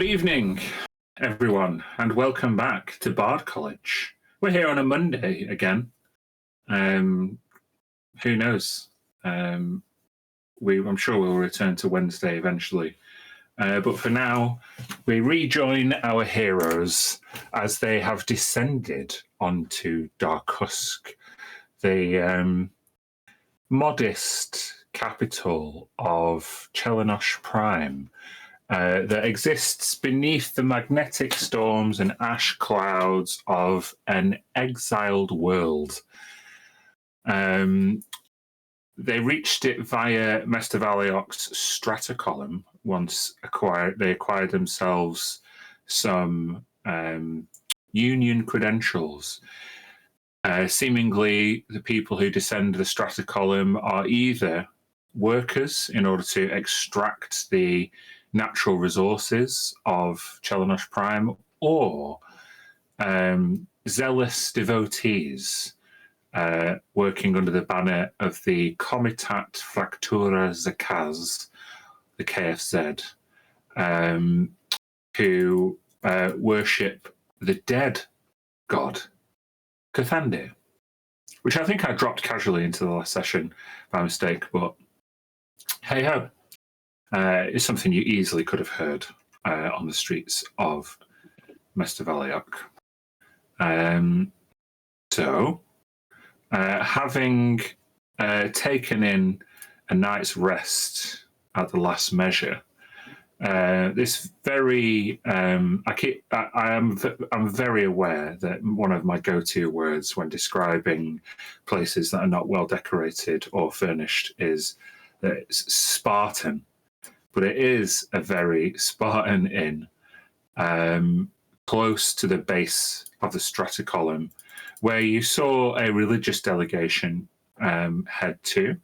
Good evening, everyone, and welcome back to Bard College. We're here on a Monday again. Who knows? I'm sure we'll return to Wednesday eventually. But for now, we rejoin our heroes as they have descended onto Dharkusk, the modest capital of Chelenosh Prime, that exists beneath the magnetic storms and ash clouds of an exiled world. They reached it via Mestavalyok's stratocolumn once they acquired themselves some union credentials. Seemingly, the people who descend the stratocolumn are either workers in order to extract the natural resources of Chelenosh Prime, or zealous devotees working under the banner of the Komitat Fractura Zakaz, the KFZ, who worship the dead god, Cathande, which I think I dropped casually into the last session by mistake, but hey-ho. It's something you easily could have heard on the streets of Mestavalyok. Having taken in a night's rest at the last measure, this very I'm very aware that one of my go-to words when describing places that are not well decorated or furnished is that it's Spartan, but it is a very Spartan inn, close to the base of the stratocolumn, where you saw a religious delegation head to.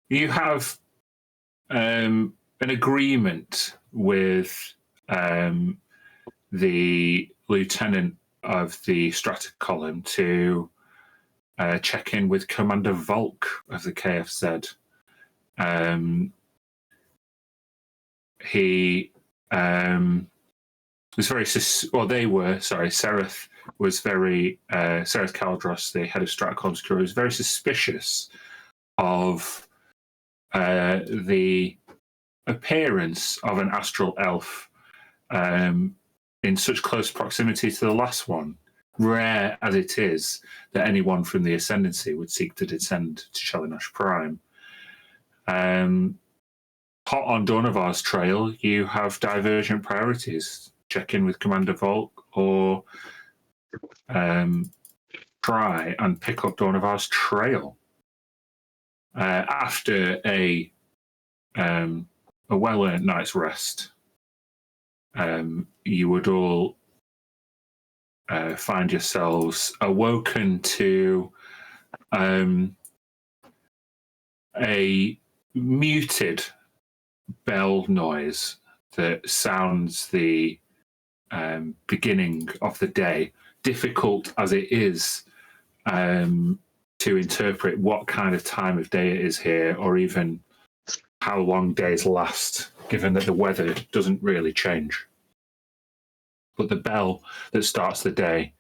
You have an agreement with the lieutenant of the stratocolumn to check in with Commander Volk of the KFZ. He was very, Sereth was very, Sereth Caldros, the head of Stratocolumn's crew, was very suspicious of the appearance of an astral elf in such close proximity to the last one, rare as it is that anyone from the Ascendancy would seek to descend to Chelenosh Prime. Hot on Dornavar's trail, you have divergent priorities. Check in with Commander Volk, or try and pick up Dornavar's trail. After a well-earned night's rest, you would all find yourselves awoken to a muted bell noise that sounds the beginning of the day, difficult as it is to interpret what kind of time of day it is here, or even how long days last, given that the weather doesn't really change. But the bell that starts the day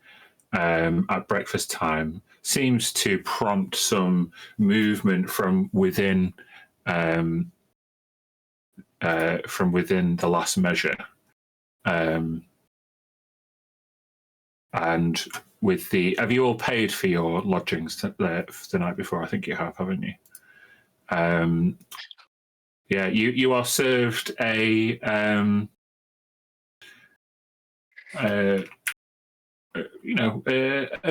at breakfast time seems to prompt some movement from within the last measure. And with have you all paid for your lodgings the night before? I think you have, haven't you? Yeah, you are served a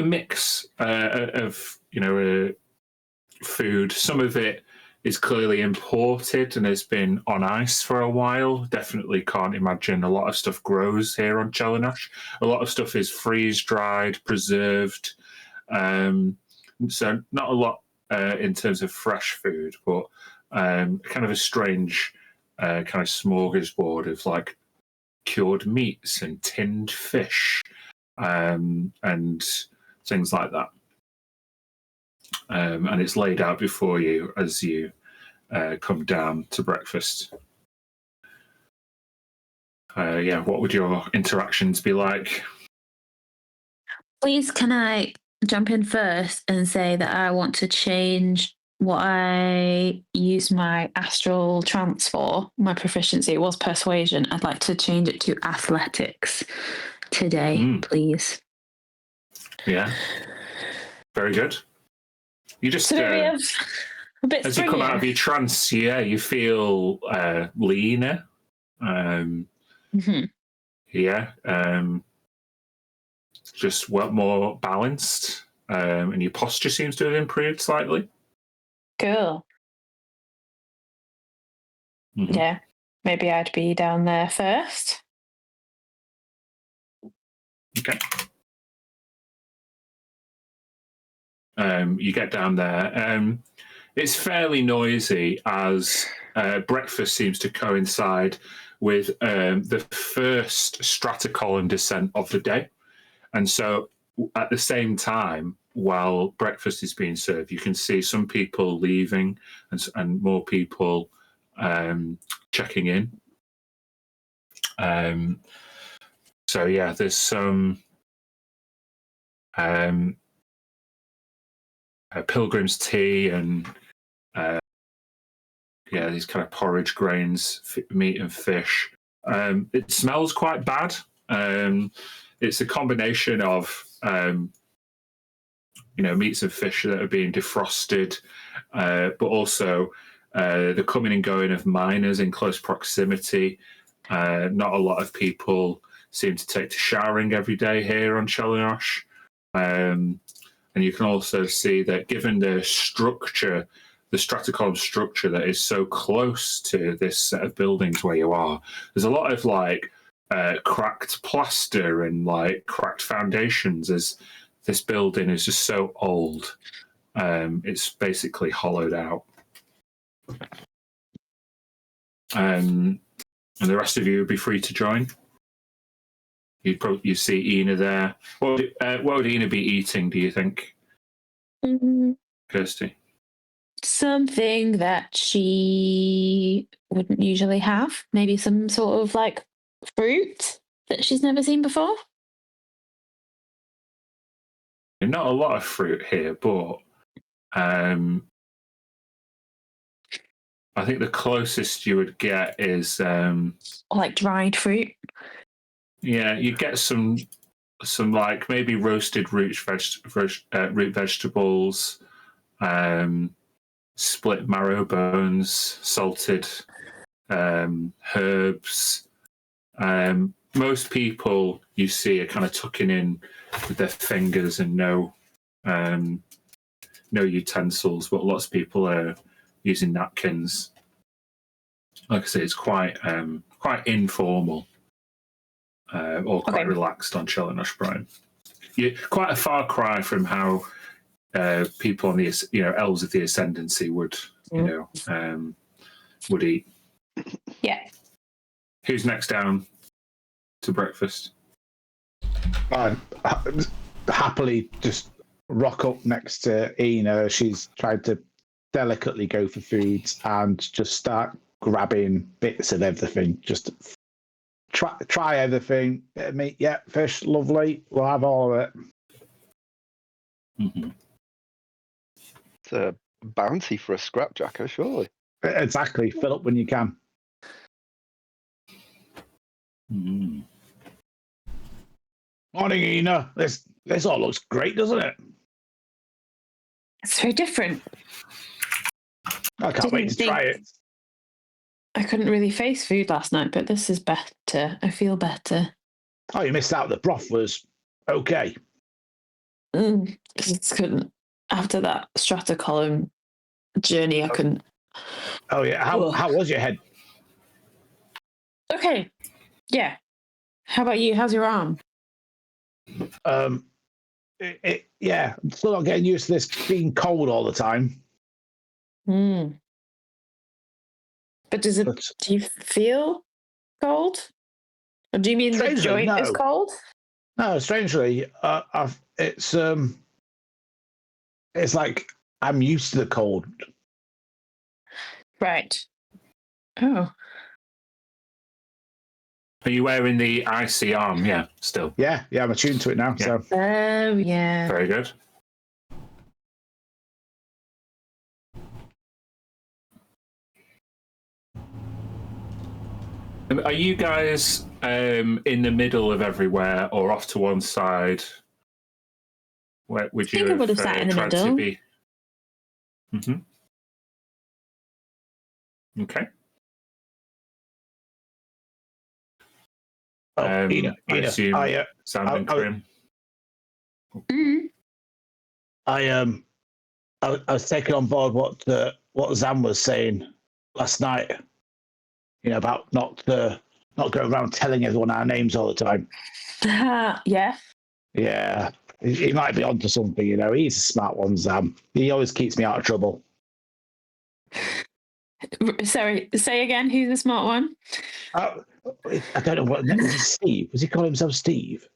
mix of food. Some of it is clearly imported and has been on ice for a while. Definitely can't imagine a lot of stuff grows here on Chelenosh. A lot of stuff is freeze-dried, preserved. So not a lot in terms of fresh food, but kind of a strange kind of smorgasbord of like cured meats and tinned fish and things like that. And it's laid out before you as you come down to breakfast. what would your interactions be like? Please, can I jump in first and say that I want to change what I use my astral trance for? My proficiency was persuasion. I'd like to change it to athletics today, please. Yeah. Very good. You just so maybe a bit as you come out of your trance, you feel leaner. Yeah. Just more balanced, and your posture seems to have improved slightly. Cool. Yeah, maybe I'd be down there first. Okay. You get down there. It's fairly noisy as breakfast seems to coincide with the first stratocolumn descent of the day. And so at the same time, while breakfast is being served, you can see some people leaving and more people checking in. So yeah, there's some pilgrim's tea and these kind of porridge grains, meat and fish. It smells quite bad. It's a combination of meats and fish that are being defrosted, but also the coming and going of miners in close proximity. Not a lot of people seem to take to showering every day here on Chelenosh. And you can also see that given the structure, the stratocolumn structure that is so close to this set of buildings where you are, there's a lot of cracked plaster and cracked foundations as this building is just so old. It's basically hollowed out. And the rest of you would be free to join. You see Ina there. What would Ina be eating, do you think? Kirsty? Something that she wouldn't usually have. Maybe some sort of fruit that she's never seen before. Not a lot of fruit here, but I think the closest you would get is dried fruit. Yeah, you get some maybe roasted root vegetables, split marrow bones, salted herbs. Most people you see are kind of tucking in with their fingers and no utensils, but lots of people are using napkins. Like I say, it's quite informal. Or quite relaxed on Chelenosh Prime. You're quite a far cry from how people on the elves of the ascendancy would eat. Yeah. Who's next down to breakfast? I happily just rock up next to Ina. She's tried to delicately go for foods and just start grabbing bits of everything. Just try everything. Bit of meat, yeah, fish, lovely. We'll have all of it. It's a bounty for a scrapjacker, surely. Exactly. Fill up when you can. Morning, Ina. This all looks great, doesn't it? It's very different. I can't wait to try it. I couldn't really face food last night, but this is better. I feel better. Oh, you missed out. The broth was okay. Just couldn't. After that stratocolumn journey, I couldn't. Oh, yeah. How was your head? Okay. Yeah. How about you? How's your arm? Yeah. I'm still not getting used to this being cold all the time. But do you feel cold? Or do you mean the joint is cold? No, strangely, it's like I'm used to the cold. Right. Oh. Are you wearing the icy arm? Yeah, still. Yeah, I'm attuned to it now. Yeah. So Oh, yeah. Very good. Are you guys in the middle of everywhere or off to one side? Where would I think you I would have sat in the tried middle. to be? Okay. I assume Sam and Corinne. I was taking on board what Zam was saying last night. About not going around telling everyone our names all the time. Yeah. Yeah, he might be onto something. He's a smart one, Zam. He always keeps me out of trouble. Sorry, say again. Who's the smart one? I don't know what was it. Steve? Was he calling himself Steve?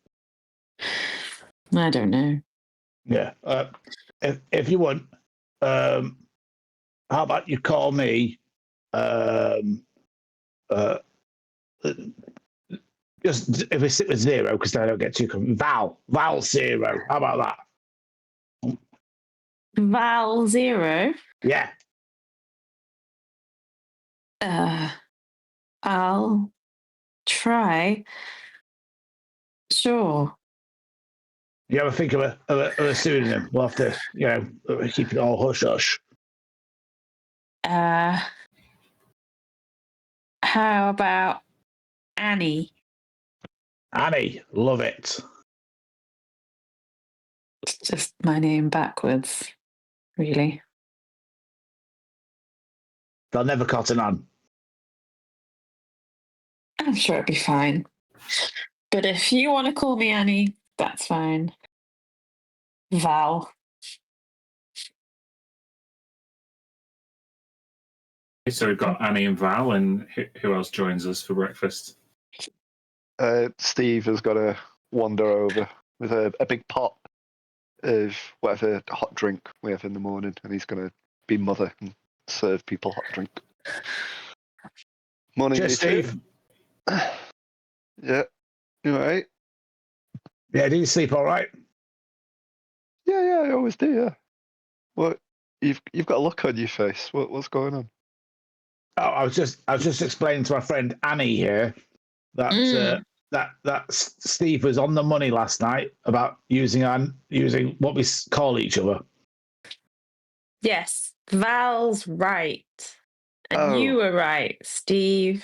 I don't know. Yeah. If you want, how about you call me? Just if we sit with Zero, because I don't get too Val Zero. How about that? Val Zero. Yeah. I'll try. Sure. You ever think of a pseudonym? We'll have to, keep it all hush hush. How about Annie? Annie, love it. It's just my name backwards, really. They'll never cotton on. I'm sure it'll be fine. But if you want to call me Annie, that's fine. Val. So we've got Annie and Val, and who else joins us for breakfast? Steve has got to wander over with a big pot of whatever hot drink we have in the morning, and he's going to be mother and serve people hot drink. Morning, Cheers, Steve. Yeah, you all right? Yeah, do you sleep all right? Yeah, I always do. Yeah. What? You've got a look on your face. What's going on? Oh, I was just explaining to my friend Annie here that that Steve was on the money last night about using what we call each other. Yes, Val's right. And you were right, Steve.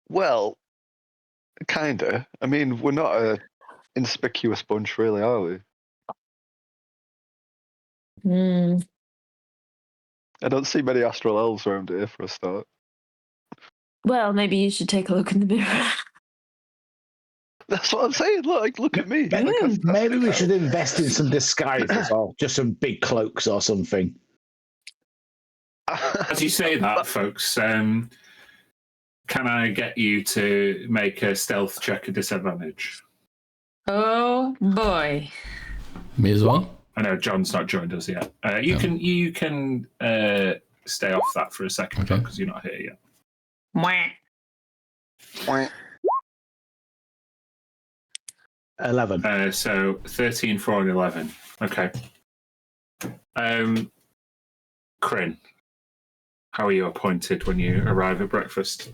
Well, kinda. I mean, we're not a inconspicuous bunch, really, are we? I don't see many astral elves around here for a start. Well, maybe you should take a look in the mirror. That's what I'm saying. Look at me. Maybe we should invest in some disguises or just some big cloaks or something. As you say that, folks, can I get you to make a stealth check at disadvantage? Oh boy. Me as well. I know John's not joined us yet. You can stay off that for a second, John, because you're not here yet. Mwah. 11. So 13, 4, and 11. Okay. Kryn, how are you appointed when you arrive at breakfast?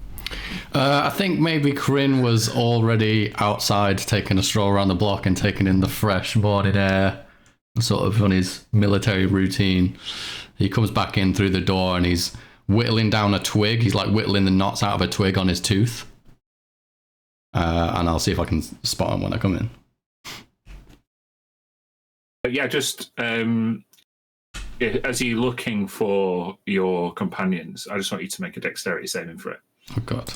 I think maybe Corinne was already outside taking a stroll around the block and taking in the fresh morning air, sort of on his military routine. He comes back in through the door and he's whittling down a twig. He's like whittling the knots out of a twig on his tooth. And I'll see if I can spot him when I come in. Yeah, just as you're looking for your companions, I just want you to make a dexterity saving for it. Oh, God.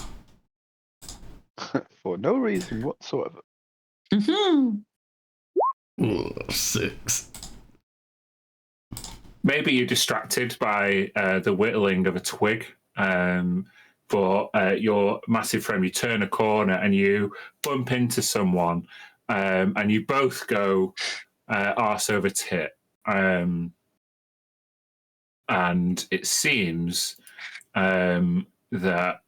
For no reason whatsoever. Mm-hmm. Ooh, 6. Maybe you're distracted by the whittling of a twig. For your massive frame, you turn a corner and you bump into someone, and you both go arse over tit. And it seems that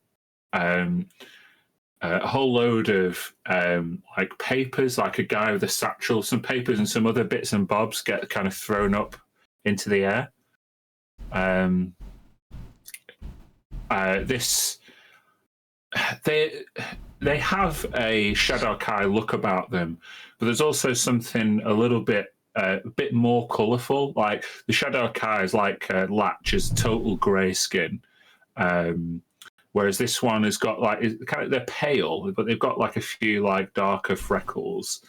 a whole load of like papers, like a guy with a satchel, some papers and some other bits and bobs get kind of thrown up into the air. They have a Shadowkai look about them, but there's also something a little bit more colourful. Like the Shadowkai is like Latch is total grey skin, whereas this one has got like they're pale, but they've got like a few like darker freckles,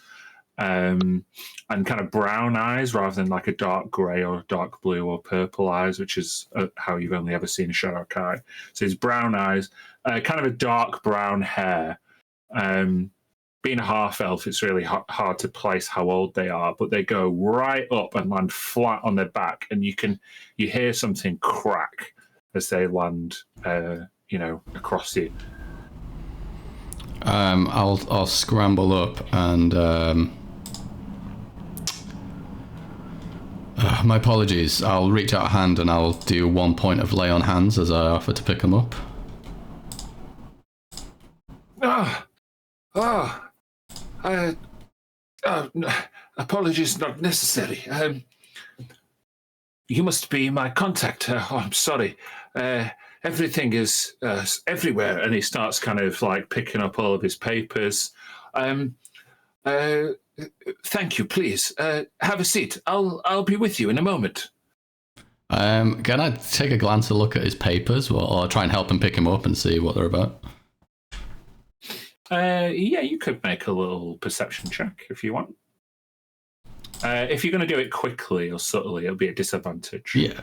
and kind of brown eyes rather than like a dark grey or dark blue or purple eyes, which is how you've only ever seen a Shadowkai. So it's brown eyes, kind of a dark brown hair. Being a half elf, it's really hard to place how old they are, but they go right up and land flat on their back, and you hear something crack as they land, across you. I'll scramble up and my apologies. I'll reach out a hand and I'll do 1 point of lay on hands as I offer to pick them up. Apologies not necessary. You must be my contact. I'm sorry. Everything is everywhere, and he starts kind of like picking up all of his papers. Thank you, please. Have a seat. I'll be with you in a moment. Can I take a glance to look at his papers, or try and help him pick him up and see what they're about? Yeah, you could make a little perception check if you want. If you're going to do it quickly or subtly, it'll be a disadvantage. Yeah.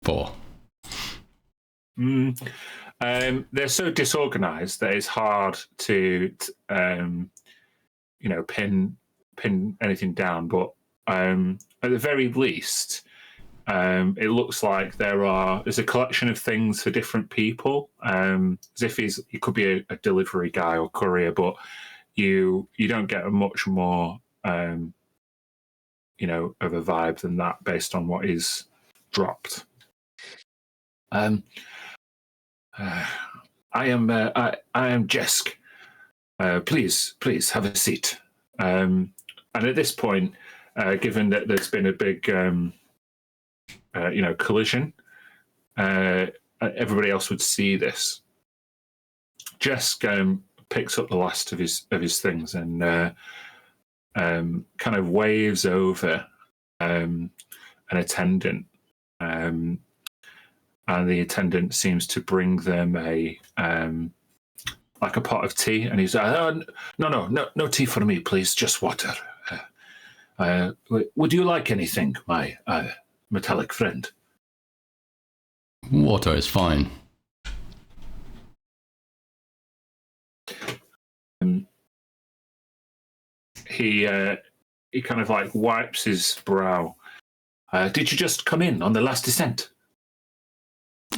4. They're so disorganized that it's hard to, pin anything down. But at the very least, it looks like there's a collection of things for different people. As if he could be a delivery guy or courier, but you don't get a much more of a vibe than that based on what is dropped. I am Jesk. Please have a seat. And at this point, given that there's been a big collision, everybody else would see this. Jesk picks up the last of his things and kind of waves over an attendant, and the attendant seems to bring them a pot of tea, and he's no tea for me, please, just water. Would you like anything, my metallic friend? Water is fine. He kind of like wipes his brow. Did you just come in on the last descent?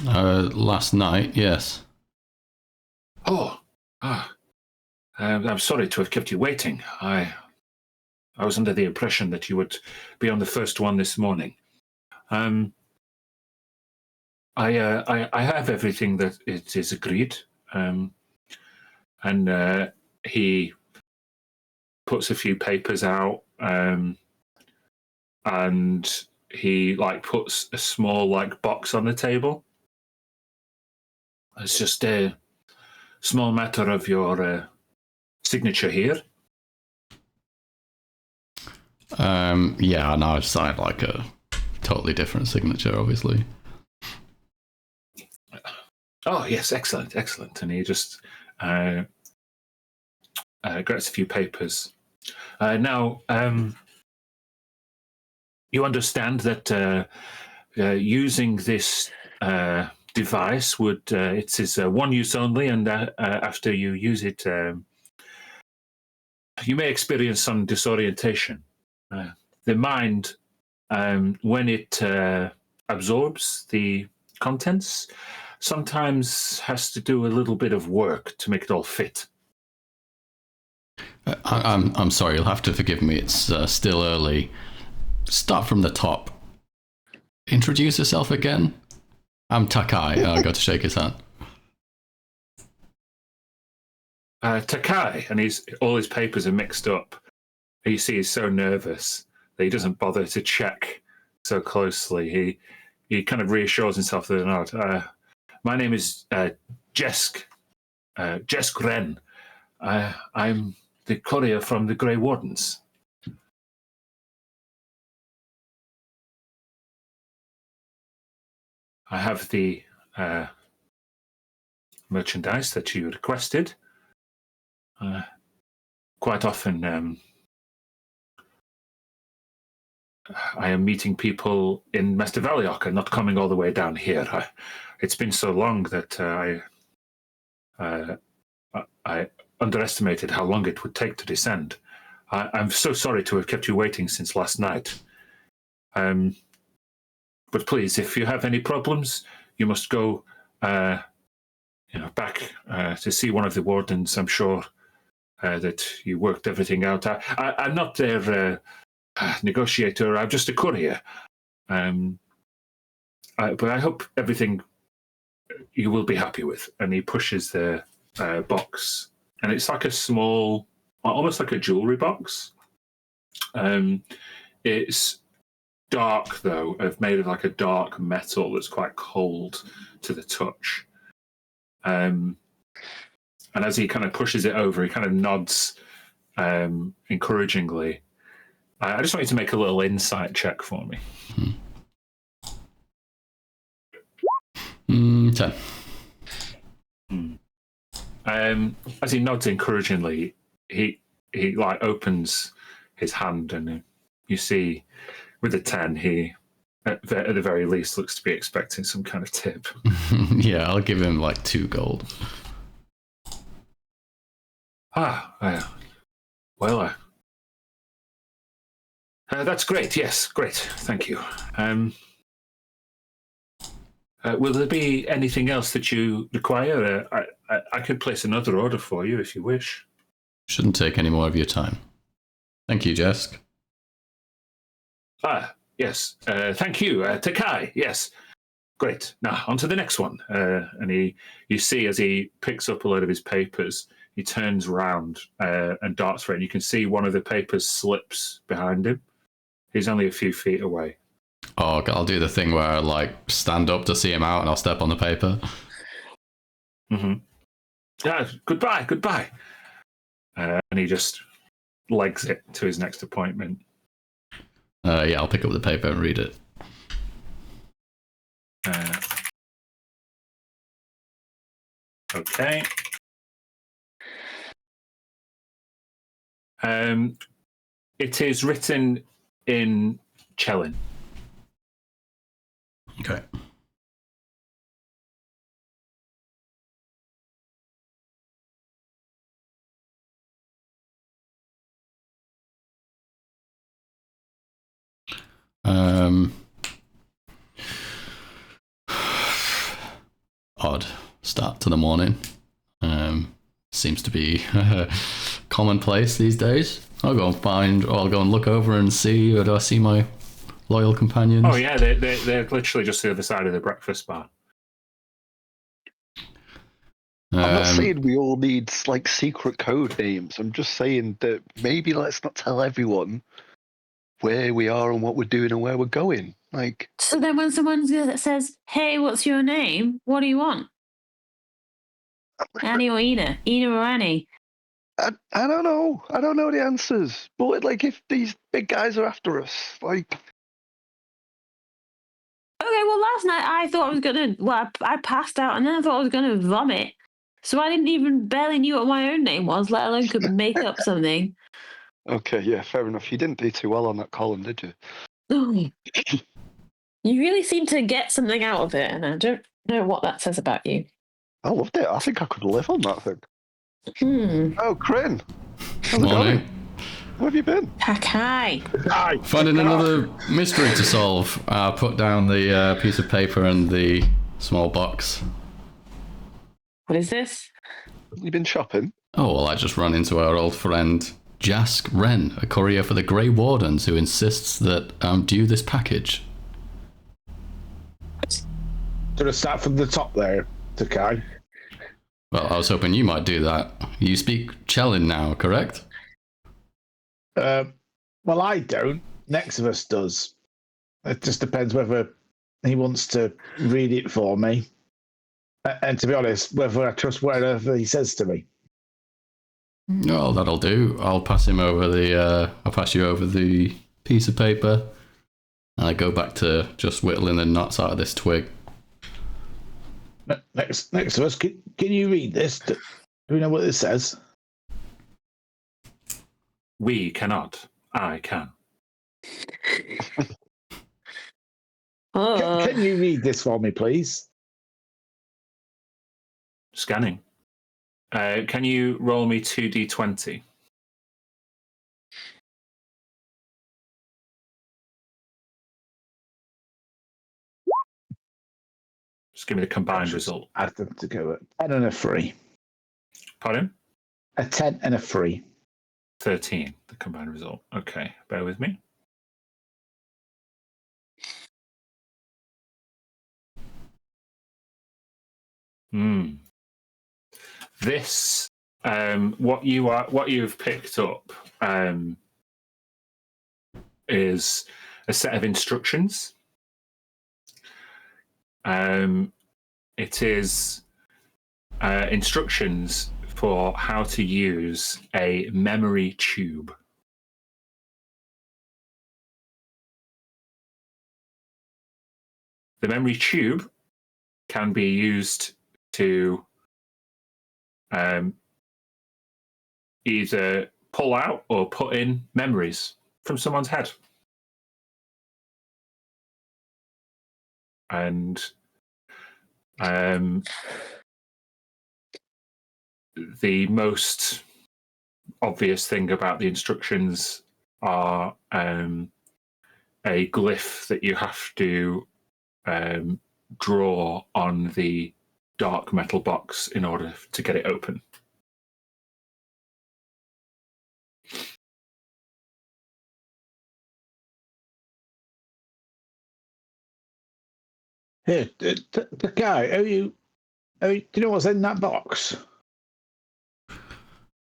Last night, yes. I'm sorry to have kept you waiting. I was under the impression that you would be on the first one this morning. I have everything that it is agreed, and he puts a few papers out, and he puts a small box on the table. It's just a small matter of your signature here. Yeah, no, I've signed a totally different signature, obviously. Oh, yes, excellent. And he just grabs a few papers. Now, you understand that using this device it is one use only, and after you use it, you may experience some disorientation. The mind, when it absorbs the contents, sometimes has to do a little bit of work to make it all fit. I'm sorry, you'll have to forgive me. It's still early. Start from the top. Introduce yourself again. I'm Takai. I got to shake his hand. Takai, and all his papers are mixed up. You see, he's so nervous that he doesn't bother to check so closely. He kind of reassures himself with a nod. My name is Jesk Ren. I'm the courier from the Grey Wardens. I have the merchandise that you requested. Quite often, I am meeting people in Mester Valiok and not coming all the way down here. It's been so long that I underestimated how long it would take to descend. I'm so sorry to have kept you waiting since last night. But please, if you have any problems, you must go back to see one of the wardens. I'm sure that you worked everything out. I'm not their negotiator. I'm just a courier. But I hope everything you will be happy with. And he pushes the box. And it's like a small, almost like a jewelry box. It's dark, though, made of like a dark metal that's quite cold to the touch. And as he kind of pushes it over, he kind of nods encouragingly. I just want you to make a little insight check for me. 10. As he nods encouragingly, he like opens his hand, and you see with a 10, he at the very least looks to be expecting some kind of tip. Yeah, I'll give him like 2 gold. That's great. Yes, great. Thank you. Will there be anything else that you require? I could place another order for you if you wish. Shouldn't take any more of your time. Thank you, Jesk. Yes. Thank you, Takai. Yes. Great. Now, on to the next one. And you see as he picks up a load of his papers, he turns round and darts for it. And you can see one of the papers slips behind him. He's only a few feet away. Oh, I'll do the thing where I like stand up to see him out and I'll step on the paper. Mm-hmm. Yeah, goodbye. And he just legs it to his next appointment. Yeah, I'll pick up the paper and read it. Okay. It is written in Chelin. Okay. Odd start to the morning. Seems to be commonplace these days. I'll go and look over and see, or do I see my loyal companions? Oh yeah, they're literally just the other side of the breakfast bar. I'm not saying we all need like secret code names. I'm just saying that maybe let's not tell everyone where we are and what we're doing and where we're going. Like, So then when someone says, "Hey, what's your name? What do you want?" Annie or Ina? Ina or Annie? I don't know. I don't know the answers. But like, if these big guys are after us, like. Okay, well, last night I thought I was gonna. Well, I passed out, and then I thought I was gonna vomit. So I didn't even barely knew what my own name was, let alone could make up something. Okay, yeah, fair enough. You didn't do too well on that column, did you? Oh, you really seem to get something out of it, and I don't know what that says about you. I loved it. I think I could live on that thing. Oh, Kryn. How's it Morning. going? Where have you been? Takai. Finding another mystery to solve. Put down the piece of paper and the small box. What is this? You been shopping? Oh, well, I just run into our old friend Jask Ren, a courier for the Grey Wardens, who insists that I'm due this package. Do I start from the top there, Takai? Well, I was hoping you might do that. You speak Chelin now, correct? Well, I don't. Next of us does. It just depends whether he wants to read it for me. And to be honest, whether I trust whatever he says to me. No, that'll do. I'll pass you over the piece of paper. And I go back to just whittling the knots out of this twig. Next to us, can you read this? Do we know what it says? We cannot. I can. Can you read this for me, please? Scanning. Can you roll me 2d20? Just give me the combined result. Add them together. 10 and a 3. Pardon? A 10 and a 3. 13, the combined result. Okay, bear with me. This, what you've picked up is a set of instructions. It is instructions for how to use a memory tube. The memory tube can be used to either pull out or put in memories from someone's head. And the most obvious thing about the instructions are a glyph that you have to draw on the dark metal box in order to get it open. Here, the guy, do you know what's in that box?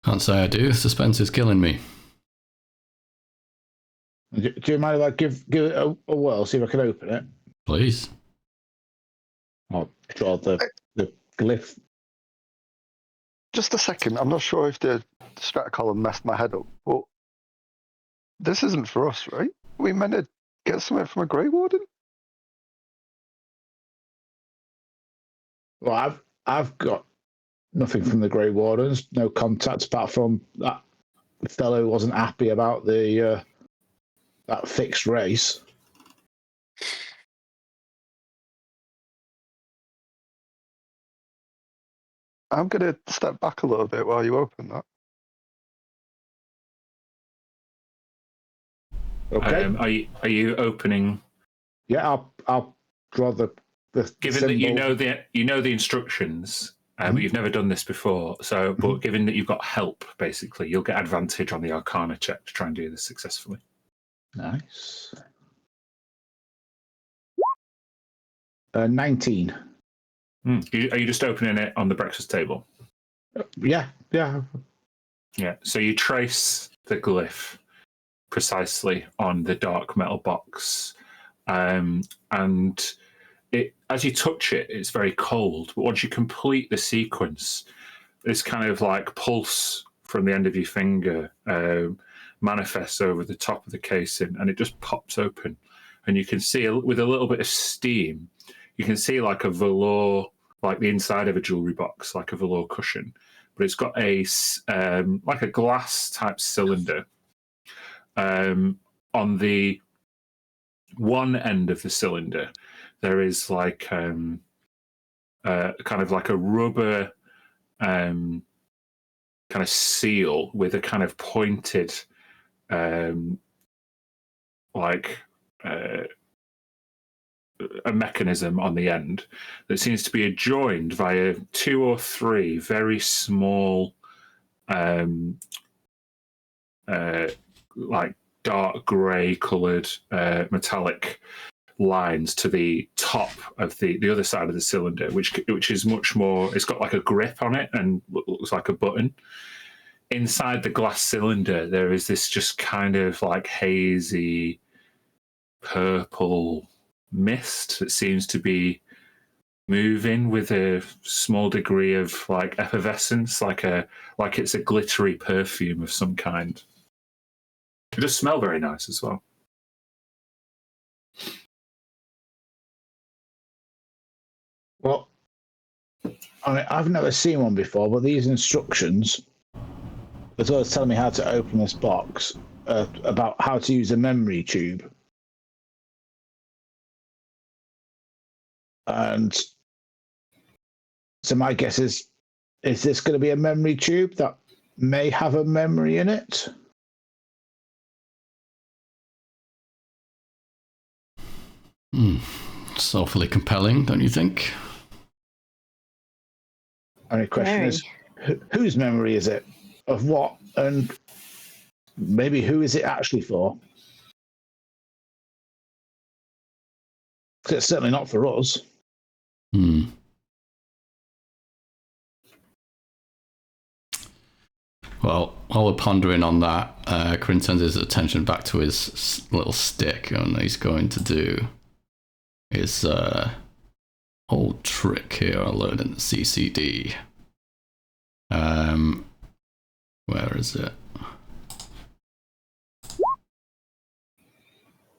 Can't say I do. Suspense is killing me. Do you mind if I give it a whirl, see if I can open it? Please. I'll draw the glyph. Just a second. I'm not sure if the strata column messed my head up, but this isn't for us, right? We meant to get something from a Grey Warden? Well, I've got nothing from the Grey Wardens, no contacts apart from that fellow who wasn't happy about the that fixed race. I'm going to step back a little bit while you open that. Okay. Are you opening? Yeah, I'll draw the Given symbol. that you know the instructions, but you've never done this before, so but given that you've got help, basically, you'll get advantage on the Arcana check to try and do this successfully. Nice. 19. Are you just opening it on the breakfast table? Yeah. Yeah. So you trace the glyph precisely on the dark metal box, and it, as you touch it, it's very cold. But once you complete the sequence, this kind of like pulse from the end of your finger manifests over the top of the casing, and it just pops open, and you can see with a little bit of steam, you can see like a velour, like the inside of a jewelry box, like a velour cushion, but it's got a like a glass type cylinder. On the one end of the cylinder, there is like kind of like a rubber kind of seal with a kind of pointed like a mechanism on the end that seems to be adjoined via 2 or 3 very small like dark grey coloured metallic lines to the top of the other side of the cylinder, which is much more. It's got like a grip on it and looks like a button. Inside the glass cylinder, there is this just kind of like hazy purple mist that seems to be moving with a small degree of like effervescence, like it's a glittery perfume of some kind. It does smell very nice as well. Well, I mean, I've never seen one before, but these instructions, as well as telling me how to open this box, about how to use a memory tube. And so my guess is this going to be a memory tube that may have a memory in it? It's awfully compelling, don't you think? Only question is, whose memory is it? Of what? And maybe who is it actually for? Because it's certainly not for us. Well, while we're pondering on that, Corinne turns his attention back to his little stick, and he's going to do his old trick here I learned in the CCD. Where is it?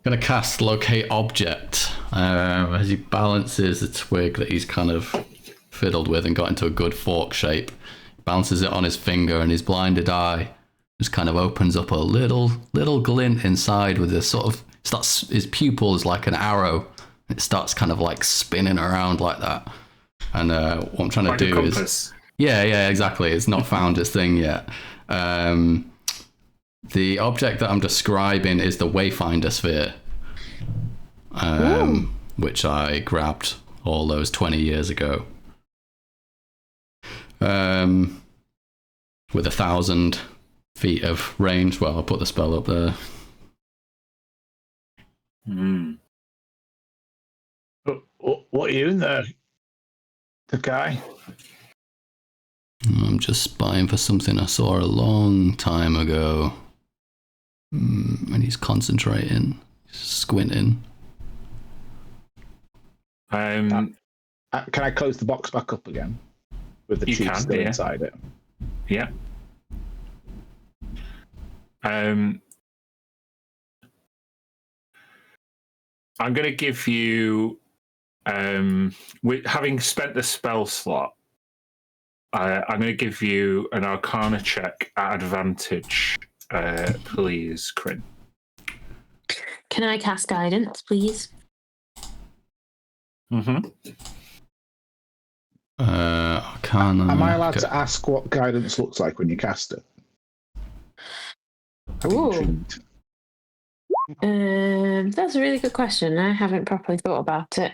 Gonna cast Locate Object. As he balances the twig that he's kind of fiddled with and got into a good fork shape, bounces it on his finger, and his blinded eye just kind of opens up a little glint inside with this sort of starts. His pupil is like an arrow. It starts kind of like spinning around like that. And what I'm trying to do is, yeah, exactly. It's not found its thing yet. The object that I'm describing is the Wayfinder sphere, which I grabbed all those 20 years ago. With 1,000 feet of range. Well, I'll put the spell up there. What are you in there? The guy? I'm just spying for something I saw a long time ago. And he's concentrating, he's squinting. Can I close the box back up again? With the tube still inside it? Yeah. I'm going to give you, having spent the spell slot, I'm going to give you an Arcana check at advantage, please, Corinne. Can I cast Guidance, please? Arcana. Am I allowed to ask what guidance looks like when you cast it? Ooh. That's a really good question. I haven't properly thought about it.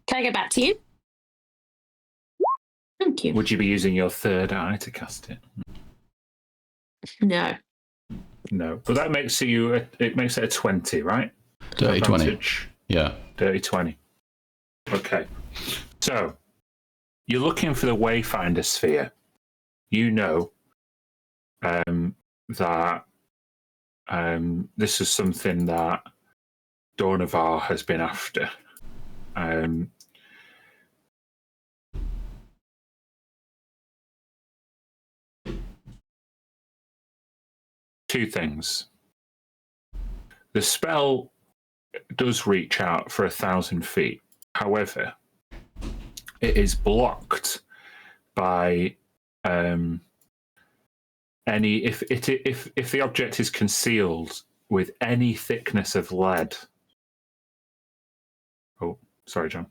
Can I get back to you? Thank you. Would you be using your third eye to cast it? No. No, but that makes it makes it a 20, right? Dirty 20. Yeah. Dirty 20. Okay. So you're looking for the Wayfinder sphere. You know that this is something that Dornavar has been after. Two things. The spell does reach out for 1,000 feet. However, it is blocked by any if the object is concealed with any thickness of lead. Oh, sorry, John.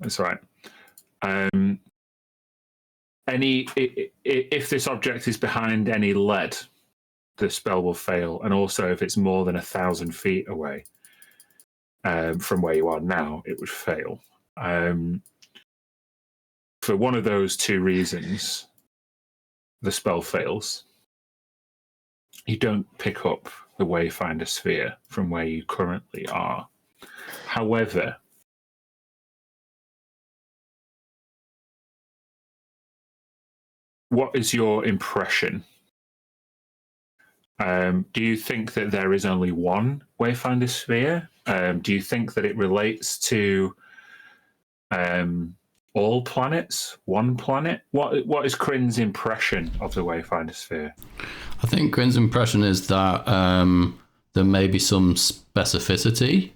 That's all right. If this object is behind any lead, the spell will fail, and also if it's more than 1,000 feet away from where you are now, it would fail. For one of those two reasons, the spell fails. You don't pick up the Wayfinder sphere from where you currently are. However, what is your impression? Do you think that there is only one Wayfinder sphere? Do you think that it relates to all planets, one planet? What is Kryn's impression of the Wayfinder sphere? I think Kryn's impression is that there may be some specificity,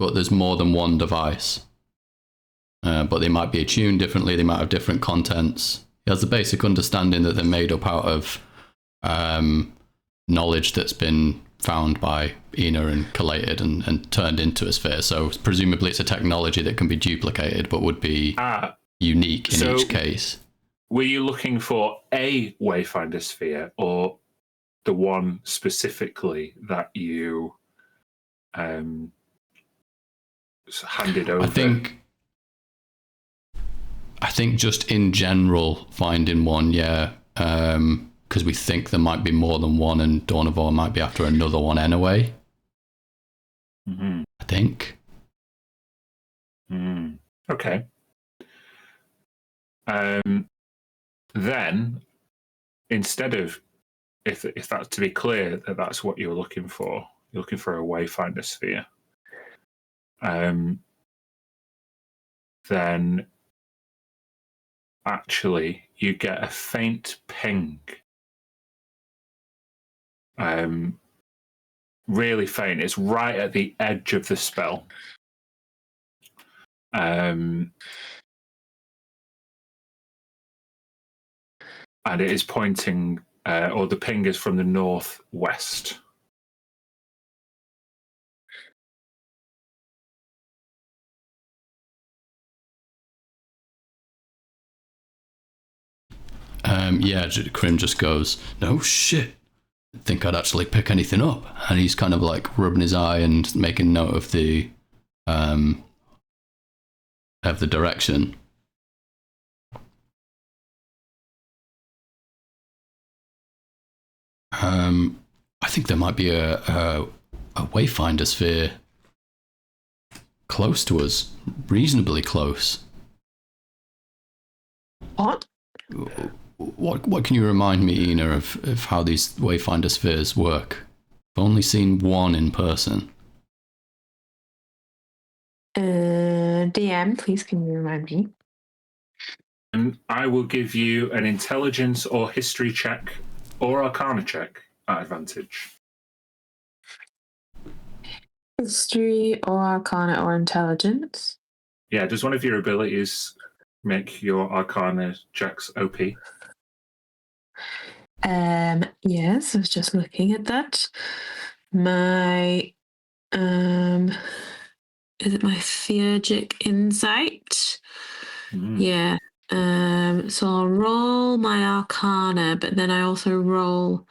but there's more than one device. But they might be attuned differently, they might have different contents. He has the basic understanding that they're made up out of knowledge that's been found by Ina and collated and turned into a sphere. So presumably it's a technology that can be duplicated, but would be unique in each case. Were you looking for a Wayfinder sphere, or the one specifically that you handed over? I think just in general, finding one, yeah. Because we think there might be more than one, and Dawnivore might be after another one anyway. Mm-hmm. I think. Okay. Then, instead of, if that's to be clear, that's what you're looking for a Wayfinder sphere. Then, actually, you get a faint ping. Really faint. It's right at the edge of the spell. And it is pointing, or the ping is from the northwest. Yeah, Kryn just goes, no shit. Didn't think I'd actually pick anything up. And he's kind of like rubbing his eye and making note of the direction. I think there might be a Wayfinder sphere close to us, reasonably close. What? What can you remind me, Ina, of how these Wayfinder spheres work? I've only seen one in person. DM, please can you remind me? I will give you an intelligence or history check or arcana check at advantage. History or arcana or intelligence? Yeah, does one of your abilities make your arcana checks OP? Yes, I was just looking at that. My is it my theurgic insight? Yeah. So I'll roll my arcana, but then I also roll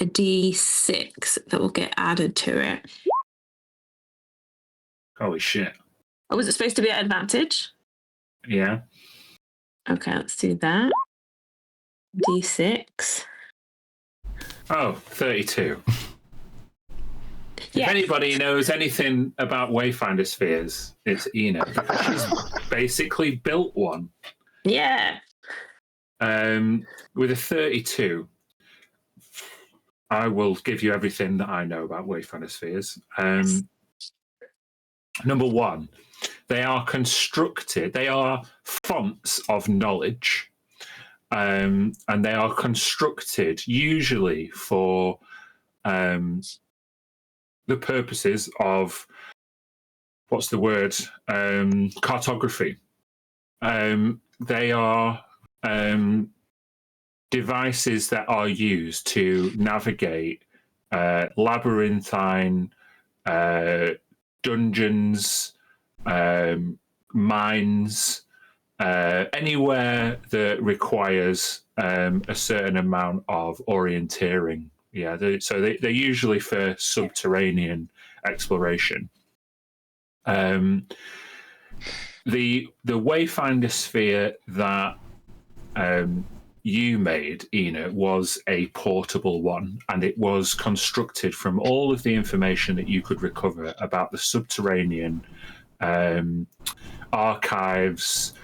a d6 that will get added to it. Holy shit. Oh, was it supposed to be at advantage? Yeah. Okay, let's do that. D6. Oh, 32. Yeah. If anybody knows anything about Wayfinder spheres, it's Ina, because she's basically built one. Yeah. With a 32, I will give you everything that I know about Wayfinder spheres. Number one, they are constructed, they are fonts of knowledge, and they are constructed usually for the purposes of, what's the word, cartography. They are devices that are used to navigate labyrinthine dungeons, mines, anywhere that requires a certain amount of orienteering. Yeah, they're usually for subterranean exploration. The Wayfinder sphere that you made, Ina, was a portable one, and it was constructed from all of the information that you could recover about the subterranean archives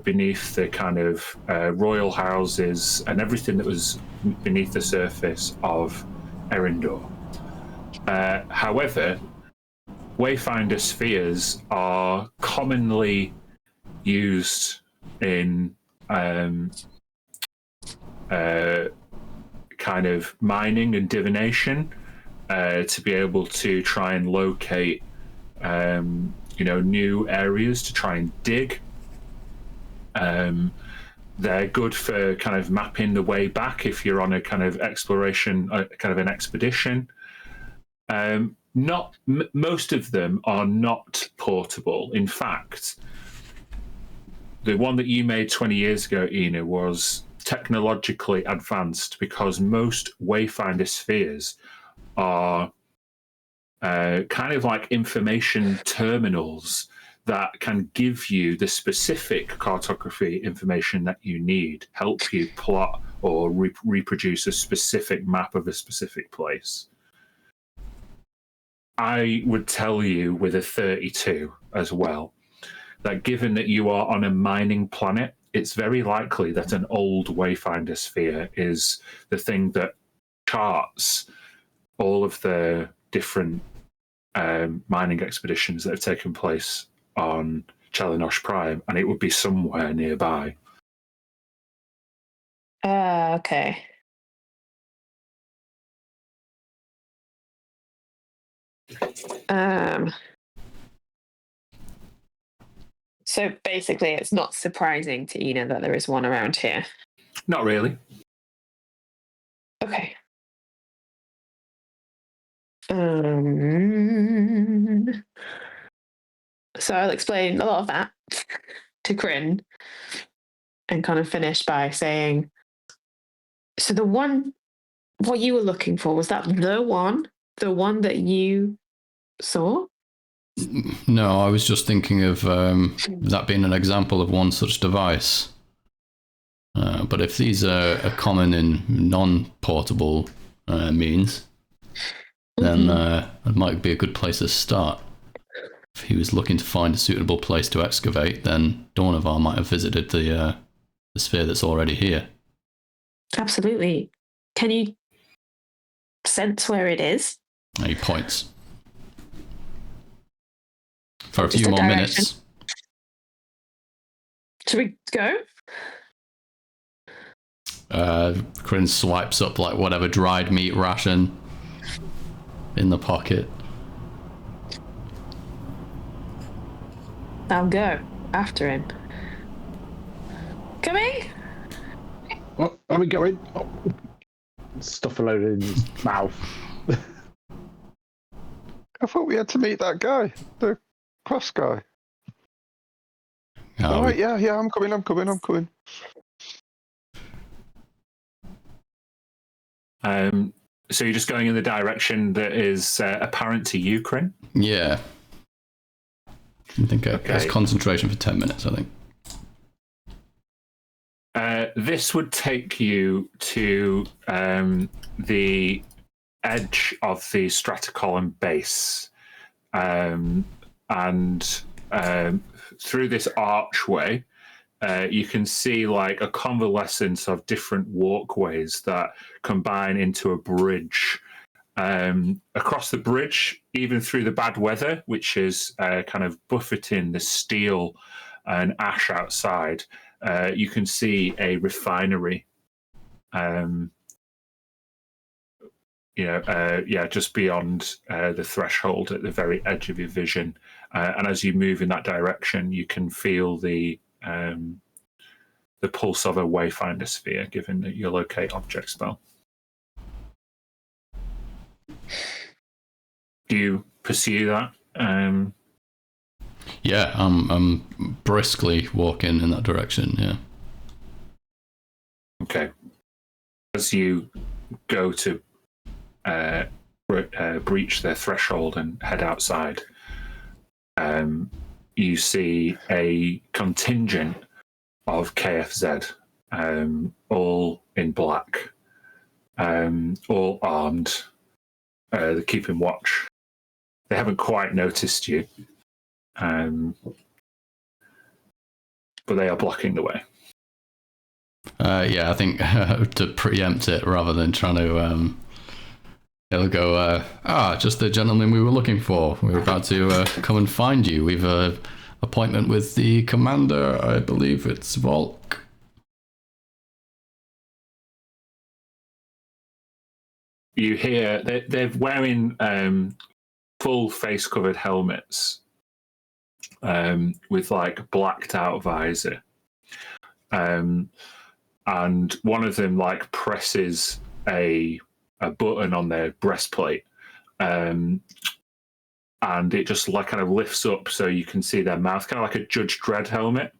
beneath the kind of royal houses and everything that was beneath the surface of Erindor. However, Wayfinder spheres are commonly used in kind of mining and divination to be able to try and locate new areas to try and dig. They're good for kind of mapping the way back if you're on a kind of exploration, kind of an expedition. Most of them are not portable. In fact, the one that you made 20 years ago, Ina, was technologically advanced because most Wayfinder spheres are kind of like information terminals that can give you the specific cartography information that you need, help you plot or reproduce a specific map of a specific place. I would tell you with a 32 as well, that given that you are on a mining planet, it's very likely that an old Wayfinder sphere is the thing that charts all of the different mining expeditions that have taken place on Chalenosh Prime, and it would be somewhere nearby. Okay. So basically, it's not surprising to Ina that there is one around here. Not really. Okay. So I'll explain a lot of that to Kryn and kind of finish by saying, so the one, what you were looking for, was that the one that you saw? No, I was just thinking of that being an example of one such device. But if these are common in non-portable means, then it might be a good place to start. If he was looking to find a suitable place to excavate, then Dornavar might have visited the sphere that's already here. Absolutely. Can you sense where it is? He points. For a few more minutes. Should we go? Kryn swipes up like whatever dried meat ration in the pocket. I'll go after him. Coming? What are we going? Oh. Stuff a load in his mouth. I thought we had to meet that guy, the cross guy. All right, yeah, I'm coming. So you're just going in the direction that is apparent to you, Kryn? Yeah. I think it's concentration for 10 minutes, I think. This would take you to the edge of the Stratocolumn base. And through this archway, you can see like a convalescence of different walkways that combine into a bridge. Across the bridge, even through the bad weather, which is kind of buffeting the steel and ash outside, you can see a refinery. Just beyond the threshold at the very edge of your vision. And as you move in that direction, you can feel the pulse of a Wayfinder sphere, given that you locate object spell. Do you pursue that? Yeah, I'm briskly walking in that direction, yeah. Okay. As you go to breach their threshold and head outside, you see a contingent of KFZ all in black, all armed. They're keeping watch. They haven't quite noticed you, but they are blocking the way. Yeah, I think to preempt it rather than trying to, they'll go, just the gentleman we were looking for. We were about to come and find you. We've an appointment with the commander. I believe it's Volk. You hear they're wearing full face covered helmets with like blacked out visor. And one of them like presses a button on their breastplate, and it just like kind of lifts up so you can see their mouth, kind of like a Judge Dredd helmet.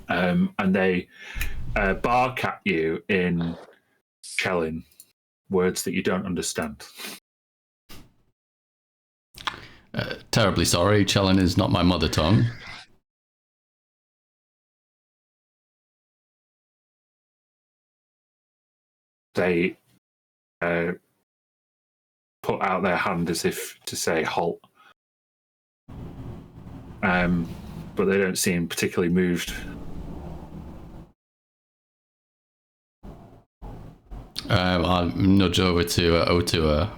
And they bark at you in Chelin, words that you don't understand. Terribly sorry, Chelin is not my mother tongue. They put out their hand as if to say halt, but they don't seem particularly moved. I'll nudge over to Otua.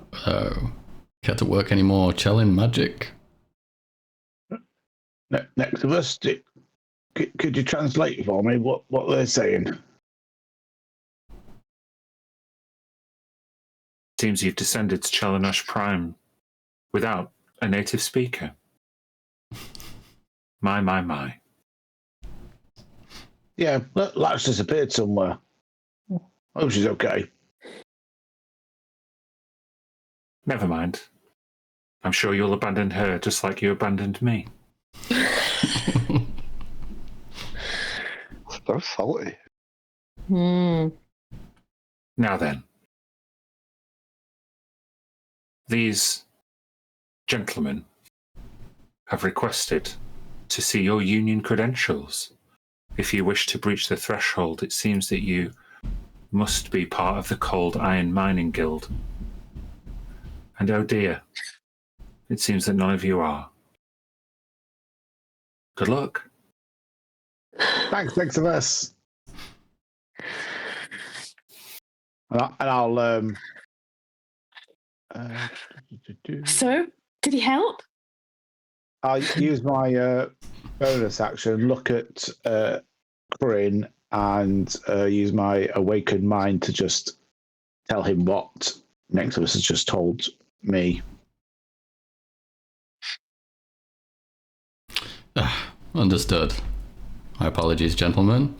Care to work any more Chelin magic? Next of us, could you translate for me what they're saying? Seems you've descended to Chelinash Prime without a native speaker. My. Yeah, Latch disappeared somewhere. Oh, she's okay. Never mind. I'm sure you'll abandon her just like you abandoned me. So salty. Hmm. Now then. These gentlemen have requested to see your union credentials. If you wish to breach the threshold, it seems that you must be part of the Cold Iron Mining Guild. And oh dear, it seems that none of you are. Good luck. Thanks of us. And I'll So, did he help? I'll use my bonus action, look at Corinne, and use my awakened mind to just tell him what Next of Us has just told me. Understood. My apologies, gentlemen.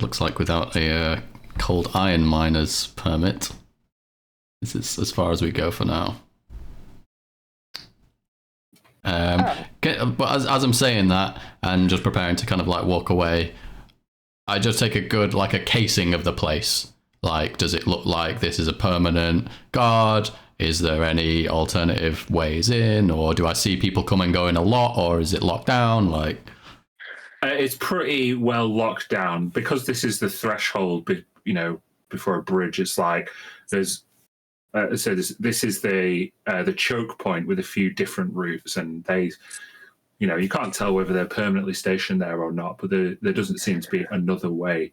Looks like without a cold iron miner's permit, this is as far as we go for now. But as I'm saying that and just preparing to kind of like walk away, I just take a good like a casing of the place. Like, does it look like this is a permanent guard? Is there any alternative ways in, or do I see people come and go in a lot, or is it locked down? Like, it's pretty well locked down because this is the threshold. Before a bridge, it's like there's. So this is the choke point with a few different routes, and they, you can't tell whether they're permanently stationed there or not. But there doesn't seem to be another way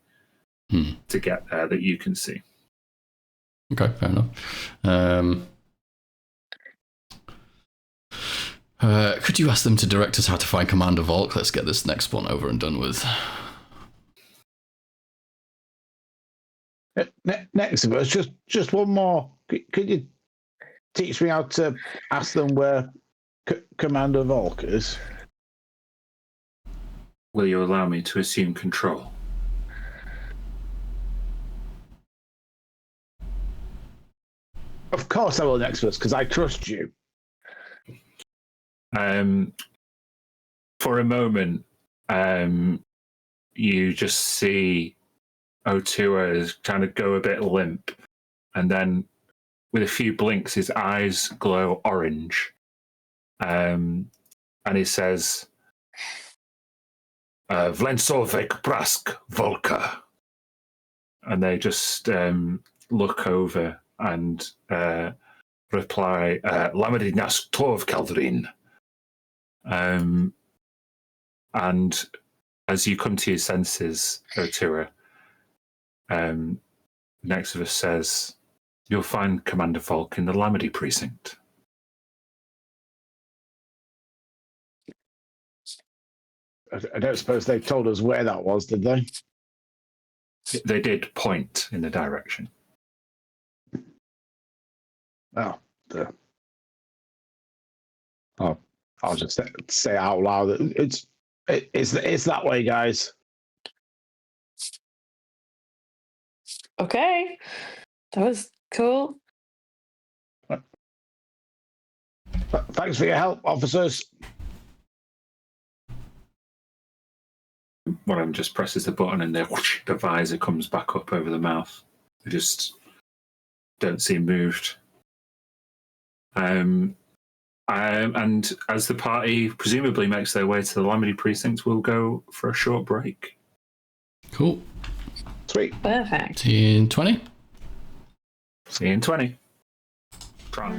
to get there that you can see. Okay, fair enough. Could you ask them to direct us how to find Commander Volk? Let's get this next one over and done with. Next of Us, just one more. Could you teach me how to ask them where Commander Volk is? Will you allow me to assume control? Of course I will, Next of Us, because I trust you. For a moment, you just see Otua is trying to go a bit limp, and then with a few blinks, his eyes glow orange, and he says, Vlensovek Prask Volka. And they just look over and reply, Lamadinas Tov Kaldrin. And as you come to your senses, Otura, Nexus says, you'll find Commander Volk in the Lamady precinct. I don't suppose they told us where that was, did they? They did point in the direction. Oh, I'll just say out loud that it's that way, guys. Okay. That was cool. Thanks for your help, officers. One of them just presses the button and the visor comes back up over the mouth. They just don't seem moved. And as the party presumably makes their way to the Lamady precinct, we'll go for a short break. Cool. Sweet. Perfect. See you in 20. See you in 20. Try.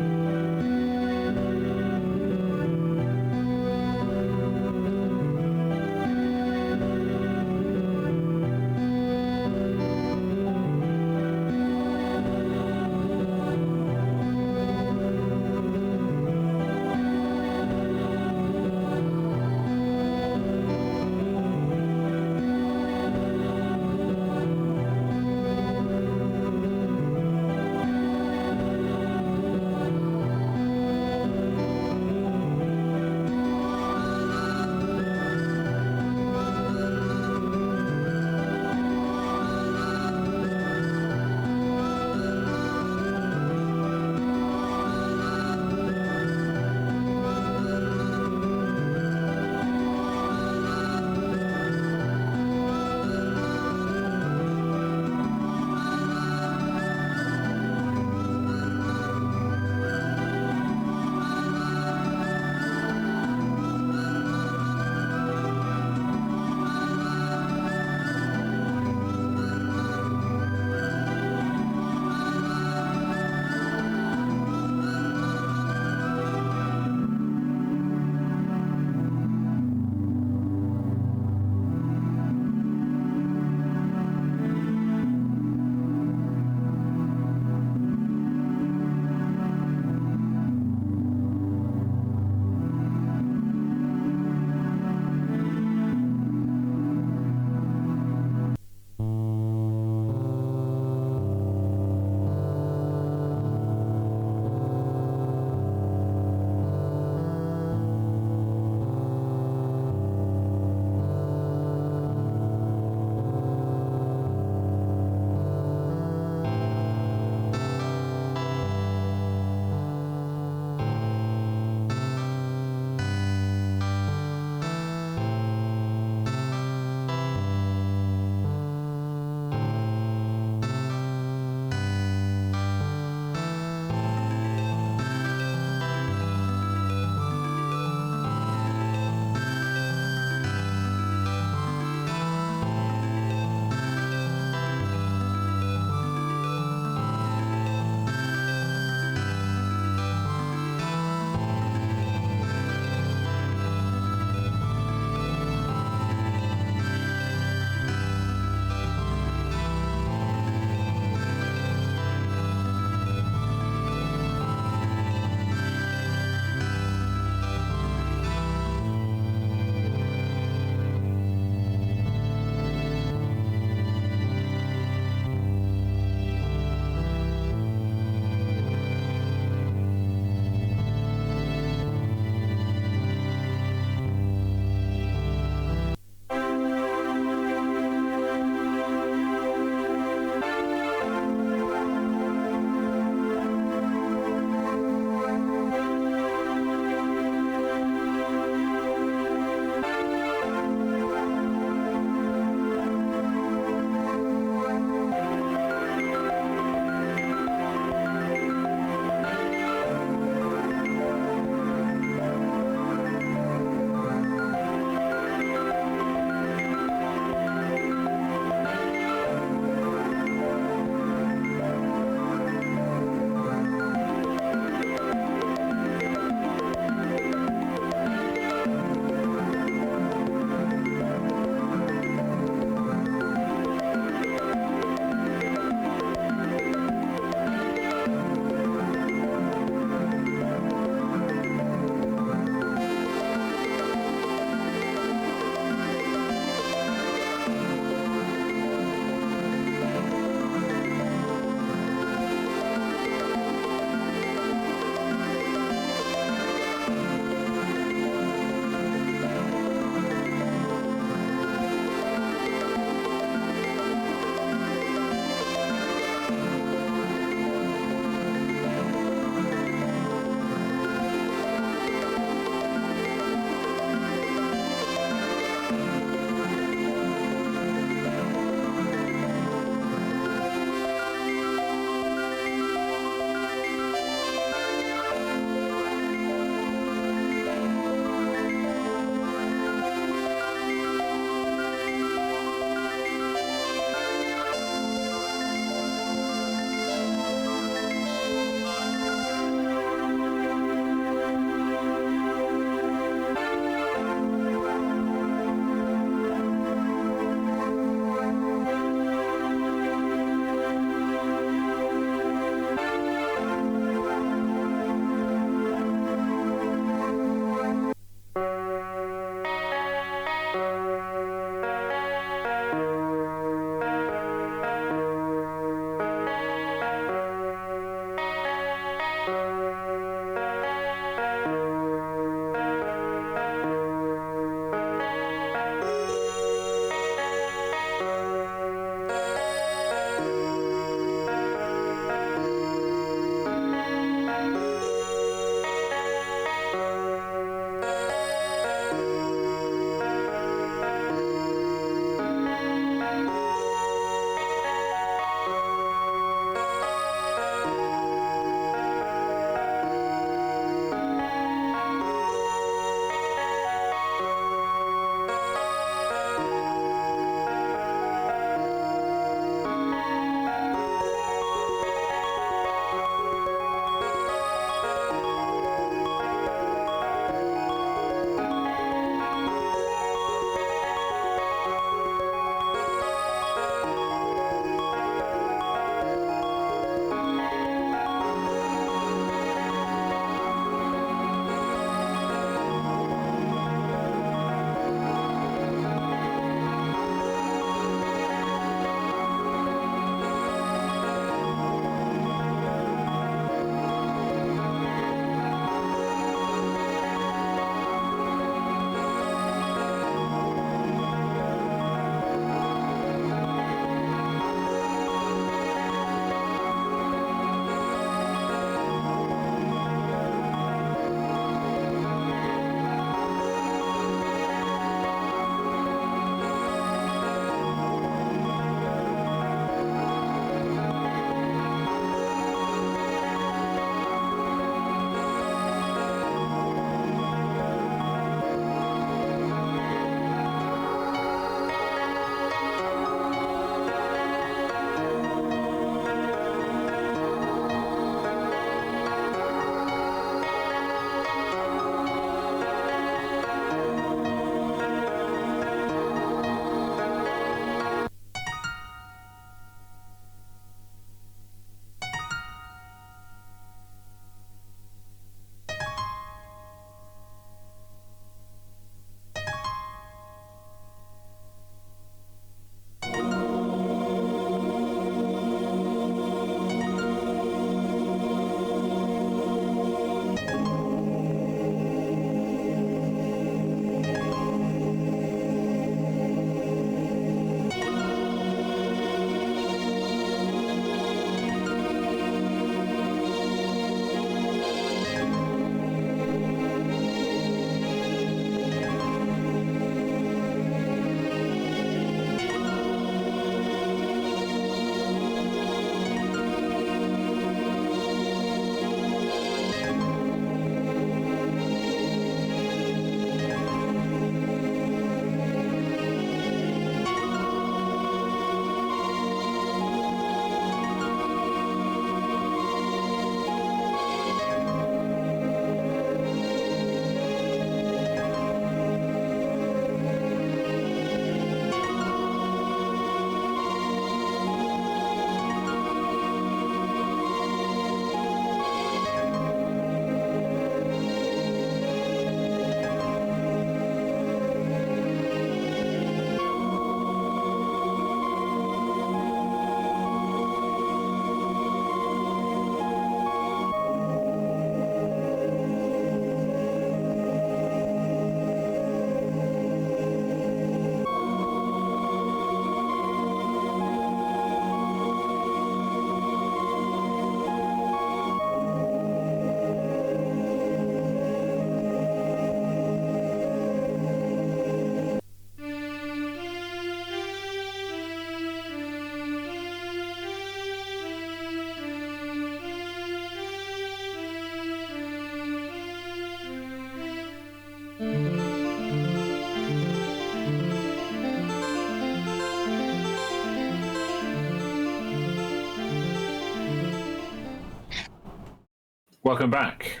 Welcome back.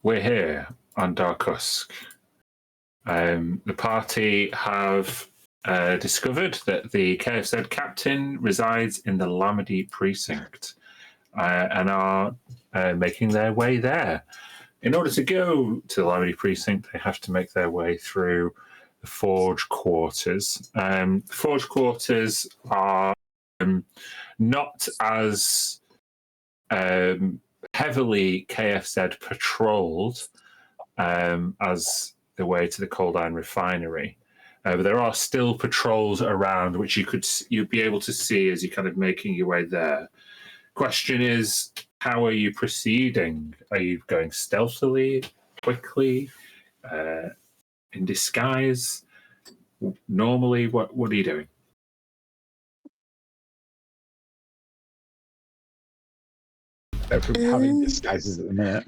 We're here on Dharkusk. The party have discovered that the KFZ captain resides in the Lamedy precinct and are making their way there. In order to go to the Lamedy precinct, they have to make their way through the Forge quarters. Forge quarters are not as heavily KFZ patrolled as the way to the coal iron refinery. But there are still patrols around which you'd be able to see as you're kind of making your way there. Question is, how are you proceeding? Are you going stealthily, quickly, in disguise? Normally, what are you doing? Having disguises at the minute.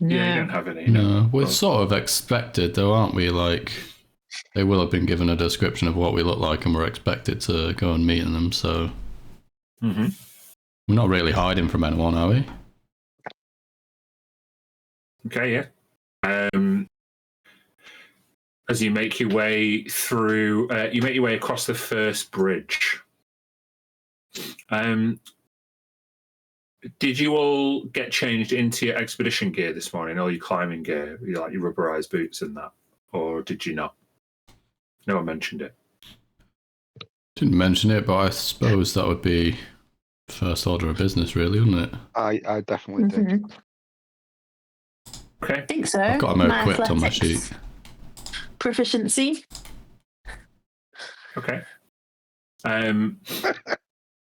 Yeah, you don't have any. No, we're sort of expected, though, aren't we? Like, they will have been given a description of what we look like, and we're expected to go and meet them. So, we're not really hiding from anyone, are we? Okay, yeah. As you make your way through, you make your way across the first bridge. Did you all get changed into your expedition gear this morning, all your climbing gear, like your rubberized boots and that, or did you not? No one mentioned it. Didn't mention it, but I suppose that would be first order of business, really, wouldn't it? I definitely did. Okay. I think so. I've got them equipped on my sheet. Proficiency. Okay.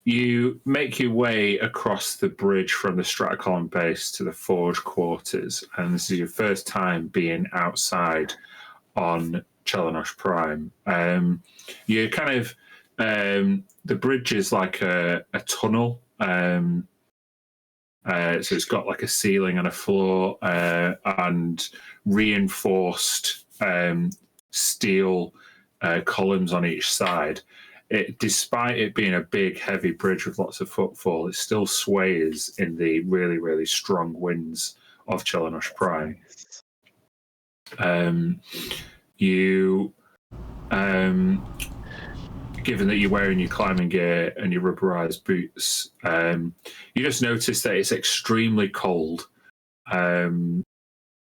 You make your way across the bridge from the Stratacolon base to the Forge quarters, and this is your first time being outside on Chelanosh Prime. You're kind of the bridge is like a tunnel, so it's got like a ceiling and a floor and reinforced steel columns on each side. Despite it being a big, heavy bridge with lots of footfall, it still sways in the really, really strong winds of Chelanosh Prime. Given that you're wearing your climbing gear and your rubberized boots, you just notice that it's extremely cold. But,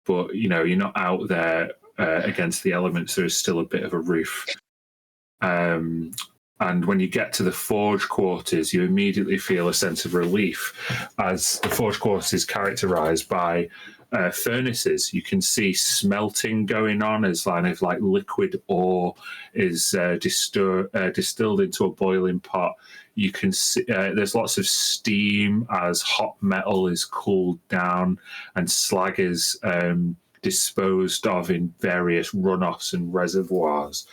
you're not out there against the elements. There is still a bit of a roof. And when you get to the Forge quarters, you immediately feel a sense of relief, as the Forge quarters is characterized by furnaces. You can see smelting going on as kind of like liquid ore is distilled into a boiling pot. You can see there's lots of steam as hot metal is cooled down and slag is disposed of in various runoffs and reservoirs.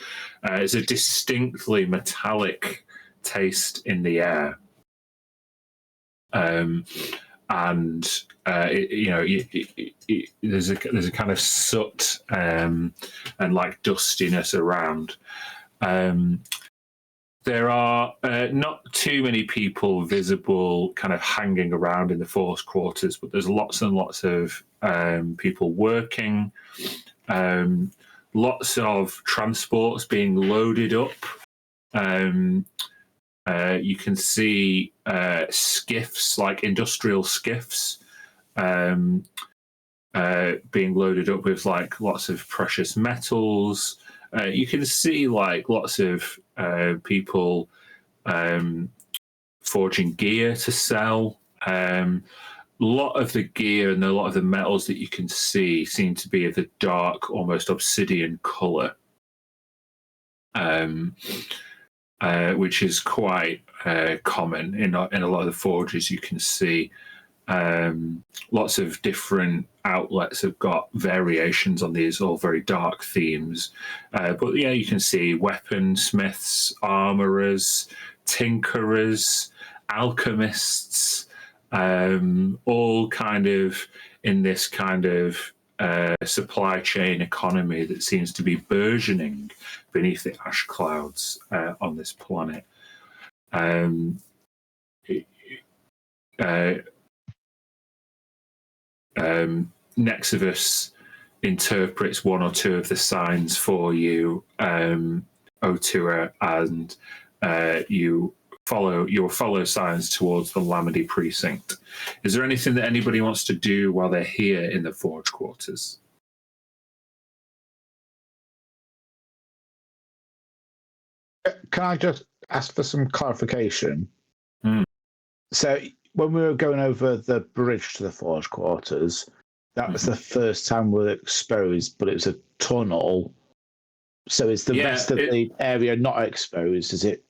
It's a distinctly metallic taste in the air. There's a kind of soot and like dustiness around. There are not too many people visible kind of hanging around in the Force quarters, but there's lots and lots of people working, lots of transports being loaded up. You can see skiffs, like industrial skiffs, being loaded up with like lots of precious metals. You can see like lots of people forging gear to sell. A lot of the gear and a lot of the metals that you can see seem to be of a dark, almost obsidian color, which is quite common in a lot of the forges. You can see lots of different outlets have got variations on these, all very dark themes. But yeah, you can see weaponsmiths, armorers, tinkerers, alchemists, all kind of in this kind of supply chain economy that seems to be burgeoning beneath the ash clouds on this planet. Nexivus interprets one or two of the signs for you, Otua, and you will follow signs towards the Lamedy precinct. Is there anything that anybody wants to do while they're here in the Forge quarters? Can I just ask for some clarification? Mm. So when we were going over the bridge to the Forge quarters, that was the first time we were exposed, but it was a tunnel. So is the rest of the area not exposed? Is it?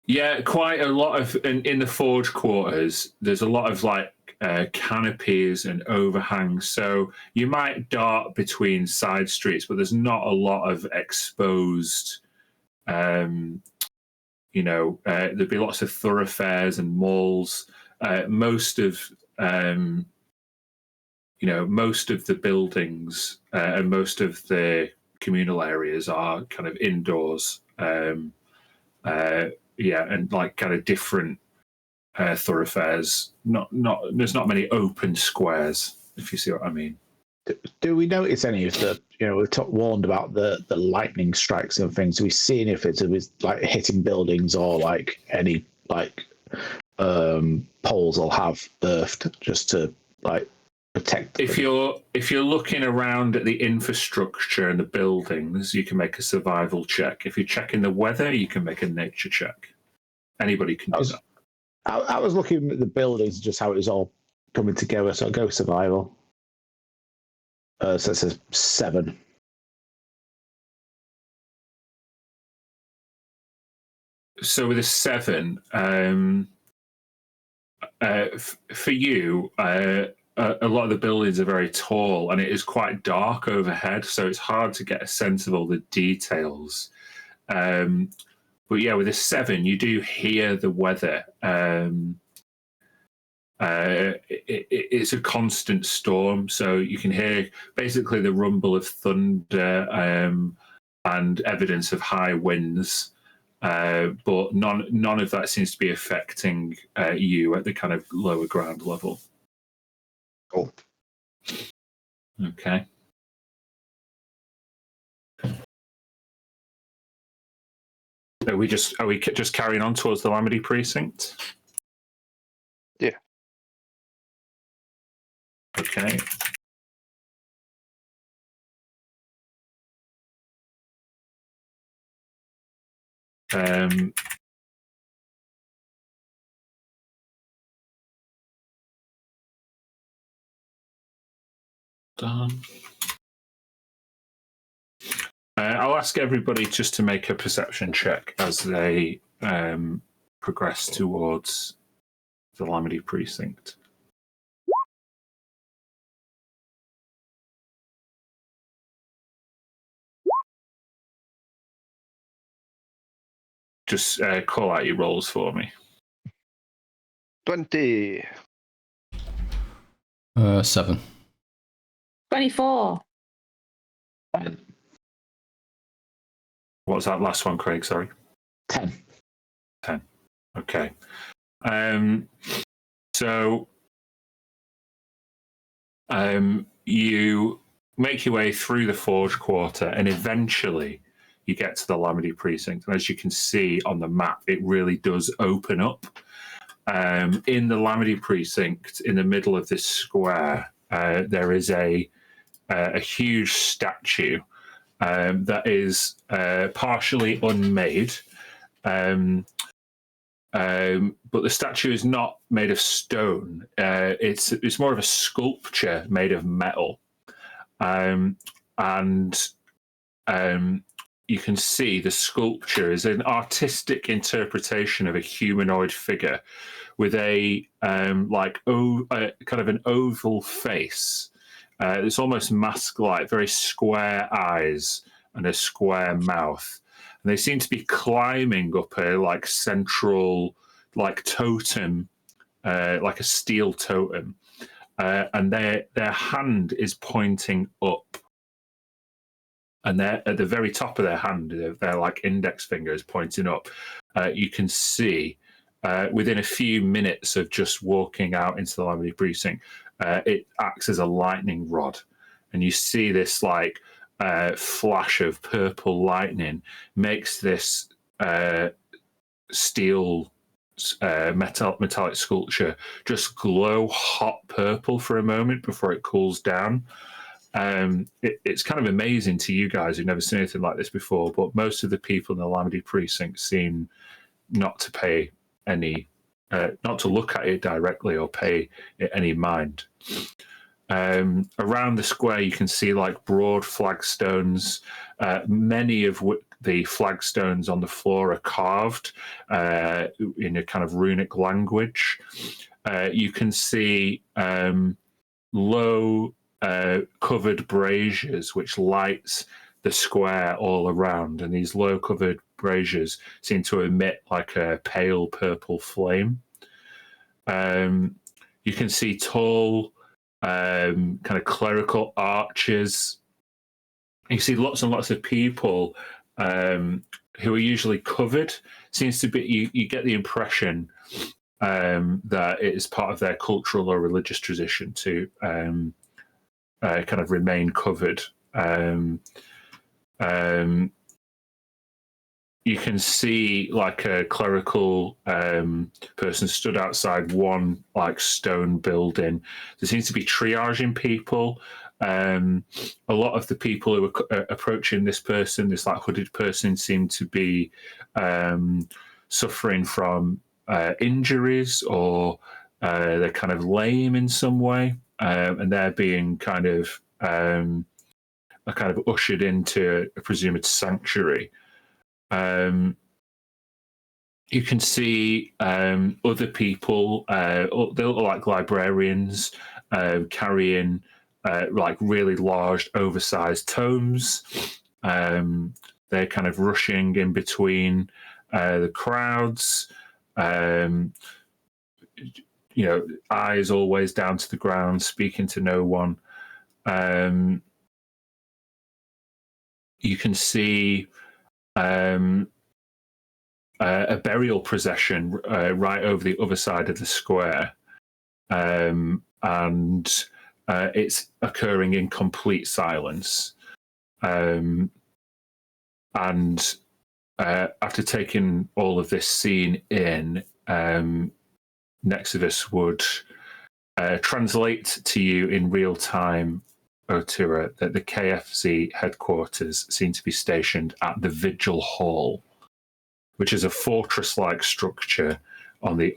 Yeah, quite a lot of in the Forge quarters. There's a lot of like canopies and overhangs, so you might dart between side streets, but there's not a lot of exposed. There'd be lots of thoroughfares and malls. Most of the buildings and most of the communal areas are kind of indoors. And like kind of different thoroughfares. There's not many open squares, if you see what I mean. Do we notice any of the? We're warned about the lightning strikes and things. Do we see any if it was like hitting buildings or like any like poles will have earthed just to like protect? If you're looking around at the infrastructure and the buildings, you can make a survival check. If you're checking the weather, you can make a nature check. Anybody can do that. I was looking at the buildings, just how it was all coming together. So I'll go survival. So it says 7. So with a 7, for you, a lot of the buildings are very tall and it is quite dark overhead, so it's hard to get a sense of all the details. But yeah, with a 7, you do hear the weather. It's a constant storm, so you can hear basically the rumble of thunder and evidence of high winds. But none of that seems to be affecting you at the kind of lower ground level. Cool. Okay. Are we just carrying on towards the Lamedy precinct? Yeah. Okay. Done. I'll ask everybody just to make a perception check as they progress towards the Lamedy precinct. Just call out your rolls for me. 20. 7. 24. What was that last one, Craig? Sorry. 10. 10. Okay. So you make your way through the Forge Quarter and eventually you get to the Lamedy precinct. And as you can see on the map, it really does open up. In the Lamedy precinct, in the middle of this square, there is a huge statue that is partially unmade. But the statue is not made of stone. It's more of a sculpture made of metal. And you can see the sculpture is an artistic interpretation of a humanoid figure with a kind of an oval face. It's almost mask-like, very square eyes and a square mouth. And they seem to be climbing up a like central like totem, like a steel totem. And their hand is pointing up. And they're at the very top of their hand, their like index finger is pointing up. You can see within a few minutes of just walking out into the Lamedy precinct, it acts as a lightning rod, and you see this like flash of purple lightning makes this steel metallic sculpture just glow hot purple for a moment before it cools down. It's kind of amazing to you guys who've never seen anything like this before, but most of the people in the Lamedy precinct seem not to pay any, not to look at it directly or pay it any mind. Around the square, you can see like broad flagstones. Many of the flagstones on the floor are carved in a kind of runic language. You can see low covered braziers which lights the square all around, and these low covered braziers seem to emit like a pale purple flame. You can see tall kind of clerical arches. You see lots and lots of people who are usually covered. Seems to be, you get the impression that it is part of their cultural or religious tradition to kind of remain covered. You can see like a clerical person stood outside one like stone building. There seems to be triaging people. A lot of the people who are approaching this person, this like hooded person, seem to be suffering from injuries, or they're kind of lame in some way, and they're being kind of ushered into a presumed sanctuary. You can see other people, they look like librarians, carrying like really large, oversized tomes. They're kind of rushing in between the crowds. You know, eyes always down to the ground, speaking to no one. You can see a burial procession right over the other side of the square, and it's occurring in complete silence. And after taking all of this scene in, Nexus would translate to you in real time, Otura, that the KFZ headquarters seem to be stationed at the Vigil Hall, which is a fortress-like structure on the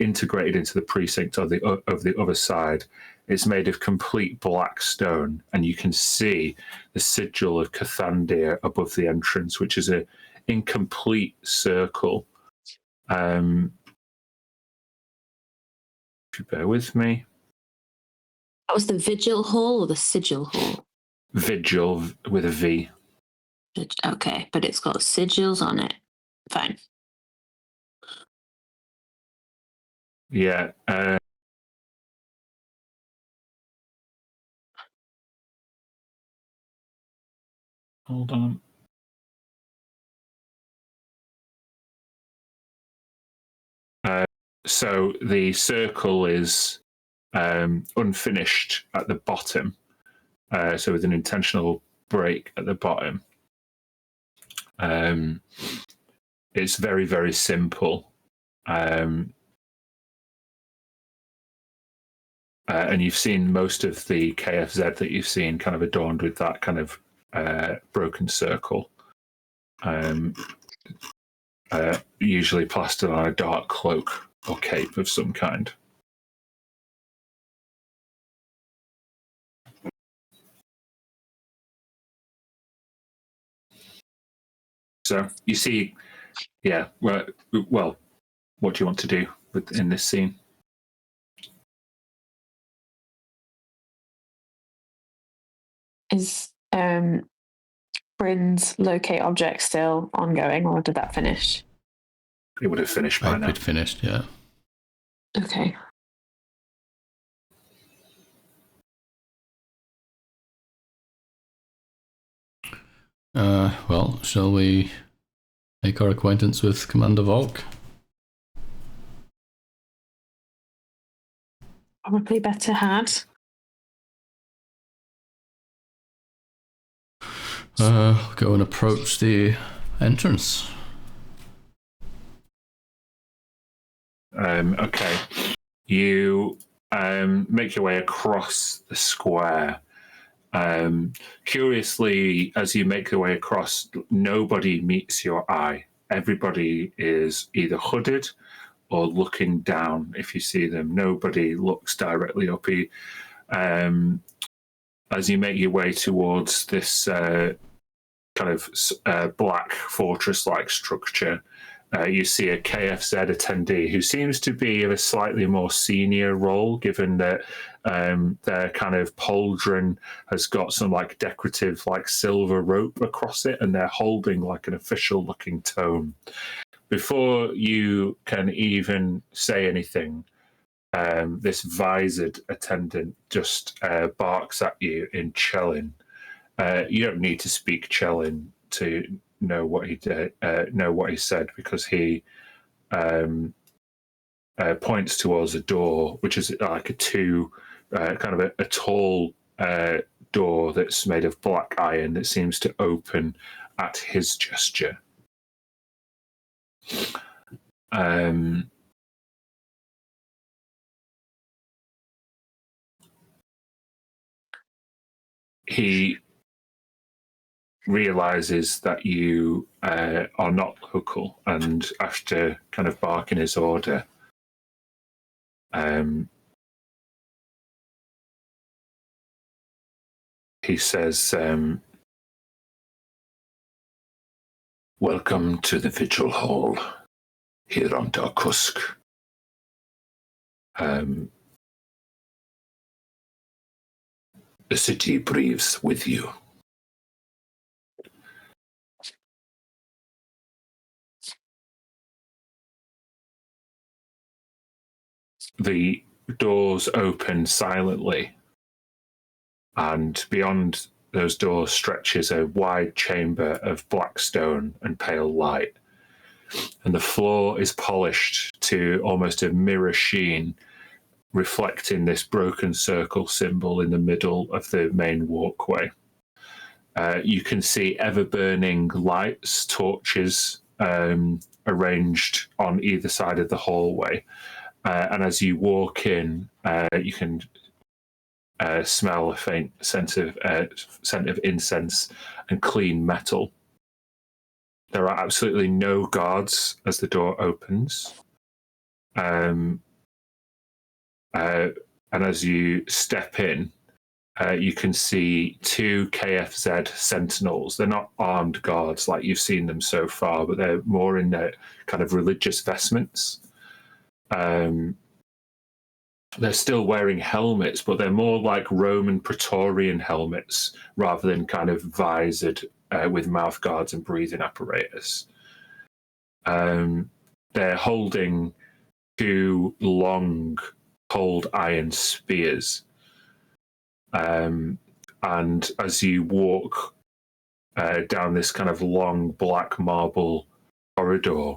integrated into the precinct of the other side. It's made of complete black stone, and you can see the sigil of Cathandir above the entrance, which is an incomplete circle. If you bear with me. That was the Vigil Hall or the Sigil Hall? Vigil with a V. Okay, but it's got sigils on it. Fine. Yeah. Hold on. So the circle is unfinished at the bottom, so with an intentional break at the bottom. It's very, very simple. And you've seen most of the KFZ that you've seen kind of adorned with that kind of broken circle. Usually plastered on a dark cloak or cape of some kind. So you see, yeah, well, what do you want to do in this scene? Is Bryn's locate object still ongoing, or did that finish? It would have finished by now. It finished, yeah. Okay. Well, shall we make our acquaintance with Commander Volk? probably better had. Go and approach the entrance. Okay. You make your way across the square. Curiously, as you make your way across, nobody meets your eye. Everybody is either hooded or looking down. If you see them, nobody looks directly up. As you make your way towards this kind of black fortress-like structure, you see a KFZ attendee who seems to be of a slightly more senior role, given that their kind of pauldron has got some like decorative like silver rope across it, and they're holding like an official looking tome. Before you can even say anything, this visored attendant just barks at you in Chelin. You don't need to speak Chelin to know what he did, know what he said, because he points towards a door, which is like kind of a tall door that's made of black iron that seems to open at his gesture. He realizes that you are not local, and after kind of barking his order, he says, "Welcome to the Vigil Hall here on Dharkusk. The city breathes with you." The doors open silently, and beyond those doors stretches a wide chamber of black stone and pale light. And the floor is polished to almost a mirror sheen, reflecting this broken circle symbol in the middle of the main walkway. You can see ever-burning lights, torches, arranged on either side of the hallway. And as you walk in, you can smell a faint scent of incense and clean metal. There are absolutely no guards as the door opens. And as you step in, you can see two KFZ sentinels. They're not armed guards like you've seen them so far, but they're more in their kind of religious vestments. They're still wearing helmets, but they're more like Roman Praetorian helmets rather than kind of visored with mouth guards and breathing apparatus. They're holding two long cold iron spears. And as you walk down this kind of long black marble corridor,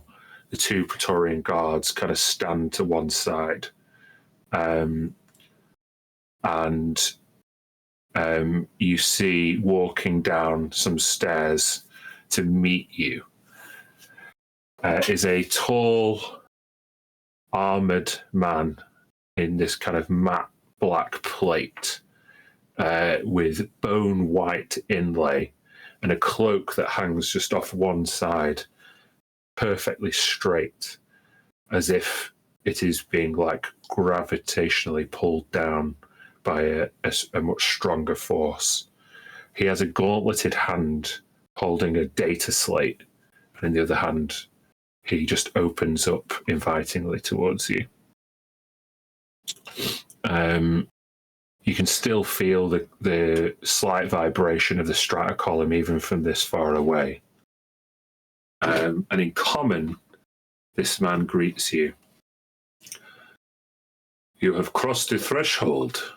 the two Praetorian guards kind of stand to one side. You see walking down some stairs to meet you is a tall, armored man in this kind of matte black plate with bone white inlay and a cloak that hangs just off one side, perfectly straight, as if it is being like gravitationally pulled down by a much stronger force. He has a gauntleted hand holding a data slate, and in the other hand, he just opens up invitingly towards you. You can still feel the slight vibration of the strata column even from this far away. And in common, this man greets you. "You have crossed the threshold.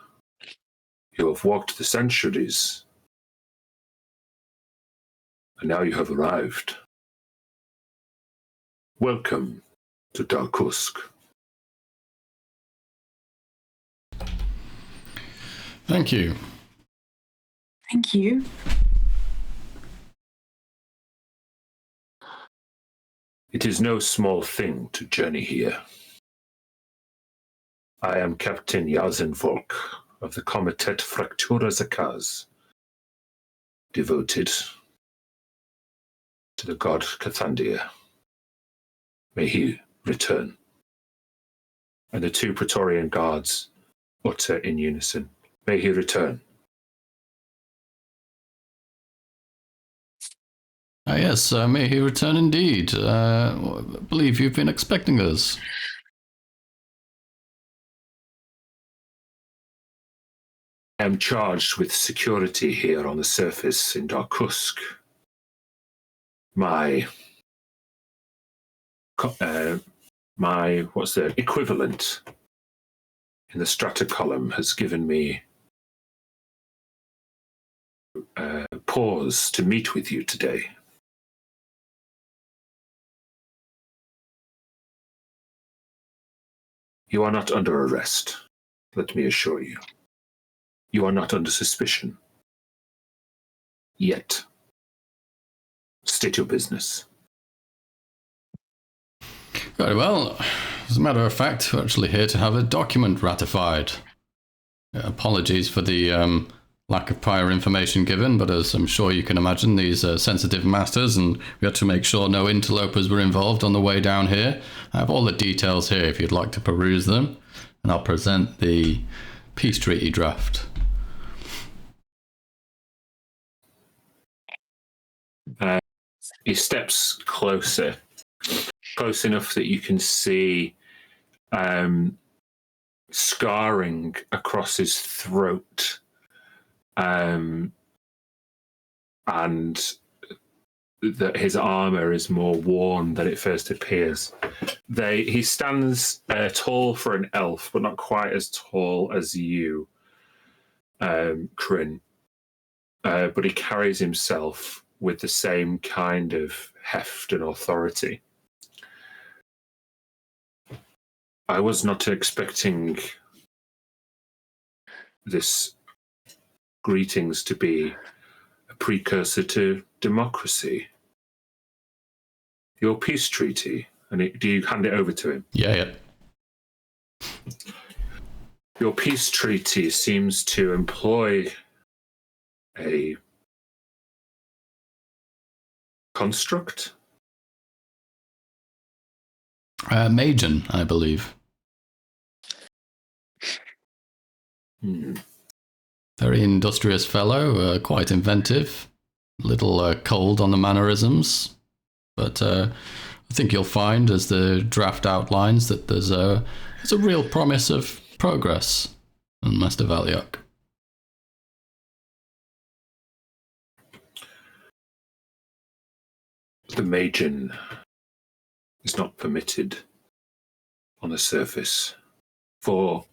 You have walked the centuries. And now you have arrived. Welcome to Dharkusk." Thank you. Thank you. It is no small thing to journey here. I am Captain Yazenvolk of the Komitet Fraktura Zakaz, devoted to the god Cathandia. May he return. And the two Praetorian guards utter in unison, may he return. Yes, may he return indeed. I believe you've been expecting us. I am charged with security here on the surface in Dharkusk. My what's the equivalent in the strata column has given me pause to meet with you today. You are not under arrest, let me assure you. You are not under suspicion. Yet. State your business. Very well. As a matter of fact, we're actually here to have a document ratified. Apologies for the lack of prior information given, but as I'm sure you can imagine, these are sensitive matters, and we had to make sure no interlopers were involved on the way down here. I have all the details here if you'd like to peruse them, and I'll present the peace treaty draft. He steps closer, close enough that you can see scarring across his throat, and that his armor is more worn than it first appears. He stands tall for an elf, but not quite as tall as you, Kryn. But he carries himself with the same kind of heft and authority. I was not expecting this greetings to be a precursor to democracy. Your peace treaty, and do you hand it over to him? Yeah. Your peace treaty seems to employ a construct? Magen, I believe. Very industrious fellow, quite inventive. A little cold on the mannerisms. But I think you'll find, as the draft outlines, that there's a real promise of progress on Master Valiok. The Magen is not permitted on the surface, for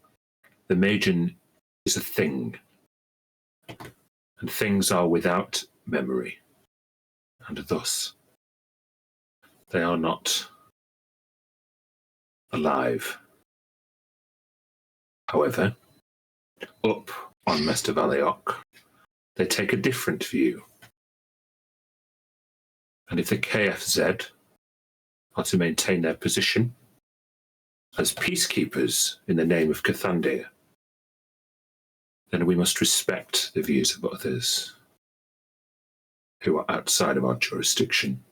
the Magen is a thing, and things are without memory, and thus they are not alive. However, up on Master Valiok, they take a different view. And if the KFZ are to maintain their position as peacekeepers in the name of Cathandia, then we must respect the views of others who are outside of our jurisdiction.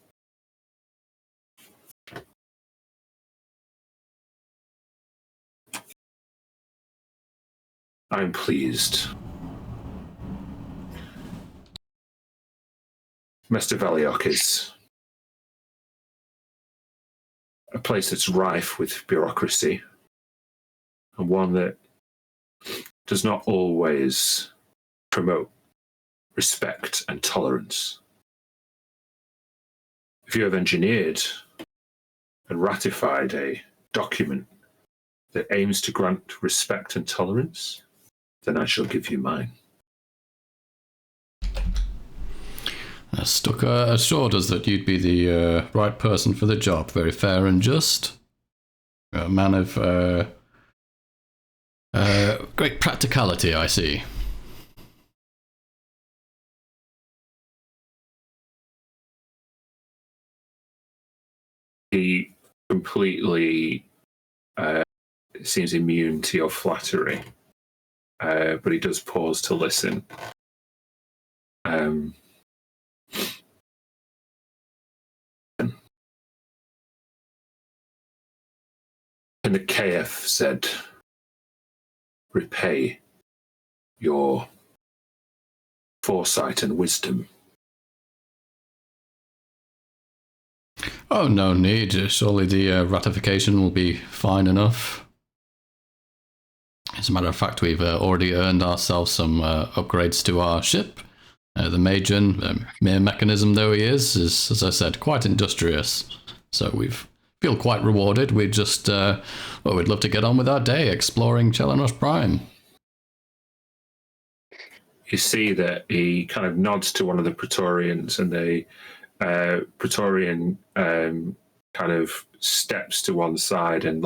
I'm pleased. Master Valiok is a place that's rife with bureaucracy, and one that does not always promote respect and tolerance. If you have engineered and ratified a document that aims to grant respect and tolerance, then I shall give you mine. Stucker assured us that you'd be the right person for the job. Very fair and just. A man of great practicality, I see. he completely seems immune to your flattery, but he does pause to listen. And the KF said, repay your foresight and wisdom. Oh, no need. Surely the ratification will be fine enough. As a matter of fact, we've already earned ourselves some upgrades to our ship. The Magian, mere mechanism though he is, as I said, quite industrious. So we feel quite rewarded. We just, we'd love to get on with our day exploring Chelanos Prime. You see that he kind of nods to one of the Praetorians, and the Praetorian kind of steps to one side and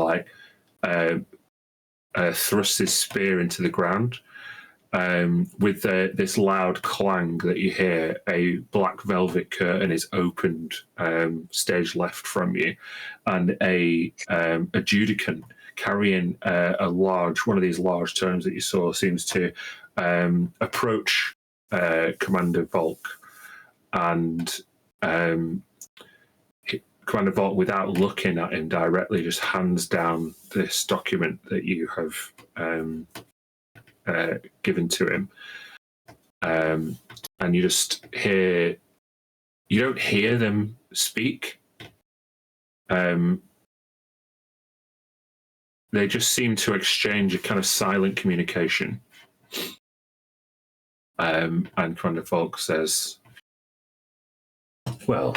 thrusts his spear into the ground. With this loud clang that you hear, a black velvet curtain is opened stage left from you, and a judicant carrying one of these large tomes that you saw seems to approach Commander Volk, and Commander Volk, without looking at him directly, just hands down this document that you have given to him, and you just hear, you don't hear them speak. They just seem to exchange a kind of silent communication. And Commander Volk says, well,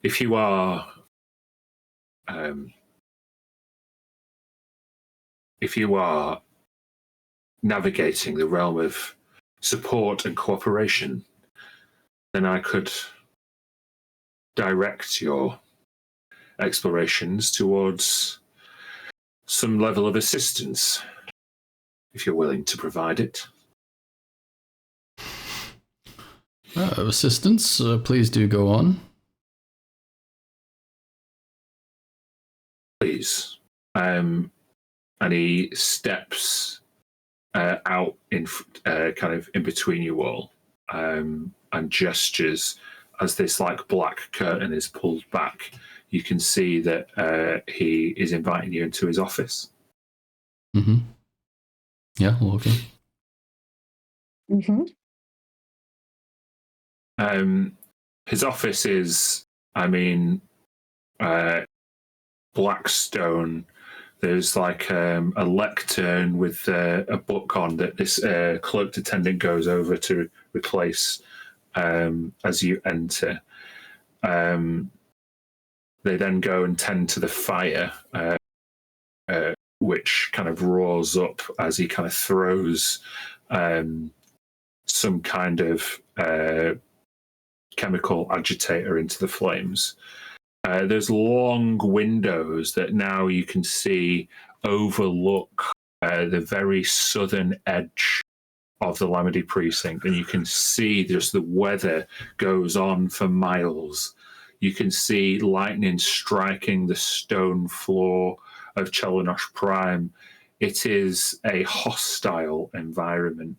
if you are navigating the realm of support and cooperation, then I could direct your explorations towards some level of assistance, if you're willing to provide it. Assistance, please do go on. Please. And he steps out in kind of in between you all, and gestures as this like black curtain is pulled back. You can see that he is inviting you into his office. Mm-hmm. Yeah, okay. Mm-hmm. His office is, black stone. There's like a lectern with a book on that this cloaked attendant goes over to replace as you enter. They then go and tend to the fire, which kind of roars up as he kind of throws some kind of chemical agitator into the flames. There's long windows that now you can see overlook the very southern edge of the Lamedy precinct, and you can see just the weather goes on for miles. You can see lightning striking the stone floor of Chelanos Prime. It is a hostile environment,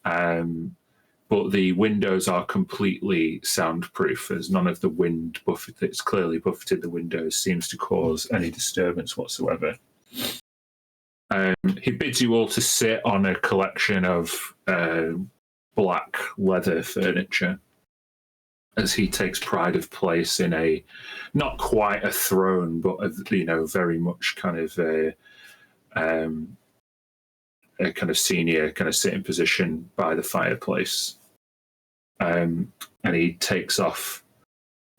but the windows are completely soundproof, as none of the wind that's clearly buffeted the windows seems to cause any disturbance whatsoever. He bids you all to sit on a collection of black leather furniture, as he takes pride of place in a, not quite a throne, but very much kind of a kind of senior kind of sitting position by the fireplace. And he takes off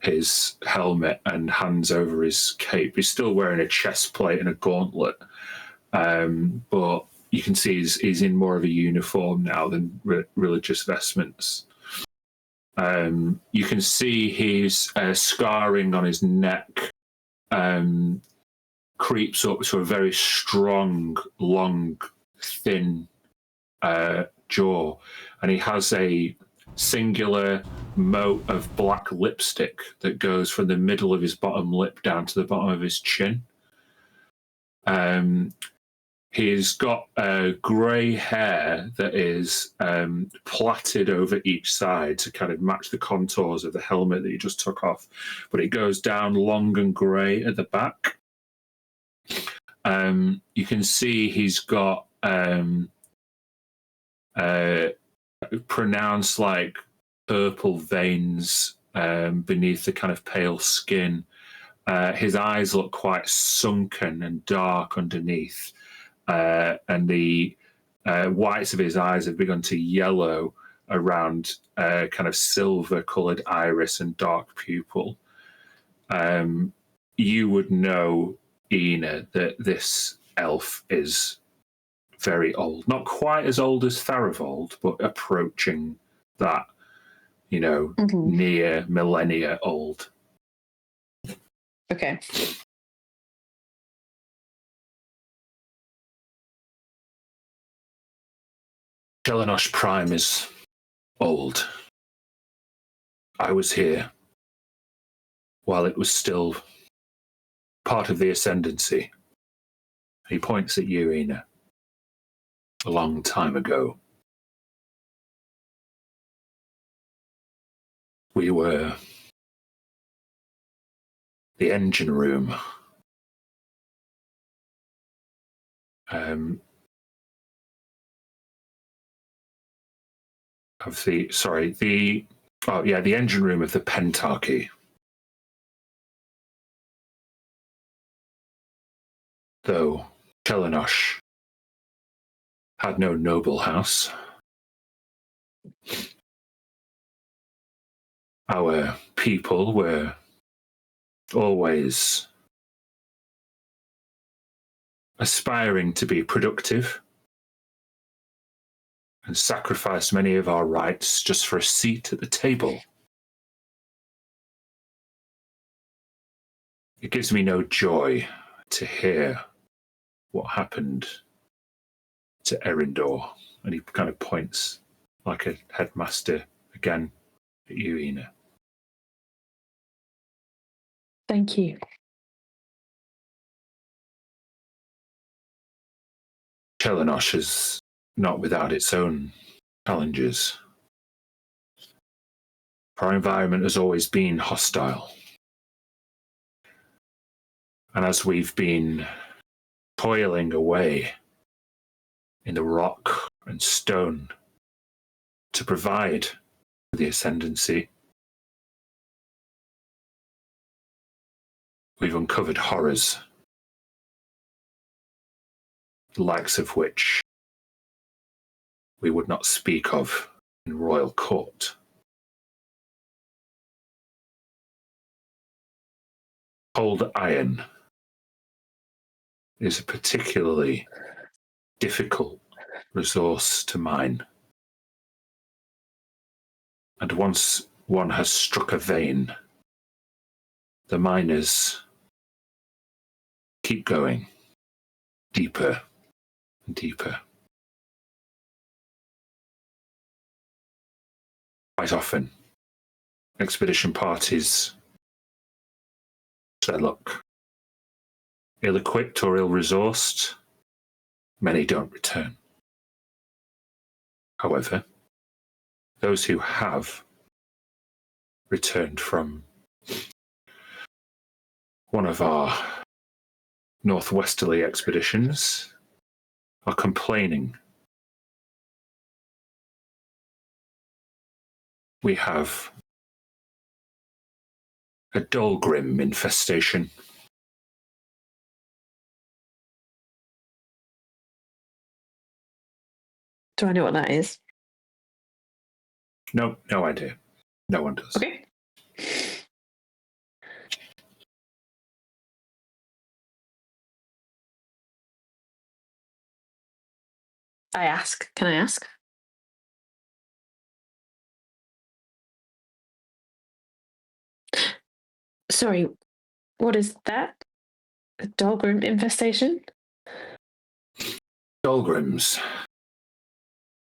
his helmet and hands over his cape. He's still wearing a chest plate and a gauntlet, but you can see he's in more of a uniform now than religious vestments. You can see his scarring on his neck creeps up to a very strong, long, thin jaw, and he has a singular moat of black lipstick that goes from the middle of his bottom lip down to the bottom of his chin. He's got grey hair that is plaited over each side to kind of match the contours of the helmet that he just took off, but it goes down long and grey at the back. You can see he's got pronounced like purple veins beneath the kind of pale skin. His eyes look quite sunken and dark underneath, and the whites of his eyes have begun to yellow around kind of silver-coloured iris and dark pupil. You would know, Ina, that this elf is very old. Not quite as old as Tharivold, but approaching that, near millennia old. Okay. Chelenosh Prime is old. I was here while it was still part of the Ascendancy. He points at you, Ina. A long time ago. We were the engine room. The engine room of the Pentarchy. Though Chelenosh had no noble house, our people were always aspiring to be productive and sacrificed many of our rights just for a seat at the table. It gives me no joy to hear what happened to Erindor. And he kind of points like a headmaster again at you, Ina. Thank you. Chelenosh is not without its own challenges. Our environment has always been hostile. And as we've been toiling away in the rock and stone to provide for the Ascendancy, we've uncovered horrors, the likes of which we would not speak of in royal court. Cold iron is a particularly difficult resource to mine. And once one has struck a vein, the miners keep going deeper and deeper. Quite often, expedition parties their luck. Ill-equipped or ill-resourced, many don't return. However, those who have returned from one of our northwesterly expeditions are complaining. We have a Dolgrim infestation. Do I know what that is? No idea. No one does. Okay. Can I ask? Sorry, what is that? A Dolgrim infestation? Dolgrims.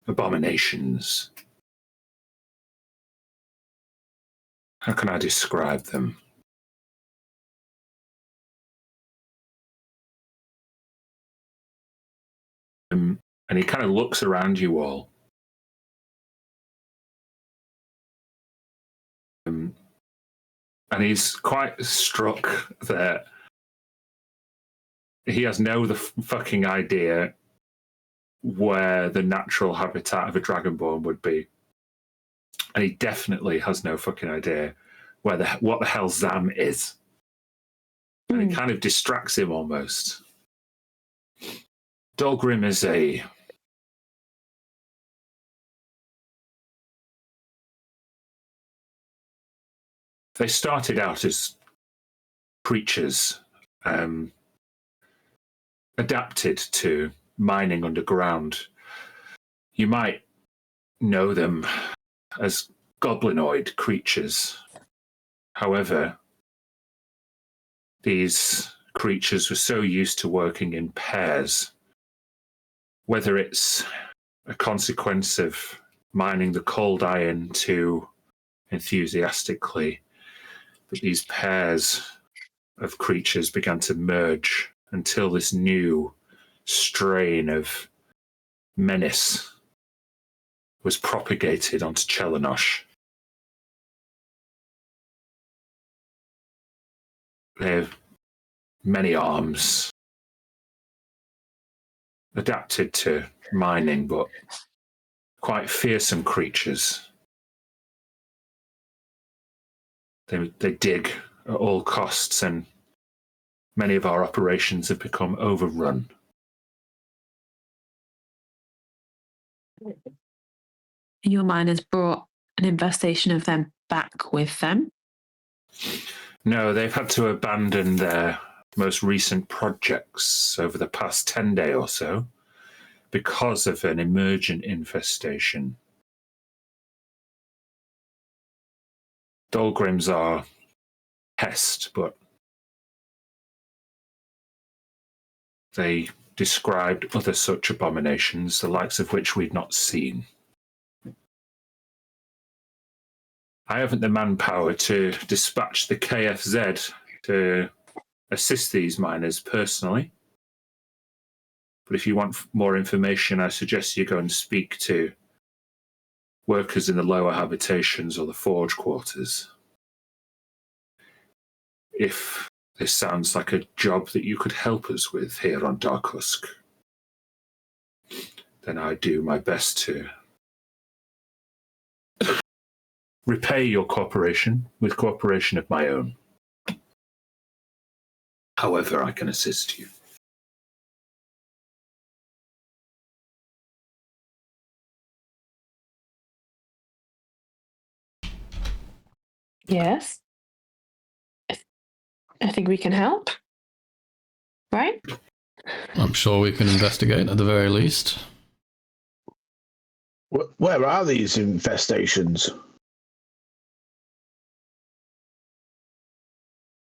Abominations. how can I describe them? And he kind of looks around you all. And he's quite struck that he has no fucking idea where the natural habitat of a dragonborn would be. And he definitely has no fucking idea what the hell Zam is. And it kind of distracts him almost. Dolgrim is they started out as creatures adapted to mining underground. You might know them as goblinoid creatures. However, these creatures were so used to working in pairs, whether it's a consequence of mining the cold iron too enthusiastically, but these pairs of creatures began to merge until this new strain of menace was propagated onto Chelenosh. They have many arms, adapted to mining, but quite fearsome creatures. They dig at all costs, and many of our operations have become overrun. Your miners brought an infestation of them back with them? No, they've had to abandon their most recent projects over the past 10 days or so because of an emergent infestation. Dolgrims are pest, but they described other such abominations, the likes of which we'd not seen. I haven't the manpower to dispatch the KFZ to assist these miners personally. But if you want more information, I suggest you go and speak to workers in the lower habitations or the forge quarters. If this sounds like a job that you could help us with here on Dharkusk, then I do my best to repay your cooperation with cooperation of my own. However, I can assist you. Yes. I think we can help. Right? I'm sure we can investigate at the very least. Where are these infestations?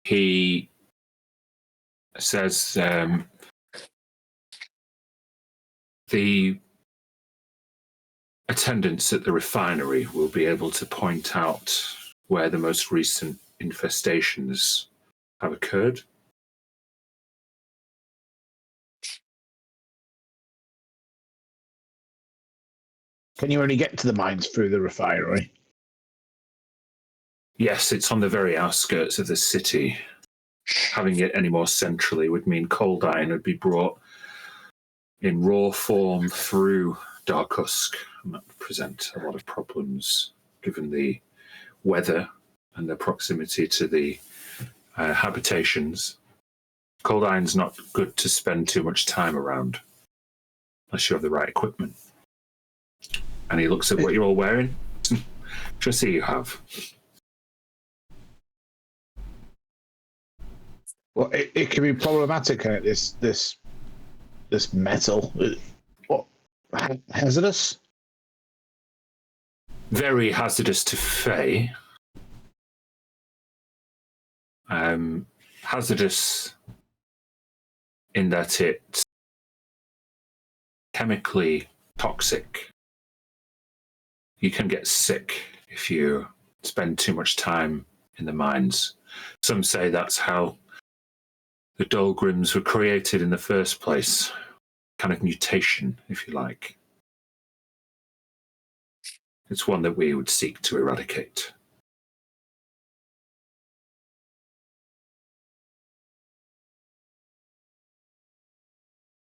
He says the attendants at the refinery will be able to point out where the most recent infestations have occurred. Can you only get to the mines through the refinery? Yes, it's on the very outskirts of the city. Having it any more centrally would mean cold iron would be brought in raw form through Dharkusk, and that would present a lot of problems given the weather and the proximity to the habitations. Cold iron's not good to spend too much time around unless you have the right equipment. And he looks at what you're all wearing. Which I see you have. Well, it can be problematic, can it? This metal. What, hazardous? Very hazardous to Fae. Hazardous in that it's chemically toxic. You can get sick if you spend too much time in the mines. Some say that's how the Dolgrims were created in the first place. Kind of mutation, if you like. It's one that we would seek to eradicate.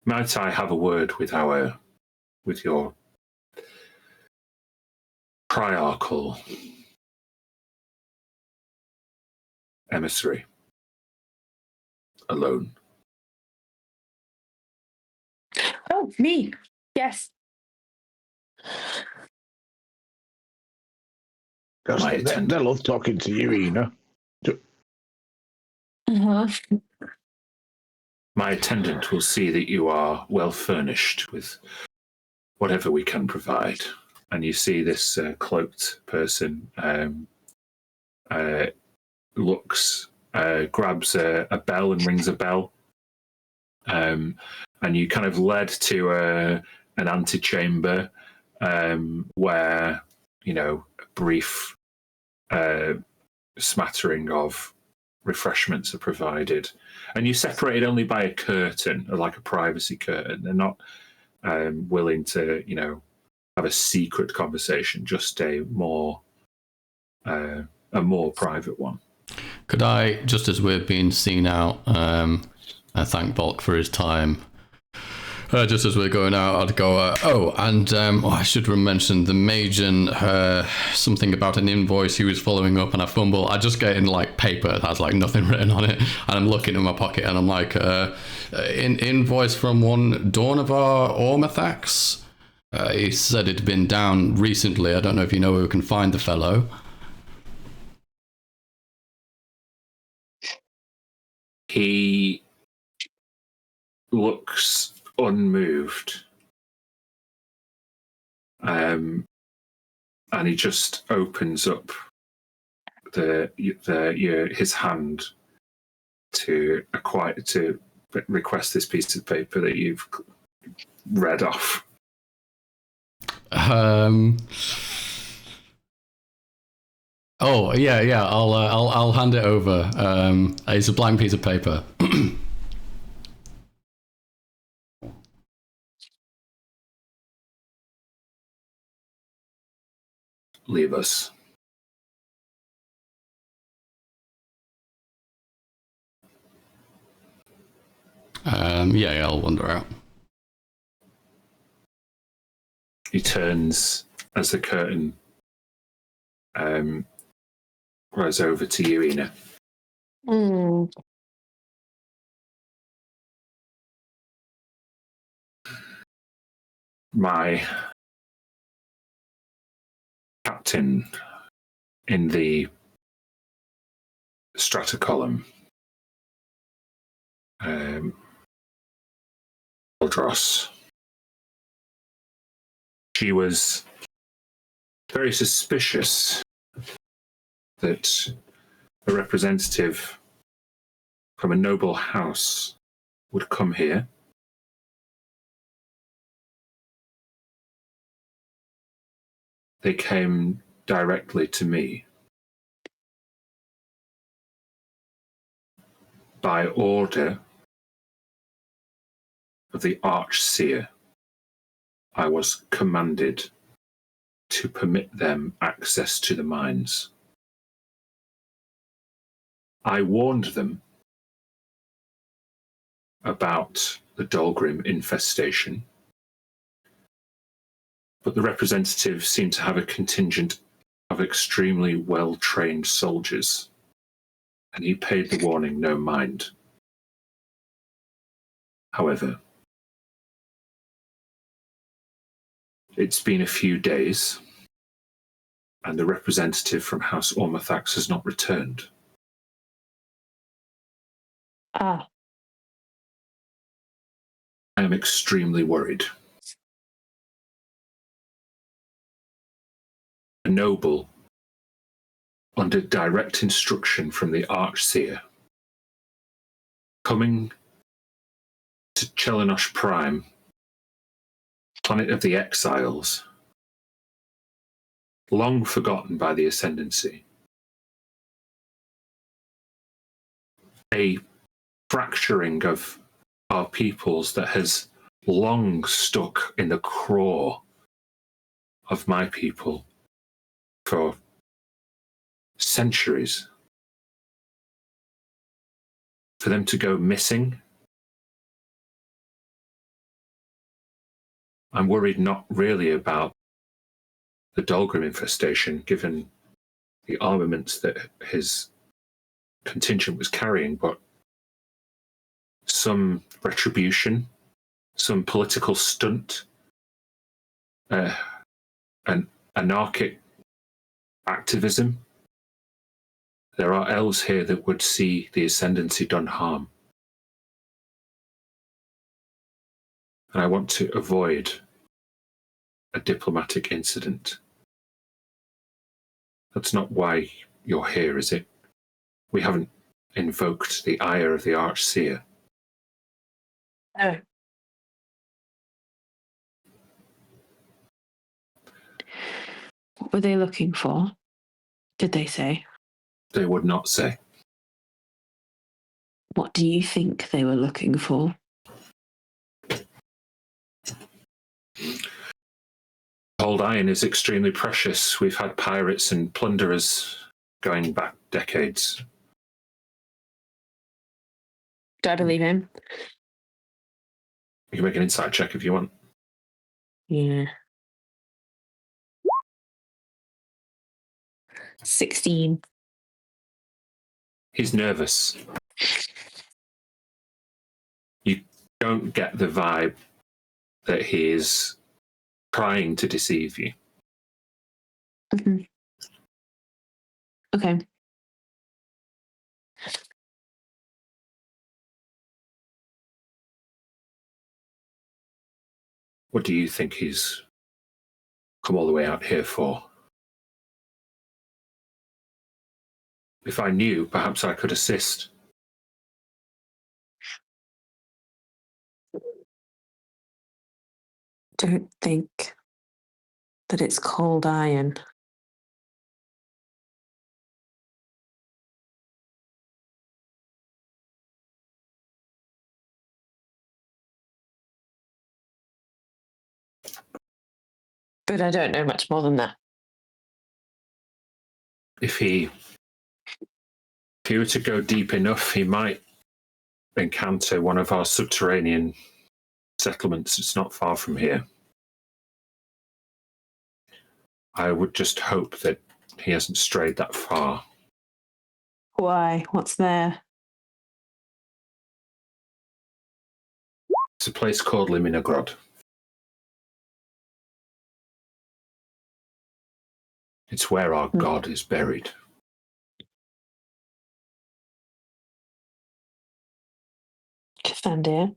Might I have a word with your priarchal emissary alone? Oh, me. Yes. They love talking to you, Ina. Uh-huh. My attendant will see that you are well furnished with whatever we can provide. And you see this cloaked person grabs a bell and rings a bell. And you kind of led to an antechamber where, a brief smattering of refreshments are provided. And you're separated only by a curtain, like a privacy curtain. They're not willing to, have a secret conversation, just a more private one. Could I, just as we're being seen out, I thank Bulk for his time. Just as we're going out, I'd go, I should mention the Magen, something about an invoice he was following up, and I fumble. I just get in paper that has nothing written on it, and I'm looking in my pocket, and I'm like, an invoice from one Dornavar Ormathax. He said it'd been down recently. I don't know if you know where we can find the fellow. He looks unmoved, and he just opens up his hand to request this piece of paper that you've read off. Oh yeah. I'll hand it over. It's a blank piece of paper. Leave us. Yeah, I'll wander out. He turns as the curtain goes over to you, Ina. My captain in the strata column, Eldros. She was very suspicious that a representative from a noble house would come here. They came directly to me. By order of the Archseer, I was commanded to permit them access to the mines. I warned them about the Dolgrim infestation, but the representative seemed to have a contingent of extremely well-trained soldiers, and he paid the warning no mind. However, it's been a few days, and the representative from House Ormathax has not returned. Ah. I am extremely worried. A noble, under direct instruction from the Archseer, coming to Chelenosh Prime, planet of the exiles, long forgotten by the Ascendancy, a fracturing of our peoples that has long stuck in the craw of my people for centuries. For them to go missing, I'm worried not really about the Dahlgrim infestation, given the armaments that his contingent was carrying, but some retribution, some political stunt, an anarchic activism. There are elves here that would see the Ascendancy done harm. And I want to avoid a diplomatic incident. That's not why you're here, is it? We haven't invoked the ire of the Archseer. No. What were they looking for? Did they say? They would not say. What do you think they were looking for? Old iron is extremely precious. We've had pirates and plunderers going back decades. Do I believe him? You can make an insight check if you want. Yeah. 16. He's nervous. You don't get the vibe that he is trying to deceive you. Mm-hmm. Okay. What do you think he's come all the way out here for? If I knew, perhaps I could assist. Don't think that it's cold iron. But I don't know much more than that. If he were to go deep enough, he might encounter one of our subterranean settlements. It's not far from here. I would just hope that he hasn't strayed that far. Why? What's there? It's a place called Liminagrod. It's where our god is buried. Cathandia.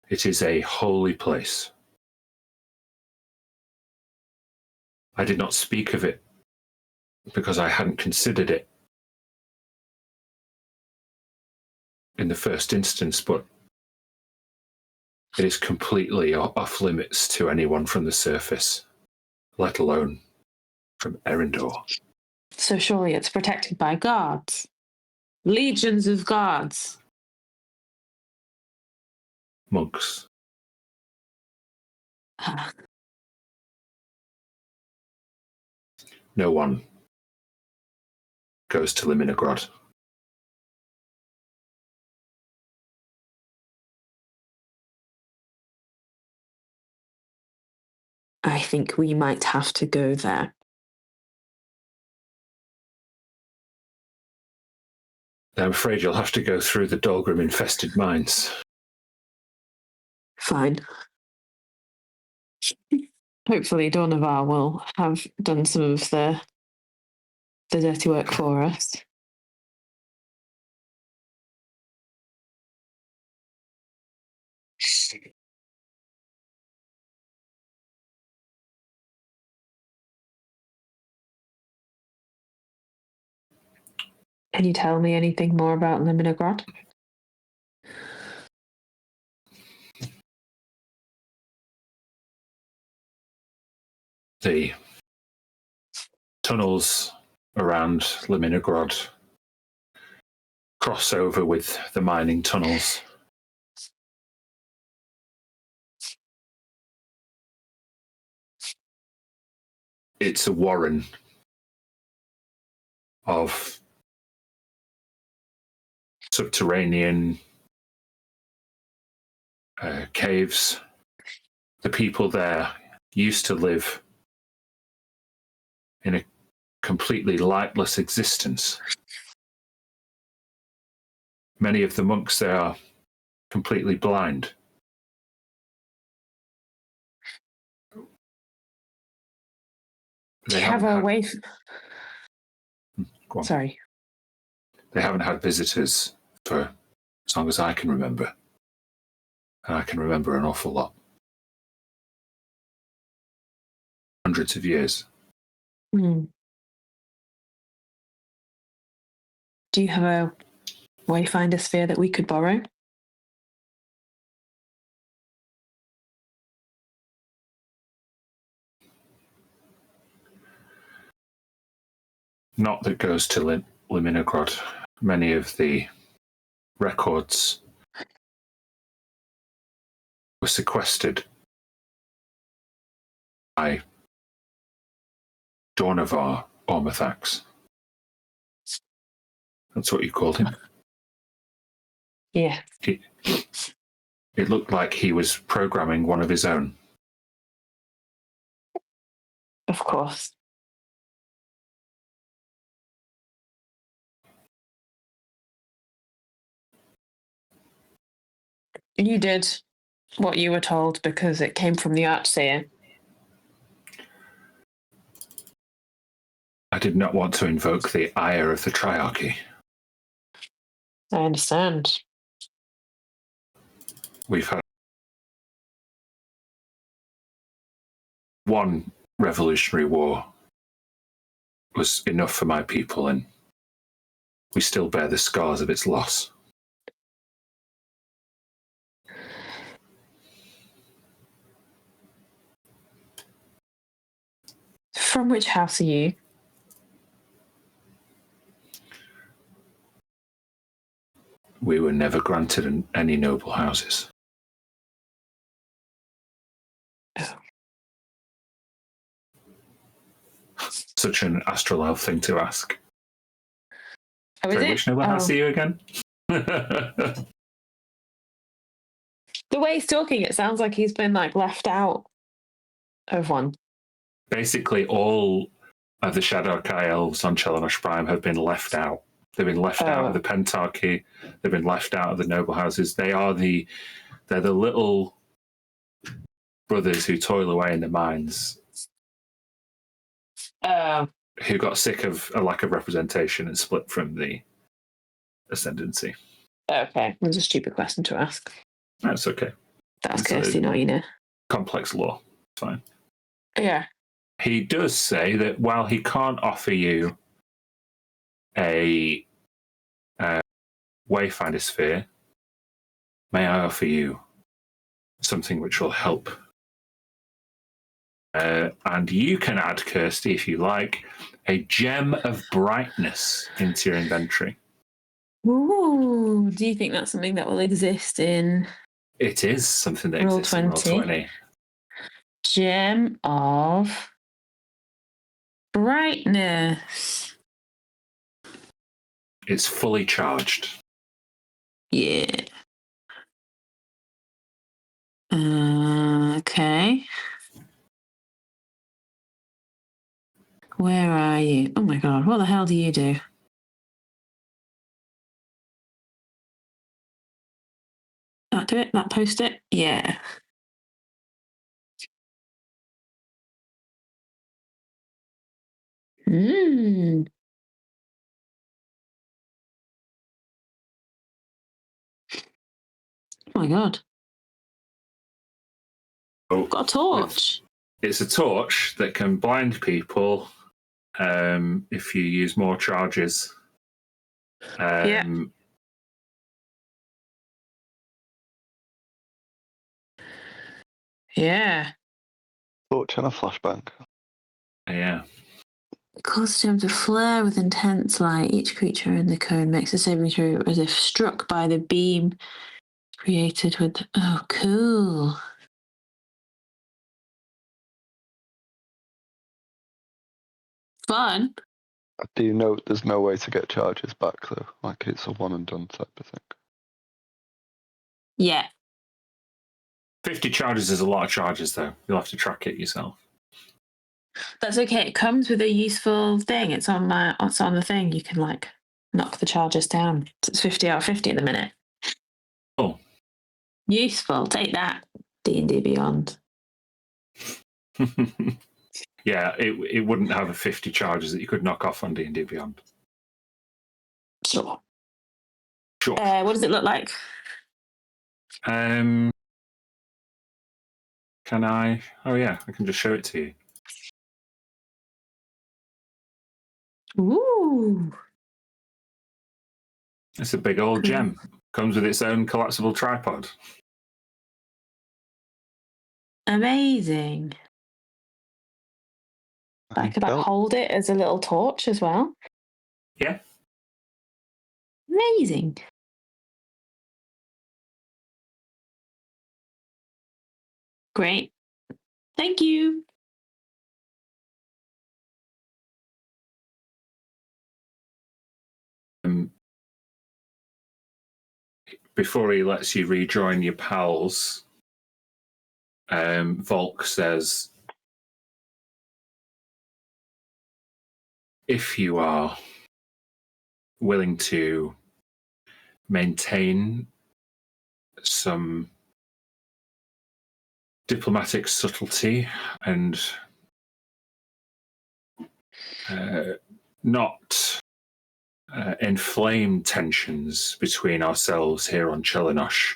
It is a holy place. I did not speak of it because I hadn't considered it in the first instance, but it is completely off limits to anyone from the surface, let alone from Erendor. So surely it's protected by guards. Legions of guards. Monks. Ah, No one goes to Liminagrod. I think we might have to go there. I'm afraid you'll have to go through the Dahlgrim-infested mines. Fine. Hopefully Dornavar will have done some of the dirty work for us. Can you tell me anything more about Liminagrod? The tunnels around Leminigrod cross over with the mining tunnels. It's a warren of subterranean caves. The people there used to live in a completely lightless existence. Many of the monks there are completely blind. Do you have a way? Go on. Sorry. They haven't had visitors for as long as I can remember. And I can remember an awful lot. Hundreds of years. Do you have a Wayfinder sphere that we could borrow? Not that goes to Leminigrod. Many of the records were sequestered by Dornavar Ormathax. That's what you called him. Yeah. It looked like he was programming one of his own. Of course. You did what you were told because it came from the Archseer. I did not want to invoke the ire of the Triarchy. I understand. We've had one revolutionary war was enough for my people, and we still bear the scars of its loss. From which house are you? We were never granted any noble houses. Oh. Such an astral elf thing to ask. Oh, is Sorry, it? which noble house are you again? The way he's talking, it sounds like he's been like left out of one. Basically, all of the Shadowkai elves on Chelanosh Prime have been left out. They've been left out of the Pentarchy. They've been left out of the noble houses. They're the little brothers who toil away in the mines. Who got sick of a lack of representation and split from the ascendancy. Okay, it was a stupid question to ask. That's okay. That's It's Kirsty, not you know. Complex law. Fine. Yeah. He does say that while he can't offer you a Wayfinder sphere, may I offer you something which will help? And you can add, Kirsty, if you like, a gem of brightness into your inventory. Ooh, do you think that's something that will exist in It is something that Roll exists in Roll20. Gem of brightness? It's fully charged. Yeah. Okay. Where are you? Oh my god, what the hell do you do? That do it? That post it? Yeah. Oh my god. Oh, Got a torch. It's a torch that can blind people if you use more charges. Yeah. Yeah. Torch and a flashbang. Yeah. Cause the gem to flare with intense light. Each creature in the cone makes a saving throw as if struck by the beam created with. Oh, cool. Fun. I do note there's no way to get charges back though. Like it's a one and done type of thing. Yeah. 50 charges is a lot of charges, though. You'll have to track it yourself. That's okay. It comes with a useful thing. It's on the thing. You can like knock the charges down. It's 50 out of 50 at the minute. Oh. Useful. Take that. D&D Beyond. Yeah, it wouldn't have a 50 charges that you could knock off on D&D Beyond. Sure. Sure. What does it look like? Can I? Oh yeah, I can just show it to you. Ooh. It's a big old gem. Comes with its own collapsible tripod. Amazing. I could like hold it as a little torch as well. Yeah. Amazing. Great. Thank you. Before he lets you rejoin your pals, Volk says, if you are willing to maintain some diplomatic subtlety and not inflame tensions between ourselves here on Chelenosh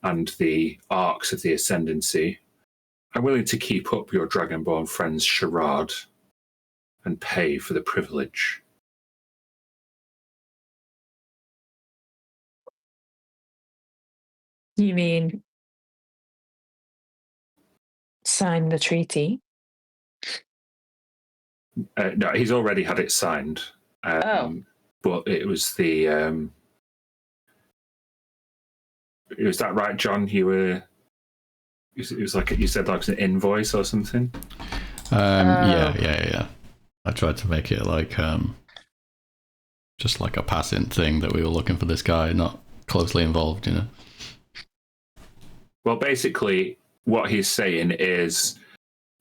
and the arcs of the Ascendancy, I'm willing to keep up your Dragonborn friend's charade and pay for the privilege. You mean sign the treaty? No, he's already had it signed. But it was the... was that right, John? You were... It was like, you said like an invoice or something? Yeah. I tried to make it like just like a passing thing that we were looking for this guy, not closely involved, you know. Well, basically, what he's saying is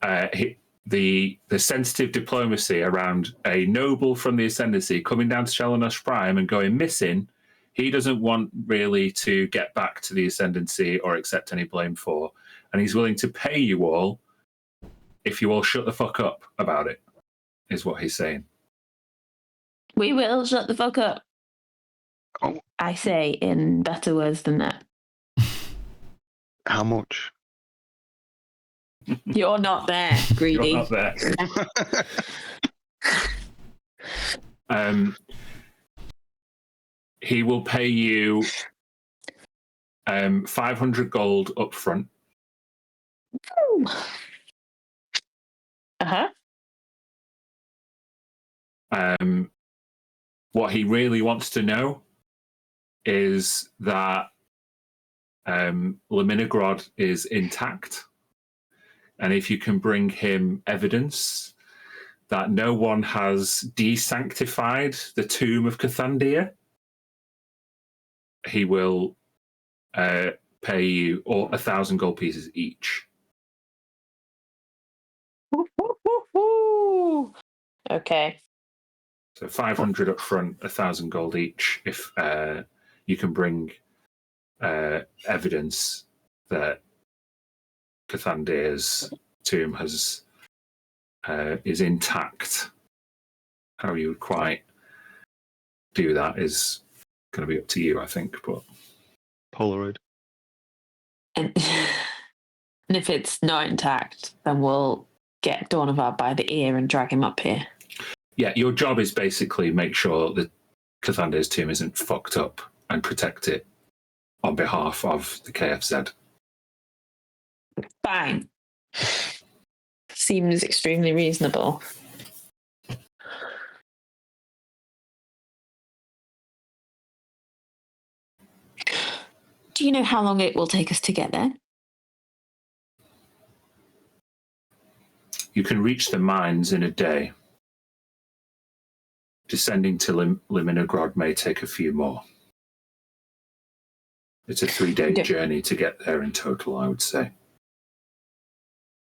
the sensitive diplomacy around a noble from the Ascendancy coming down to Chelenosh Prime and going missing, he doesn't want really to get back to the Ascendancy or accept any blame for. And he's willing to pay you all if you all shut the fuck up about it, is what he's saying. We will shut the fuck up. Oh. I say in better words than that. How much? You're not there, greedy. You're not there. He will pay you 500 gold up front. Uh-huh. What he really wants to know is that Laminigrod is intact. And if you can bring him evidence that no one has desanctified the tomb of Cathandia, he will pay you 1,000 gold pieces each. Okay. So 500 up front, 1,000 gold each if you can bring evidence that Cathandia's tomb is intact. How you would quite do that is going to be up to you, I think. But Polaroid. And if it's not intact, then we'll get Dornavar by the ear and drag him up here. Yeah, your job is basically make sure that Cathandia's tomb isn't fucked up and protect it on behalf of the KFZ. Fine. Seems extremely reasonable. Do you know how long it will take us to get there? You can reach the mines in a day. Descending to Liminogrod may take a few more. It's a 3-day journey to get there in total, I would say.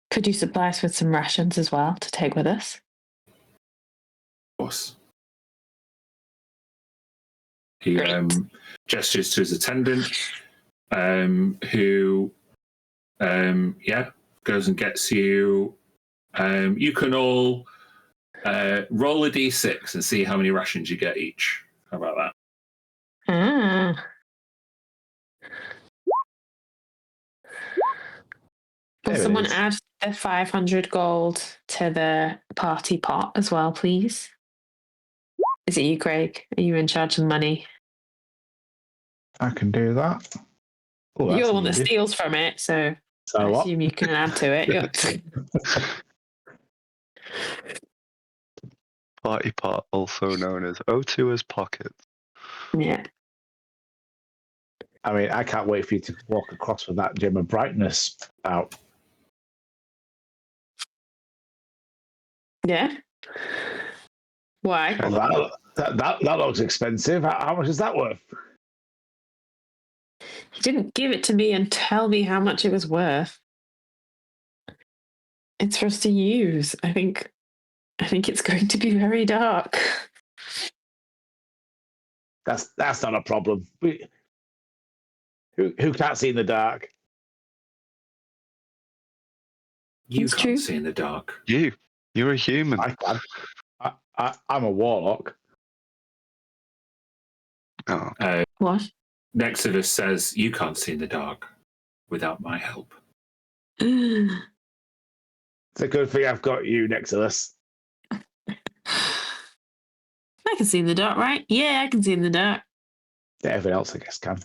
Could you supply us with some rations as well to take with us? Of course. He gestures to his attendant, who, goes and gets you. You can all roll a d6 and see how many rations you get each. How about that? Will someone add the 500 gold to the party pot as well, please? Is it you, Craig? Are you in charge of money? I can do that. Oh, You're the one that steals from it, so I assume you can add to it. Party pot, also known as O2 as pockets. Yeah. I mean, I can't wait for you to walk across with that gem of brightness out. Yeah. Why? Well, that looks expensive. How much is that worth? He didn't give it to me and tell me how much it was worth. It's for us to use. I think it's going to be very dark. That's not a problem. Who can't see in the dark? You It's can't true. see in the dark. You're a human. I can. I'm a warlock. Oh. What? Nexodus says, you can't see in the dark without my help. It's a good thing I've got you, Nexodus. I can see in the dark, right? Yeah, I can see in the dark. Yeah, everyone else, I guess, can.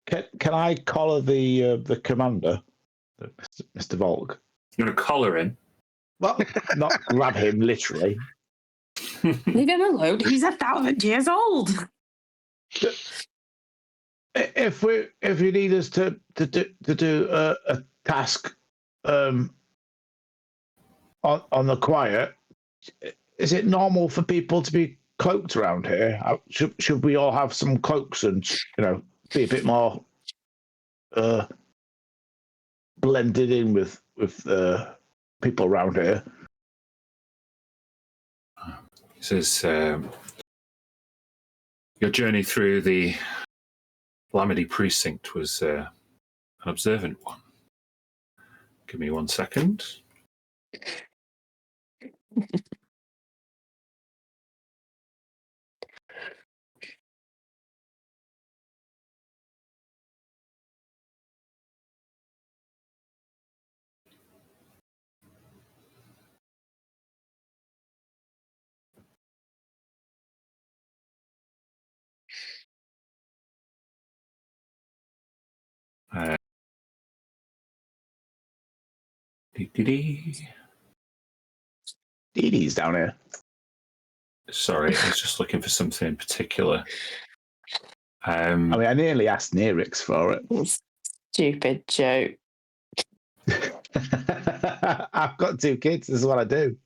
Can I collar the commander, Mr. Volk? You want to collar him? Well, not grab him literally. Leave him alone. He's 1,000 years old. If you need us to do a task on the quiet, is it normal for people to be cloaked around here? Should we all have some cloaks and be a bit more blended in with people around here? He says, your journey through the Lamedy precinct was an observant one. Give me 1 second. Dee down here. Sorry, I was just looking for something in particular. I mean, I nearly asked Nerix for it. Stupid joke. I've got 2 kids. This is what I do.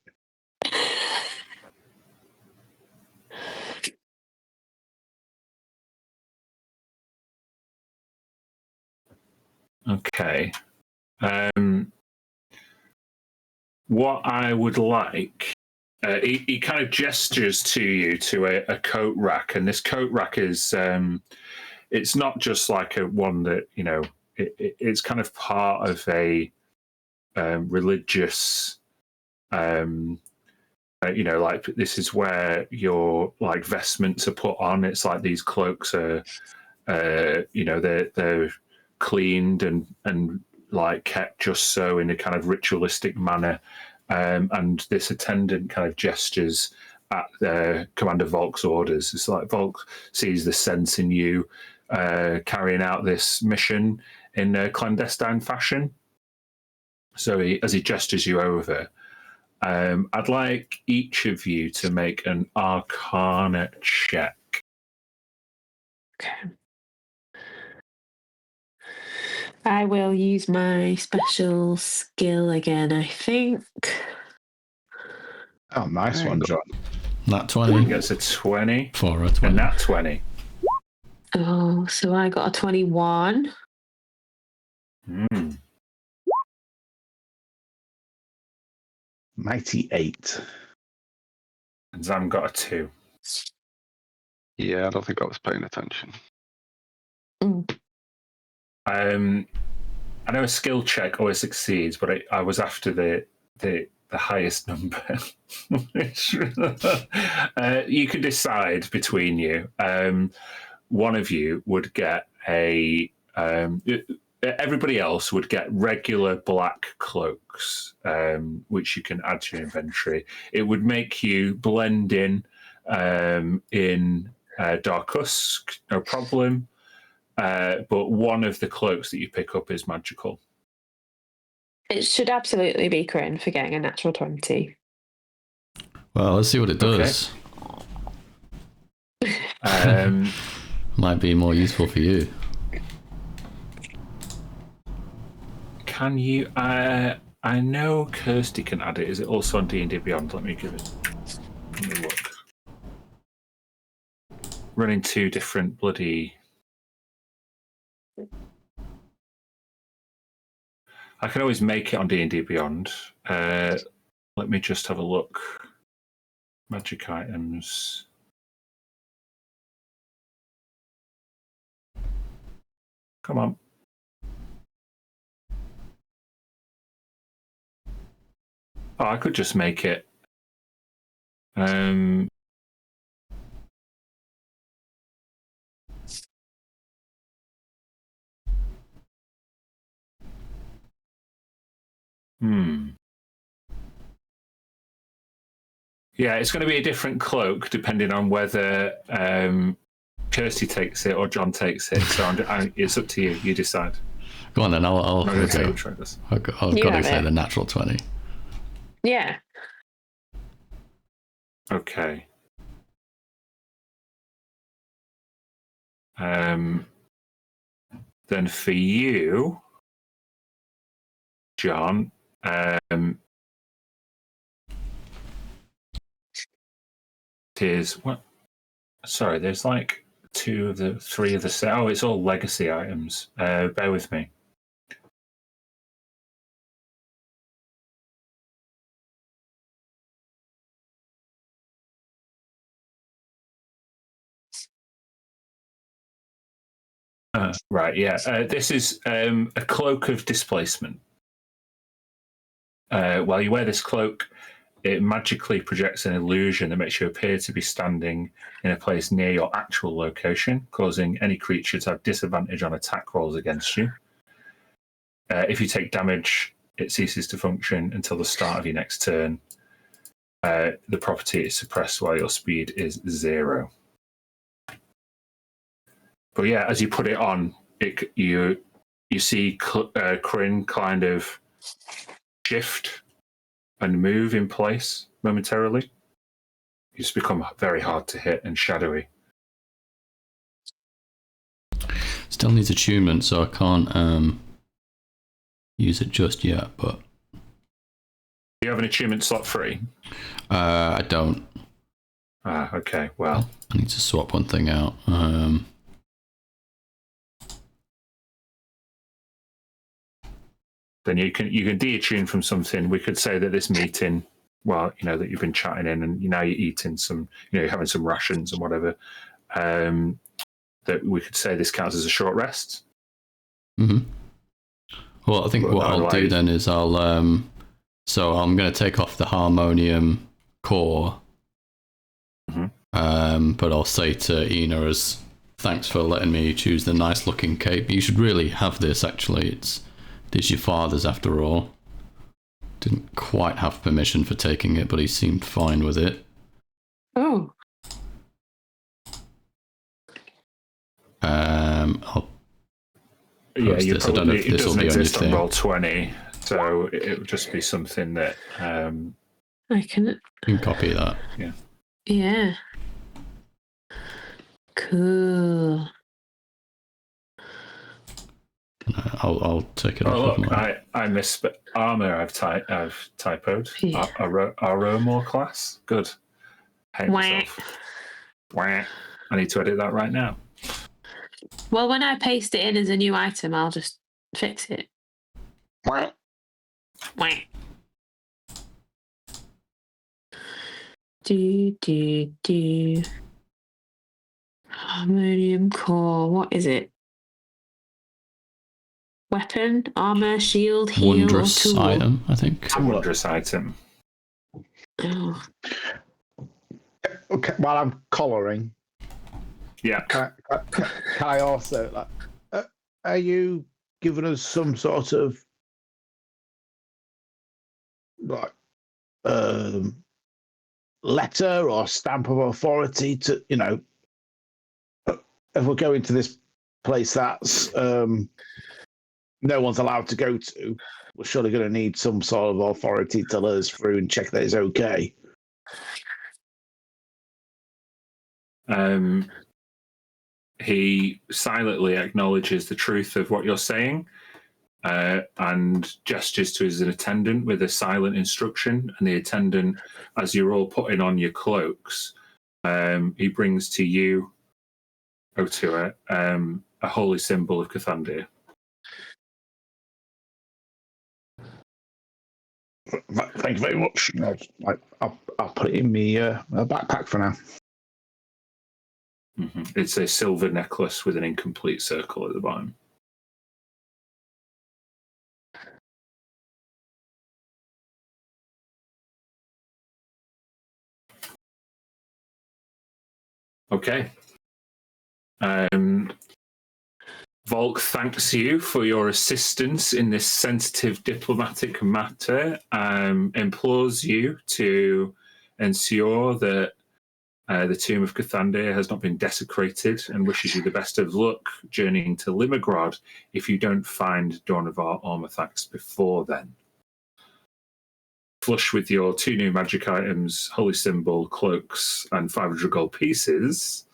Okay. What I would like, he kind of gestures to you to a coat rack, and this coat rack is, it's not just like a one that, it's kind of part of a religious, like this is where your like vestments are put on. It's like these cloaks are, they're cleaned and like kept just so in a kind of ritualistic manner. And this attendant kind of gestures at Commander Volk's orders. It's like Volk sees the sense in you carrying out this mission in a clandestine fashion. So as he gestures you over, I'd like each of you to make an Arcana check. Okay. I will use my special skill again, I think. Oh, nice one, John. Nat He 20 gets a 20 for a and 20. that 20. Oh, so I got a 21. Hmm. 98. And Zam got a 2. Yeah, I don't think I was paying attention. I know a skill check always succeeds, but I was after the highest number. You can decide between you. One of you would get a. Everybody else would get regular black cloaks, which you can add to your inventory. It would make you blend in Dharkusk, no problem. But one of the cloaks that you pick up is magical. It should absolutely be Corinne for getting a natural 20. Well, let's see what it does. Might be more useful for you. Can you? I know Kirsty can add it. Is it also on D&D Beyond? Let me look. Running 2 different bloody. I can always make it on D&D Beyond. Let me just have a look. Magic items. Come on. Oh, I could just make it. Yeah, it's going to be a different cloak depending on whether Kirsty takes it or John takes it. So it's up to you. You decide. Go on then. I'll go. I've got to say the natural 20. Yeah. Okay. Then for you, John, is what? Sorry, there's like 2 of the 3 of the set. Oh, it's all legacy items. Bear with me. Right, yeah. This is a cloak of displacement. While you wear this cloak, it magically projects an illusion that makes you appear to be standing in a place near your actual location, causing any creature to have disadvantage on attack rolls against you. If you take damage, it ceases to function until the start of your next turn. The property is suppressed while your speed is 0. But yeah, as you put it on, you see Kryn kind of shift and move in place momentarily. You just become very hard to hit and shadowy. Still needs attunement, so I can't use it just yet. But do you have an attunement slot free? I don't. Okay. Well, I need to swap one thing out. Then you can de-attune from something. We could say that this meeting, well, that you've been chatting in, and now you're eating some, you're having some rations and whatever. That we could say this counts as a short rest. Mm-hmm. Well, I think what I'll do then is so I'm going to take off the harmonium core. Mm-hmm. But I'll say to Ina as thanks for letting me choose the nice looking cape. You should really have this. Actually, it's your father's after all. Didn't quite have permission for taking it, but he seemed fine with it. Oh. I'll post this. I don't know if this will be on your thing. Roll 20, so it would just be something that I can. You can copy that. Yeah. Cool. I'll take it Oh, off. look, I missed armor. I've typoed. Yeah. Armor class. Good. Hate myself. Wah. I need to edit that right now. Well, when I paste it in as a new item, I'll just fix it. Wah. Do. Harmonium core. What is it? Weapon, armor, shield, heal, Wondrous or tool? item, I think. It's a wondrous item. Oh. Okay, while I'm collaring, Yeah. can I also are you giving us some sort of like letter or stamp of authority to, you know, if we're going to this place that's no one's allowed to go to, we're surely going to need some sort of authority to let us through and check that it's okay. He silently acknowledges the truth of what you're saying and gestures to his attendant with a silent instruction. And the attendant, as you're all putting on your cloaks, he brings to you, Otua, a holy symbol of Cathandia. Thank you very much. I'll put it in my backpack for now. Mm-hmm. It's a silver necklace with an incomplete circle at the bottom. Okay. Volk thanks you for your assistance in this sensitive diplomatic matter, implores you to ensure that the tomb of Cathandia has not been desecrated, and wishes you the best of luck journeying to Limegrod if you don't find Dornavar Ormathax before then. Flush with your 2 new magic items, Holy Symbol, cloaks, and 500 gold pieces.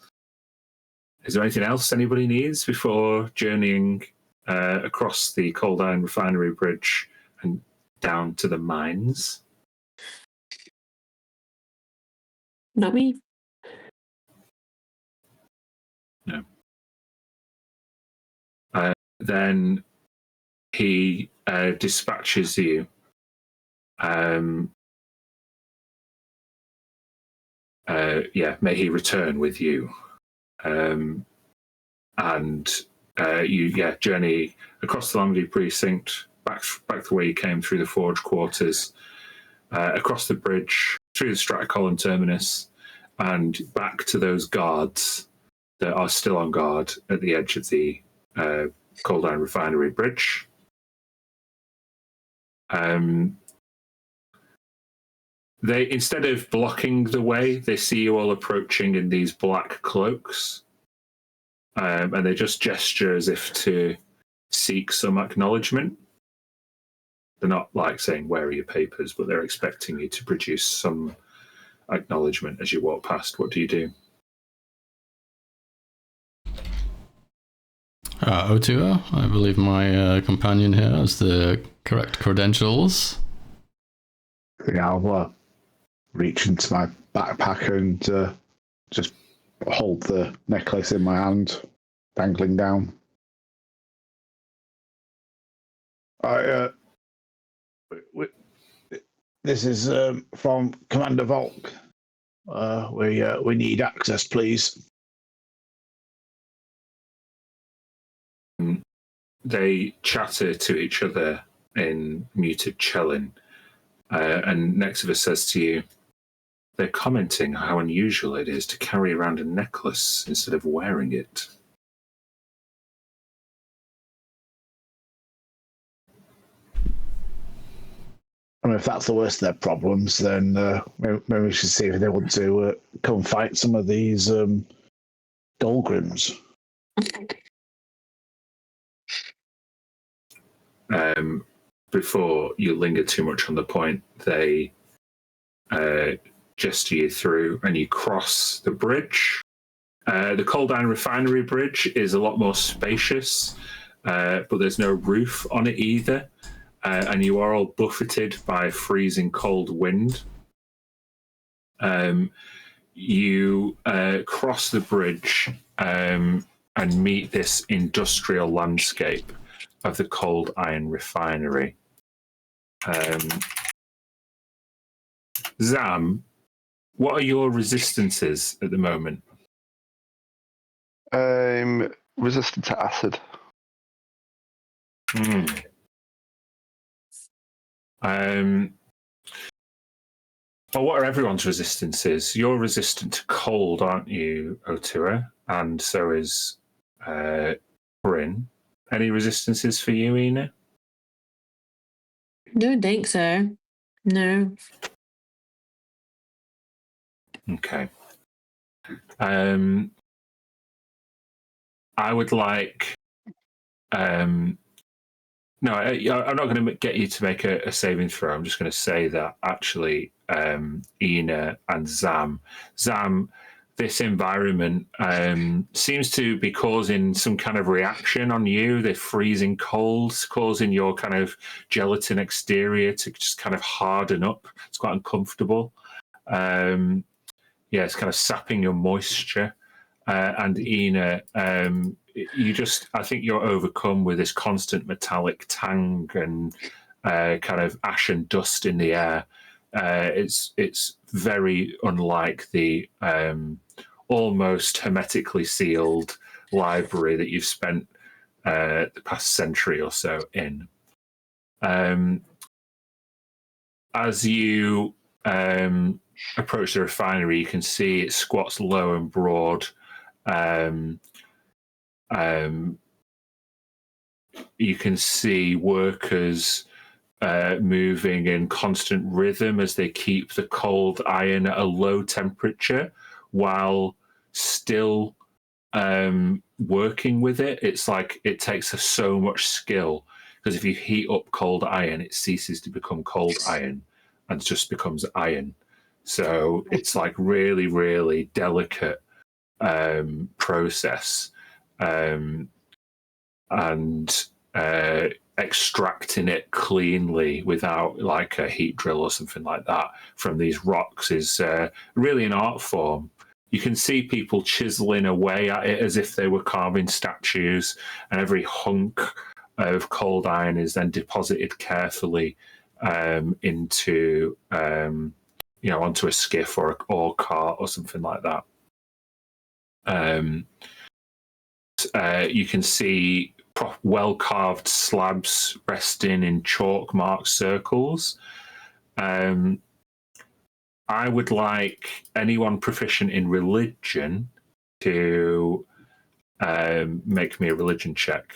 Is there anything else anybody needs before journeying across the Cold Iron Refinery Bridge and down to the mines? Not me. No. Then he dispatches you. May he return with you. And you journey across the Longview precinct, back the way you came through the Forge quarters, across the bridge, through the Stratacolumn terminus, and back to those guards that are still on guard at the edge of the Cold Iron Refinery Bridge. They, instead of blocking the way, they see you all approaching in these black cloaks, and they just gesture as if to seek some acknowledgement. They're not like saying, "Where are your papers?" but they're expecting you to produce some acknowledgement as you walk past. What do you do? Otua, I believe my companion here has the correct credentials. Yeah, I'll reach into my backpack and just hold the necklace in my hand, dangling down. This is from Commander Volk. We need access, please. They chatter to each other in muted Chelin, and Nexivus says to you, they're commenting how unusual it is to carry around a necklace instead of wearing it. I mean, if that's the worst of their problems, then maybe we should see if they want to come fight some of these Dolgrims. Before you linger too much on the point, they gesture you through and you cross the bridge. The Cold Iron Refinery Bridge is a lot more spacious but there's no roof on it either, and you are all buffeted by freezing cold wind. You cross the bridge and meet this industrial landscape of the cold iron refinery. Zam, what are your resistances at the moment? I'm resistant to acid. Well, what are everyone's resistances? You're resistant to cold, aren't you, Otua? And so is Bryn. Any resistances for you, Ina? Don't think so. No. Okay. I would like. No, I'm not going to get you to make a saving throw. I'm just going to say that actually, Ina and Zam, this environment seems to be causing some kind of reaction on you. The freezing colds causing your kind of gelatin exterior to just kind of harden up. It's quite uncomfortable. Yeah, it's kind of sapping your moisture. And Ina, I think you're overcome with this constant metallic tang and kind of ash and dust in the air. It's very unlike the almost hermetically sealed library that you've spent the past century or so in. As you approach the refinery, you can see it squats low and broad. You can see workers moving in constant rhythm as they keep the cold iron at a low temperature while still working with it. It's like it takes so much skill, because if you heat up cold iron, it ceases to become cold iron and just becomes iron. So it's like really, really delicate process, and extracting it cleanly without like a heat drill or something like that from these rocks is really an art form. You can see people chiseling away at it as if they were carving statues, and every hunk of cold iron is then deposited carefully into onto a skiff or cart or something like that. You can see well-carved slabs resting in chalk-marked circles. I would like anyone proficient in religion to make me a religion check.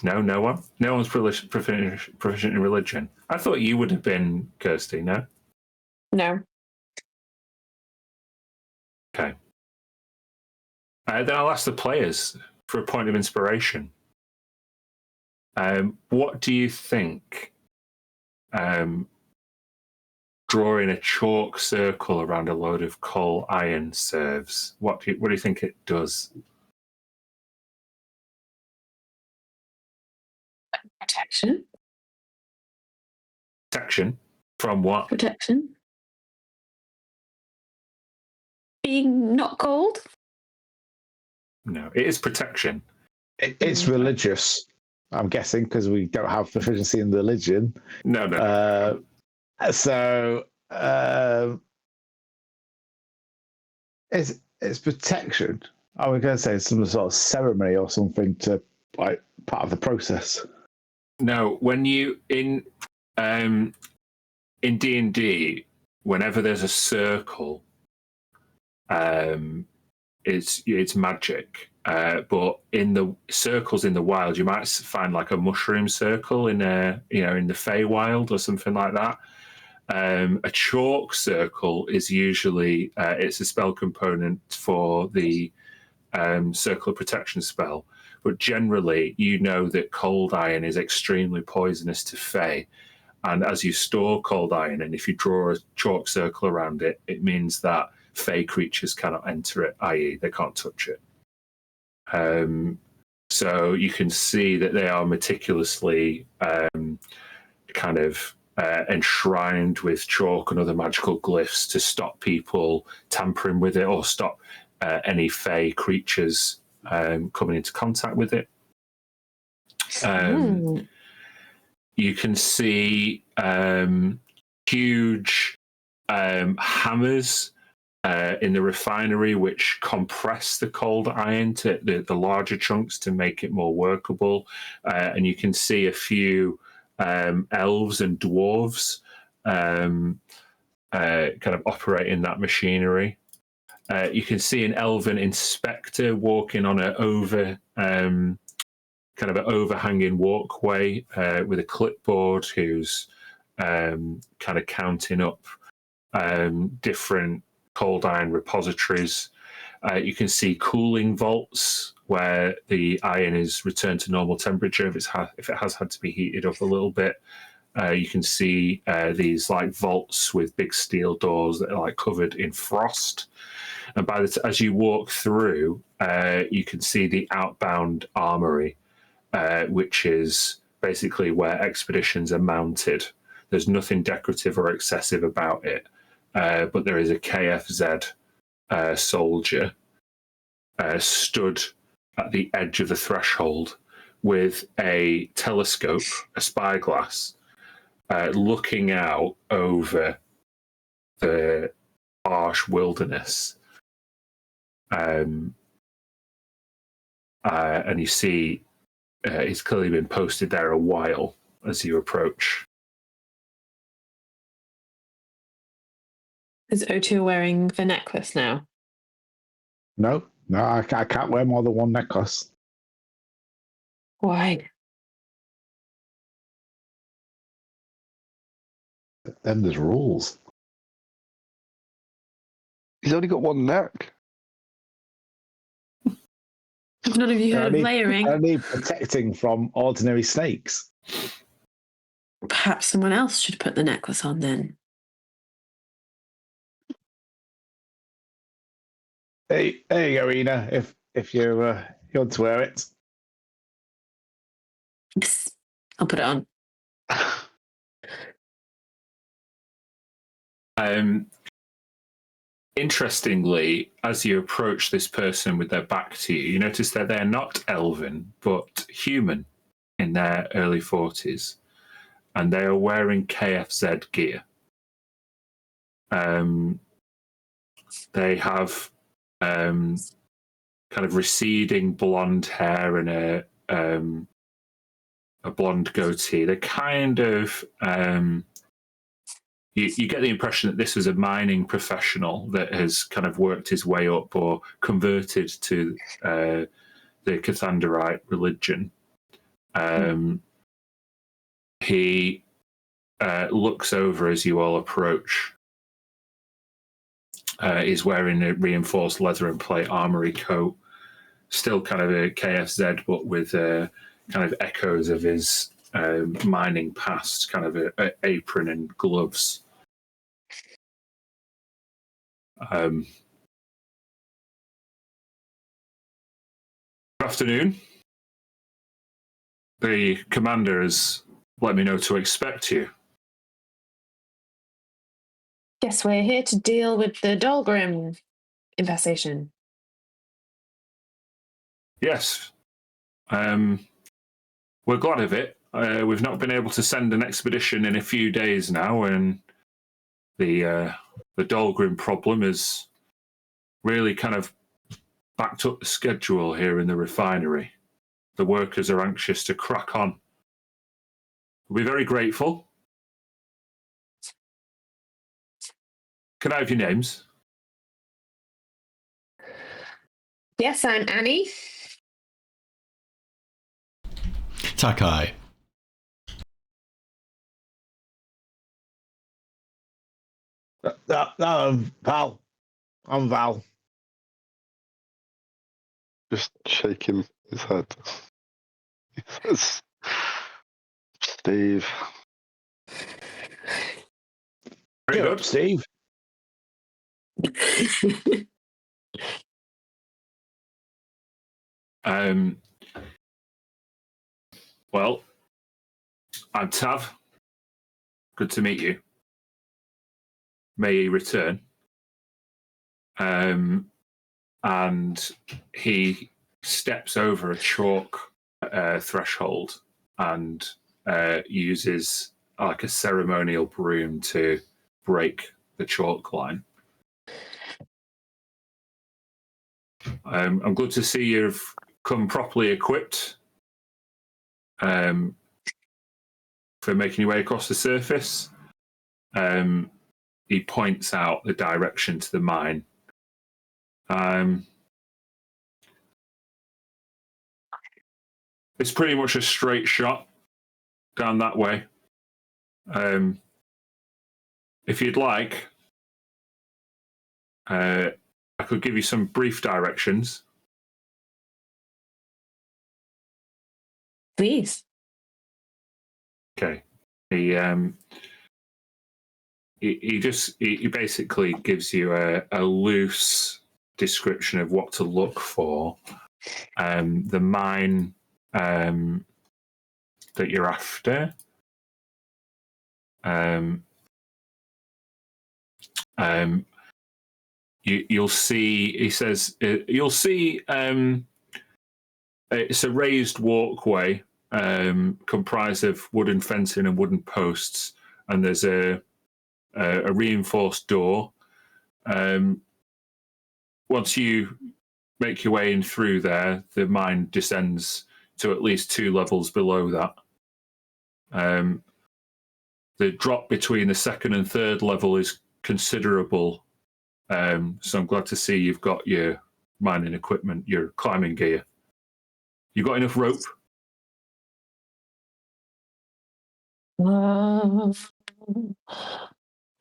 No, no one? No one's proficient in religion. I thought you would have been, Kirsty, no? No. Okay. Then I'll ask the players for a point of inspiration. What do you think drawing a chalk circle around a load of coal iron serves? What do you think it does? Protection. Protection from what? Protection. Being not cold? No, it is protection. It's religious, I'm guessing, because we don't have proficiency in religion. No. So it's protection. I was going to say some sort of ceremony or something to like part of the process. No, when you in D&D, whenever there's a circle, it's magic. But in the circles in the wild, you might find like a mushroom circle in the Feywild or something like that. A chalk circle is usually it's a spell component for the circle of protection spell. But generally, you know that cold iron is extremely poisonous to Fey. And as you store cold iron, and if you draw a chalk circle around it, it means that fey creatures cannot enter it, i.e. they can't touch it. So you can see that they are meticulously kind of enshrined with chalk and other magical glyphs to stop people tampering with it or stop any fey creatures coming into contact with it. You can see huge hammers in the refinery, which compress the cold iron to the larger chunks to make it more workable. And you can see a few elves and dwarves kind of operating that machinery. You can see an elven inspector walking on an kind of an overhanging walkway with a clipboard, who's kind of counting up different cold iron repositories. You can see cooling vaults where the iron is returned to normal temperature if it has had to be heated up a little bit. You can see these like vaults with big steel doors that are like covered in frost. And as you walk through, you can see the outbound armory, which is basically where expeditions are mounted. There's nothing decorative or excessive about it, but there is a KFZ soldier stood at the edge of the threshold with a telescope, a spyglass, looking out over the harsh wilderness. And you see it's clearly been posted there a while as you approach. Is O2 wearing the necklace now? No, I can't wear more than one necklace. Why? Then there's rules. He's only got one neck. Have none of you heard of layering? Only protecting from ordinary snakes. Perhaps someone else should put the necklace on then. Hey, there you go, Ina. If you want to wear it. Psst, I'll put it on. Interestingly, as you approach this person with their back to you, you notice that they're not elven, but human in their early 40s. And they are wearing KFZ gear. They have kind of receding blonde hair and a blonde goatee. They're kind of... You get the impression that this was a mining professional that has kind of worked his way up or converted to the Cathanderite religion. He looks over as you all approach. He's wearing a reinforced leather and plate armory coat, still kind of a KFZ, but with kind of echoes of his mining past, kind of a apron and gloves. Good afternoon. The commander has let me know to expect you. Yes, we're here to deal with the Dahlgrim infestation. Yes. We're glad of it. We've not been able to send an expedition in a few days now, and the Dahlgrim problem has really kind of backed up the schedule here in the refinery. The workers are anxious to crack on. We'll be very grateful. Can I have your names? Yes, I'm Annie. Takai. No, Val. I'm Val. Just shaking his head. He says, Steve. Very You're good. up, Steve. Well, I'm Tav. Good to meet you. May he return. And he steps over a chalk threshold and uses like a ceremonial broom to break the chalk line. I'm glad to see you've come properly equipped for making your way across the surface. He points out the direction to the mine. It's pretty much a straight shot down that way. If you'd like, I could give you some brief directions. Please. Okay. He basically gives you a loose description of what to look for. The mine that you're after. You'll see. He says you'll see. It's a raised walkway comprised of wooden fencing and wooden posts, and there's a reinforced door. Once you make your way in through there, the mine descends to at least 2 levels below that. The drop between the second and third level is considerable. So I'm glad to see you've got your mining equipment, your climbing gear. You got enough rope?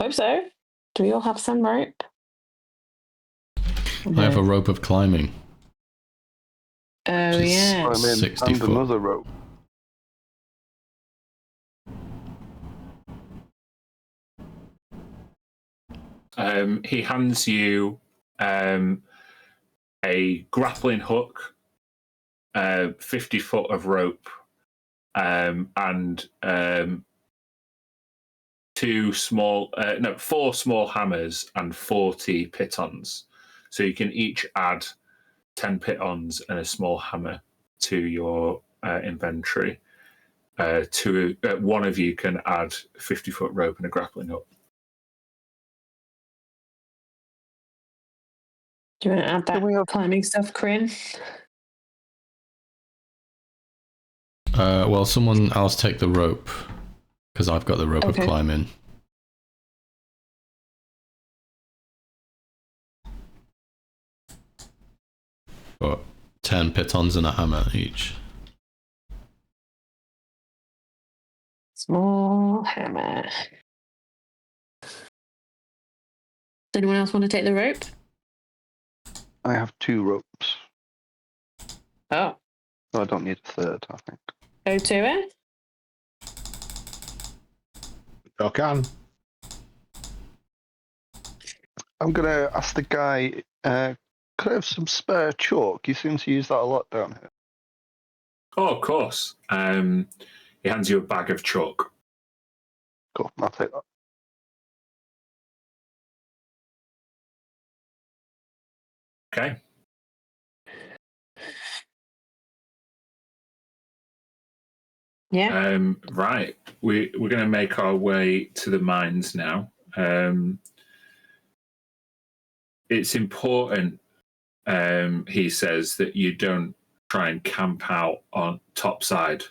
Hope so. Do we all have some rope? I have a rope of climbing. Oh, Just yeah. I'm in 60 and foot. another rope. He hands you a grappling hook, 50 foot of rope, and 4 small hammers and 40 pitons. So you can each add 10 pitons and a small hammer to your inventory. One of you can add 50 foot rope and a grappling hook. Do you want to add that we have- climbing stuff, Corinne? Well, someone else take the rope, because I've got the rope Okay. of climbing. Got 10 pitons and a hammer each. Small hammer. Does anyone else want to take the rope? I have 2 ropes. Oh. So I don't need a third, I think. Go to it. I can. I'm going to ask the guy, could I have some spare chalk? You seem to use that a lot down here. Oh, of course. He hands you a bag of chalk. Cool, I'll take that. Okay. Yeah. Right. We're going to make our way to the mines now. It's important, he says, that you don't try and camp out on topside.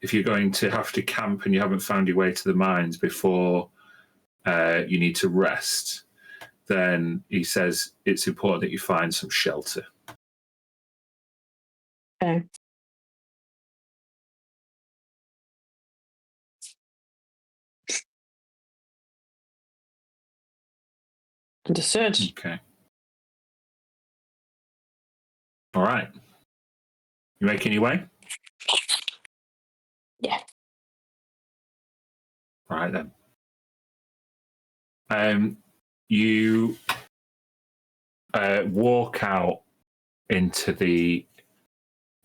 If you're going to have to camp and you haven't found your way to the mines before you need to rest, then he says it's important that you find some shelter. Okay. Understood. Okay. All right. You making your way? Yeah. All right then. You walk out into the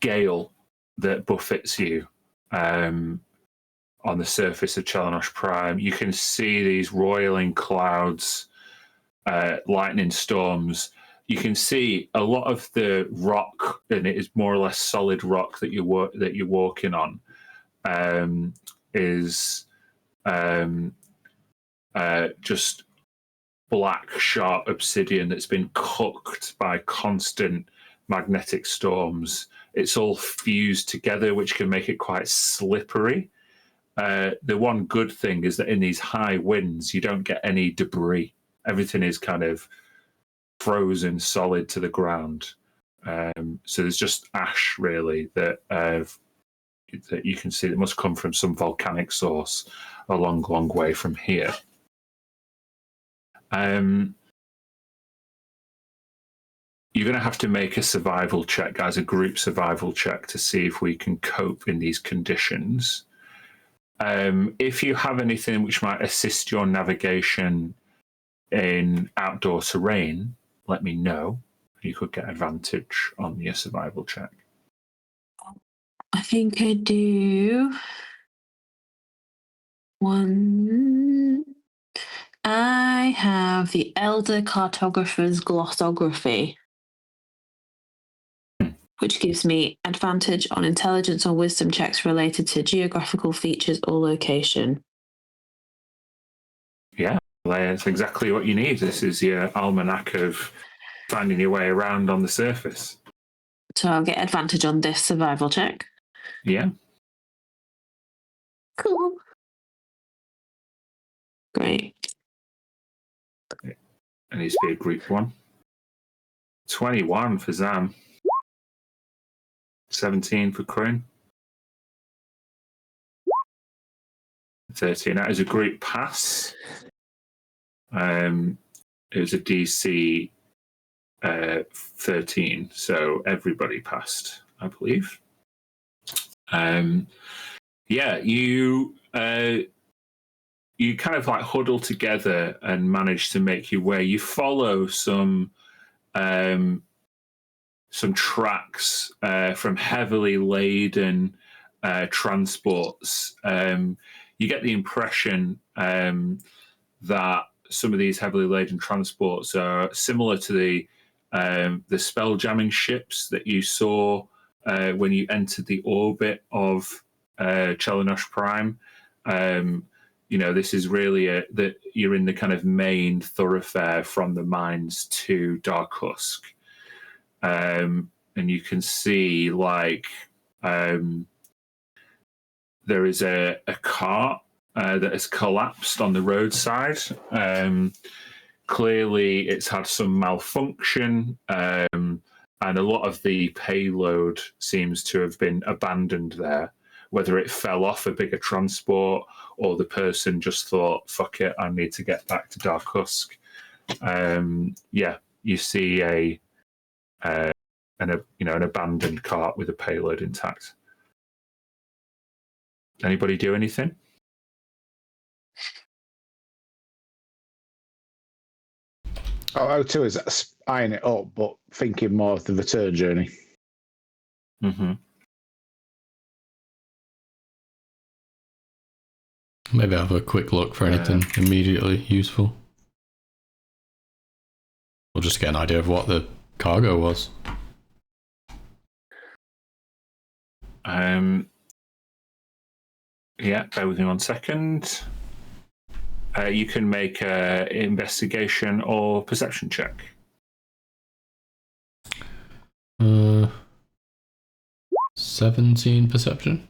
gale that buffets you on the surface of Chalanosh Prime. You can see these roiling clouds, lightning storms. You can see a lot of the rock, and it is more or less solid rock that you're walking on, is just black, sharp obsidian that's been cooked by constant magnetic storms. It's all fused together, which can make it quite slippery. The one good thing is that in these high winds, you don't get any debris. Everything is kind of frozen solid to the ground. So there's just ash, really, that you can see that must come from some volcanic source a long, long way from here. You're going to have to make a survival check, guys, a group survival check to see if we can cope in these conditions. If you have anything which might assist your navigation in outdoor terrain, let me know. You could get advantage on your survival check. I think I do. One. I have the Elder Cartographer's Glossography, which gives me advantage on intelligence or wisdom checks related to geographical features or location. Yeah, that's exactly what you need. This is your almanac of finding your way around on the surface. So I'll get advantage on this survival check. Yeah. Cool. Great. It needs to be a group one. 21 for Zam. 17 for Kryn. 13. That is a group pass. It was a DC 13, so everybody passed, I believe. You kind of like huddle together and manage to make your way. You follow some tracks from heavily laden transports. You get the impression that some of these heavily laden transports are similar to the spelljamming ships that you saw when you entered the orbit of Chalanosh Prime. This is really that you're in the kind of main thoroughfare from the mines to Dharkusk. And you can see there is a cart that has collapsed on the roadside. Clearly, it's had some malfunction, and a lot of the payload seems to have been abandoned there. Whether it fell off a bigger transport or the person just thought, "Fuck it, I need to get back to Dharkusk." You see an abandoned cart with a payload intact. Anybody do anything? O2 is eyeing it up, but thinking more of the return journey. Mm-hmm. Maybe have a quick look for anything immediately useful. We'll just get an idea of what the cargo was. Bear with me 1 second. You can make an investigation or perception check. 17 perception.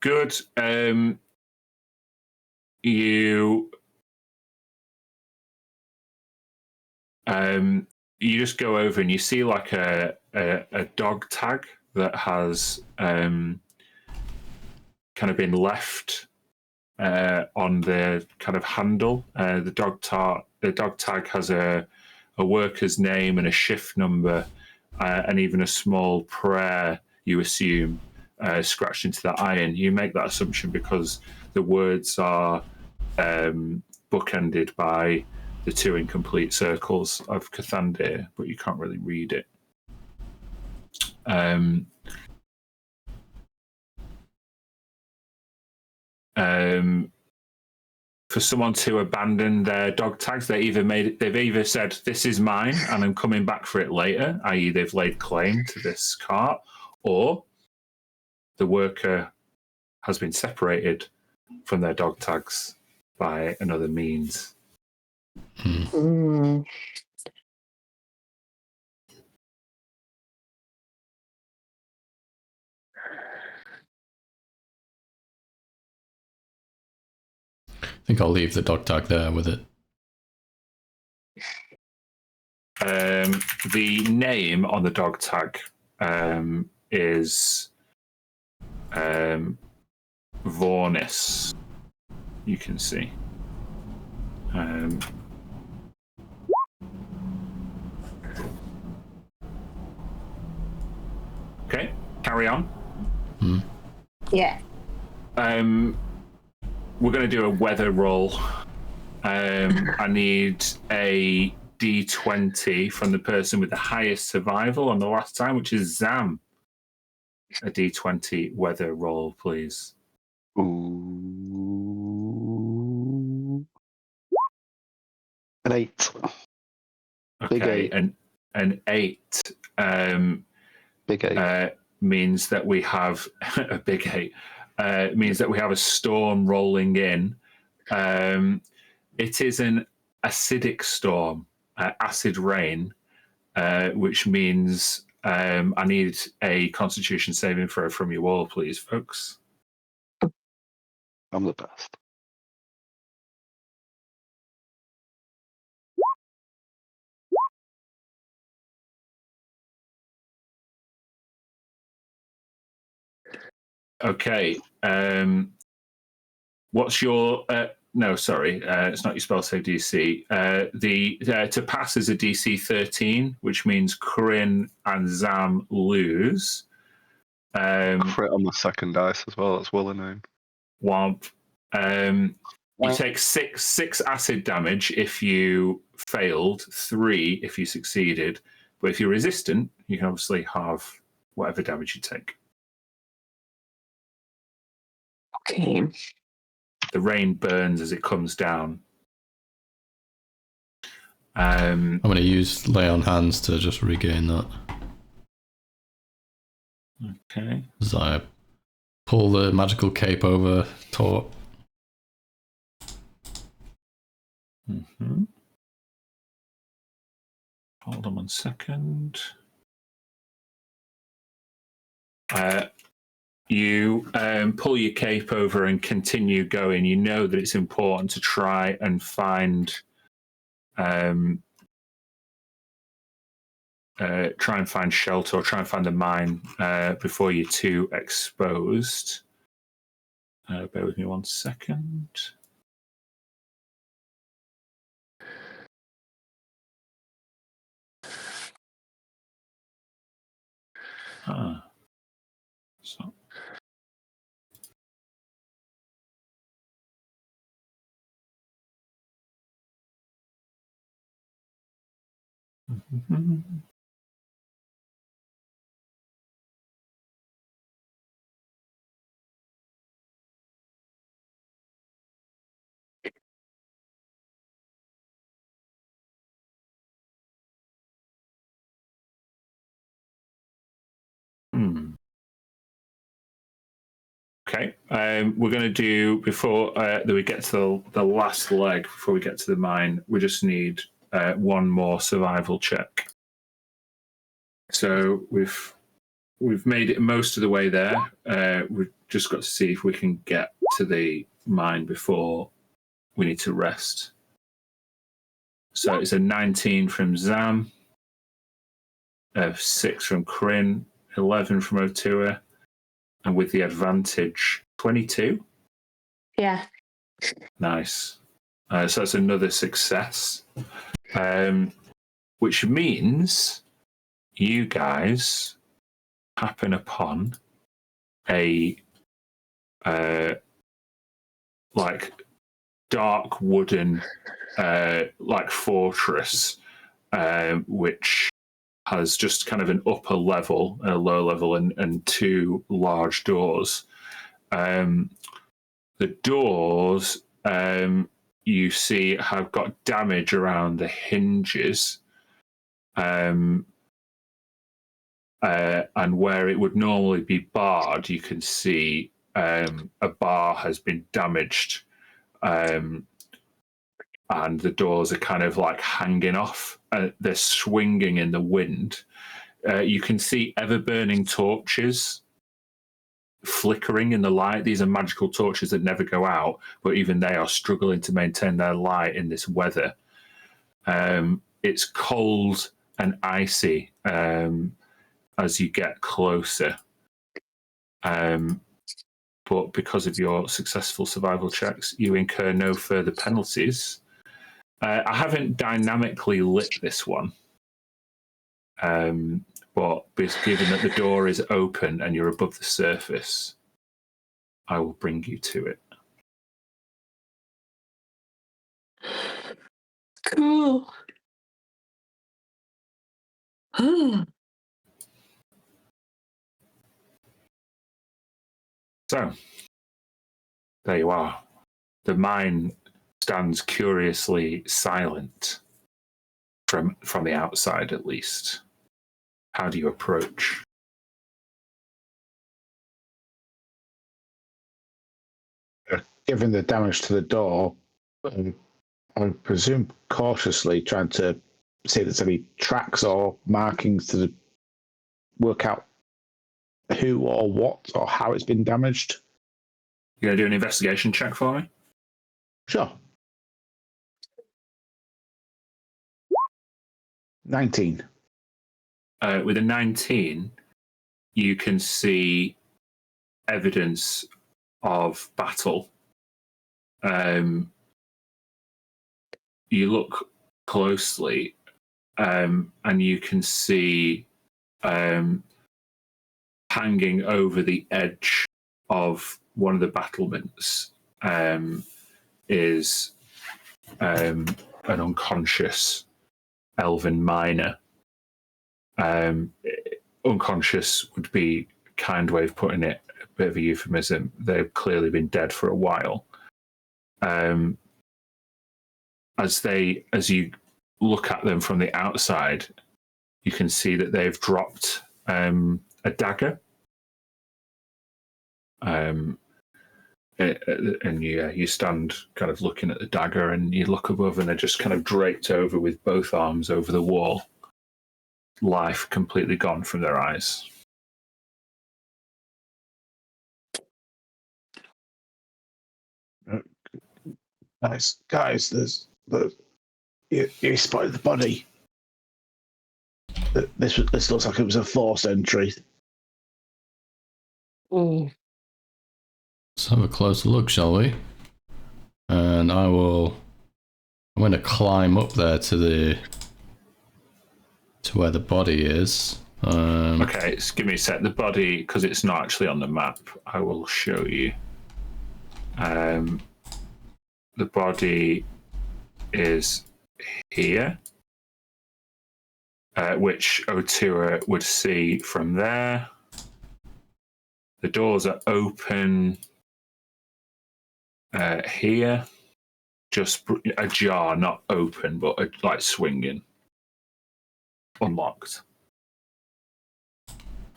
Good. You just go over and you see like a dog tag that has kind of been left on the kind of handle. The dog tag has a worker's name and a shift number, and even a small prayer, you assume, scratched into that iron. You make that assumption because the words are bookended by the 2 incomplete circles of Cathandir, but you can't really read it. For someone to abandon their dog tags, they've either said, "This is mine and I'm coming back for it later," i.e. they've laid claim to this cart, or the worker has been separated from their dog tags by another means. Mm. I think I'll leave the dog tag there with it. The name on the dog tag is Vornis. You can see. Okay, carry on. Yeah. We're going to do a weather roll. I need a D20 from the person with the highest survival on the last time, which is Zam. A D20 weather roll, please. Ooh. An 8. Okay, Big 8. An 8. Big 8. Means that we have a big 8. Means that we have a storm rolling in. It is an acidic storm, acid rain, which means I need a Constitution saving throw from you all, please, folks. I'm the best. Okay. What's your... no, sorry. It's not your spell save DC. To pass is a DC 13, which means Corinne and Zam lose. Crit on the second dice as well. That's well known. Womp. You take six acid damage if you failed, 3 if you succeeded. But if you're resistant, you can obviously halve whatever damage you take. Okay. The rain burns as it comes down. I'm going to use Lay on Hands to just regain that. Okay. As I pull the magical cape over Tort. Mm-hmm. Hold on 1 second. You pull your cape over and continue going. You know that it's important to try and find shelter or try and find a mine before you're too exposed. Bear with me 1 second. So. Mm-hmm. Okay, we're going to do, before that we get to the last leg, before we get to the mine, we just need one more survival check. So we've made it most of the way there. We've just got to see if we can get to the mine before we need to rest. So it's a 19 from Zam, 6 from Kryn, 11 from Otua, and with the advantage, 22. Yeah. Nice. So that's another success, which means you guys happen upon a dark wooden like fortress, which has just kind of an upper level, a lower level, and two large doors. The doors you see have got damage around the hinges, and where it would normally be barred, you can see a bar has been damaged, and the doors are kind of like hanging off. They're swinging in the wind. You can see ever-burning torches flickering in the light. These are magical torches that never go out, but even they are struggling to maintain their light in this weather. It's cold and icy as you get closer. But because of your successful survival checks, you incur no further penalties. I haven't dynamically lit this one, but given that the door is open and you're above the surface, I will bring you to it. Cool. So, there you are. The mine stands curiously silent, from the outside at least. How do you approach? Given the damage to the door, I presume cautiously trying to see if there's any tracks or markings to work out who or what or how it's been damaged. You going to do an investigation check for me? Sure. 19. With a 19, you can see evidence of battle. You look closely, and you can see hanging over the edge of one of the battlements is an unconscious elven miner. Unconscious would be a kind way of putting it, a bit of a euphemism. They've clearly been dead for a while. As you look at them from the outside, you can see that they've dropped a dagger. And you stand kind of looking at the dagger, and you look above, and they're just kind of draped over with both arms over the wall. Life completely gone from their eyes. Guys, you spotted the body. This looks like it was a forced entry. Oh. Let's have a closer look, shall we? And I'm going to climb up there to where the body is. Okay, just give me a sec. The body, because it's not actually on the map, I will show you. The body is here, which Otua would see from there. The doors are open here, just ajar, not open, but like swinging. Unlocked.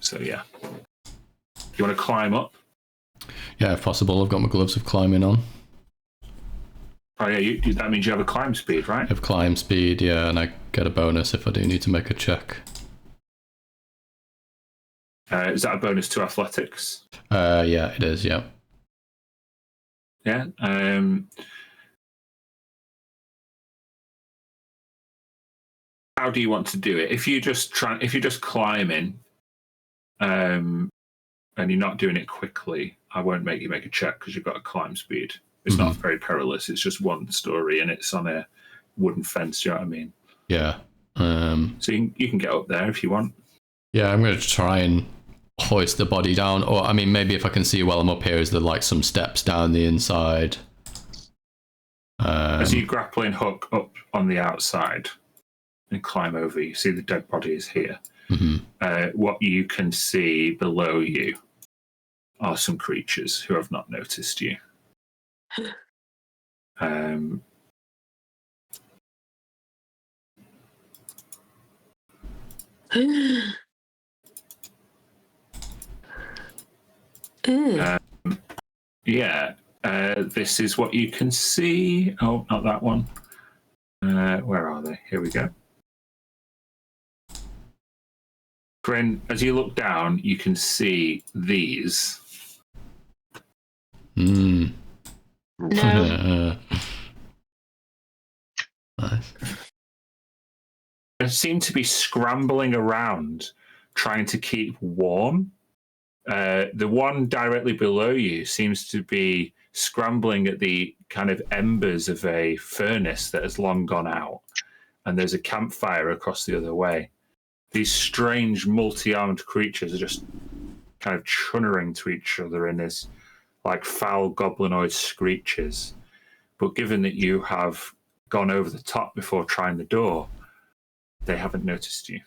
So yeah. You want to climb up? Yeah, if possible. I've got my gloves of climbing on. Oh yeah, that means you have a climb speed, right? I have climb speed, yeah, and I get a bonus if I do need to make a check. Is that a bonus to athletics? Yeah, it is, yeah. Yeah. How do you want to do it? If you're just climbing, and you're not doing it quickly, I won't make you make a check because you've got a climb speed. It's not very perilous. It's just one story, and it's on a wooden fence. You know what I mean? Yeah. So you can get up there if you want. Yeah, I'm going to try and hoist the body down, or I mean, maybe if I can see while I'm up here, is there like some steps down the inside? As you grappling hook up on the outside and climb over, you see the dead body is here. What you can see below you are some creatures who have not noticed you. This is what you can see. Oh, not that one. Where are they? Here we go. Corinne, as you look down, you can see these. No. Nice. They seem to be scrambling around, trying to keep warm. The one directly below you seems to be scrambling at the kind of embers of a furnace that has long gone out, and there's a campfire across the other way. These strange multi-armed creatures are just kind of chunnering to each other in this like foul goblinoid screeches. But given that you have gone over the top before trying the door, they haven't noticed you.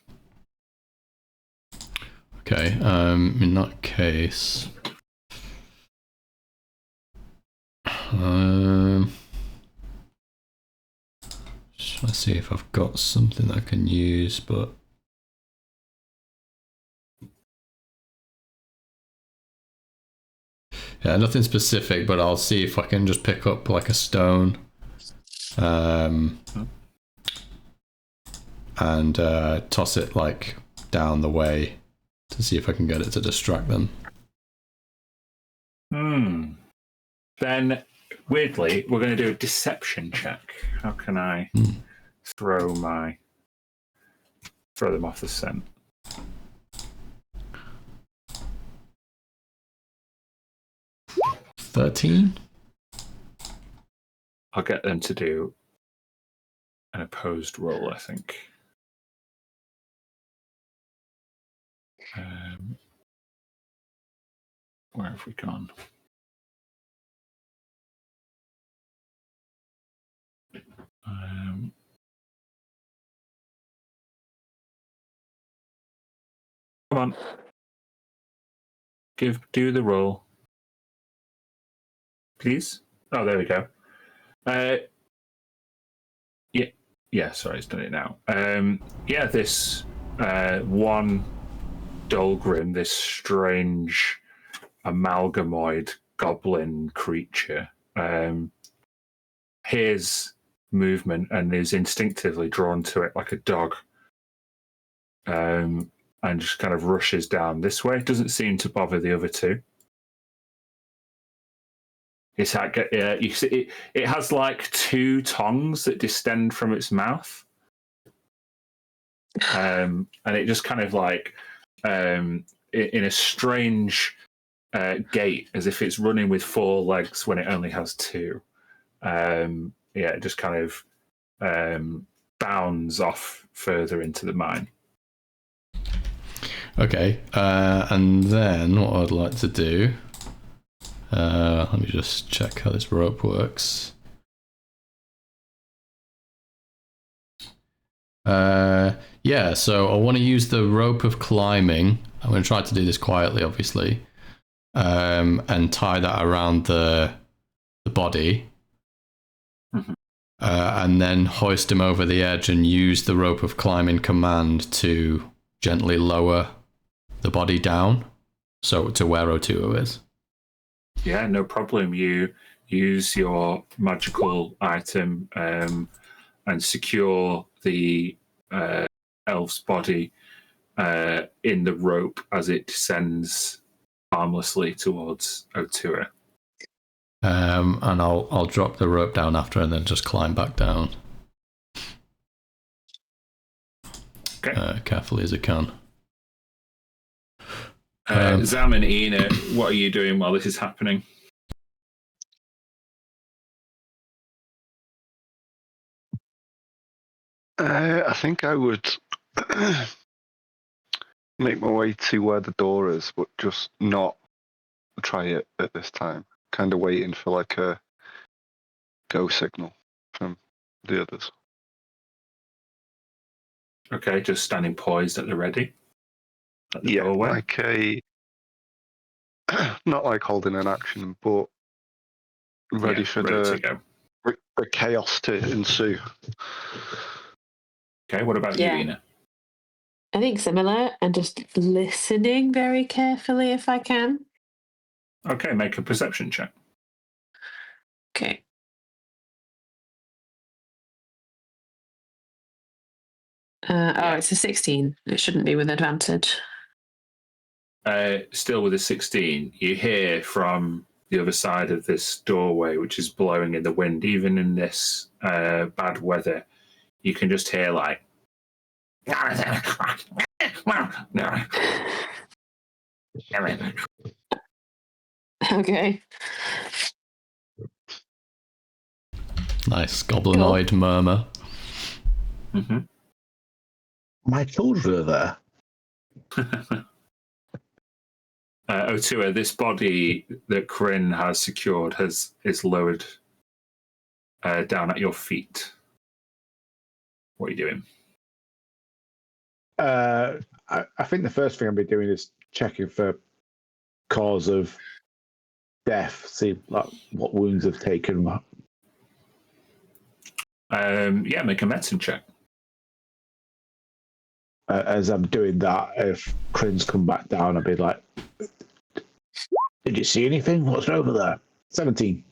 Okay, in that case, just trying to see if I've got something that I can use, but yeah, nothing specific, but I'll see if I can just pick up like a stone, and toss it like down the way to see if I can get it to distract them. Then, weirdly, we're going to do a deception check. How can I throw them off the scent? $13? I'll get them to do an opposed roll, I think. Where have we gone? Come on. Do the roll. Please? Oh, there we go. Yeah, sorry, it's done it now. This one Dolgrim, this strange amalgamoid goblin creature, hears movement and is instinctively drawn to it like a dog, and just kind of rushes down this way. Doesn't seem to bother the other two. It's like, you see, it has like two tongues that distend from its mouth, and it just kind of like in a strange gait, as if it's running with four legs when it only has two. It just kind of bounds off further into the mine. Okay, and then what I'd like to do, let me just check how this rope works. So I want to use the rope of climbing. I'm going to try to do this quietly, obviously, and tie that around the body, and then hoist him over the edge and use the rope of climbing command to gently lower the body down, so to where O2 is. Yeah, no problem. You use your magical item and secure the elf's body in the rope as it descends harmlessly towards Otua. And I'll drop the rope down after and then just climb back down. Okay. Carefully as I can. Zam and Ina, what are you doing while this is happening? I think I would make my way to where the door is, but just not try it at this time. Kind of waiting for like a go signal. from the others. Okay, just standing poised at the ready. At the Yeah, doorway. like a not like holding an action, but ready for ready to go. the chaos to ensue. Okay, what about Yeah. you, Ina? I think similar, and just listening very carefully if I can. Okay, make a perception check. Okay. It's a 16. It shouldn't be with advantage. Still with a 16, you hear from the other side of this doorway, which is blowing in the wind, even in this bad weather, you can just hear like. Okay. Nice goblinoid murmur. Mm-hmm. My children are there. Otua, this body that Corinne has secured is lowered down at your feet. What are you doing? I think the first thing I'll be doing is checking for cause of death, see like what wounds have taken. Make a medicine check. As I'm doing that, if Crin's come back down, I'll be like, "Did you see anything? What's over there?" 17.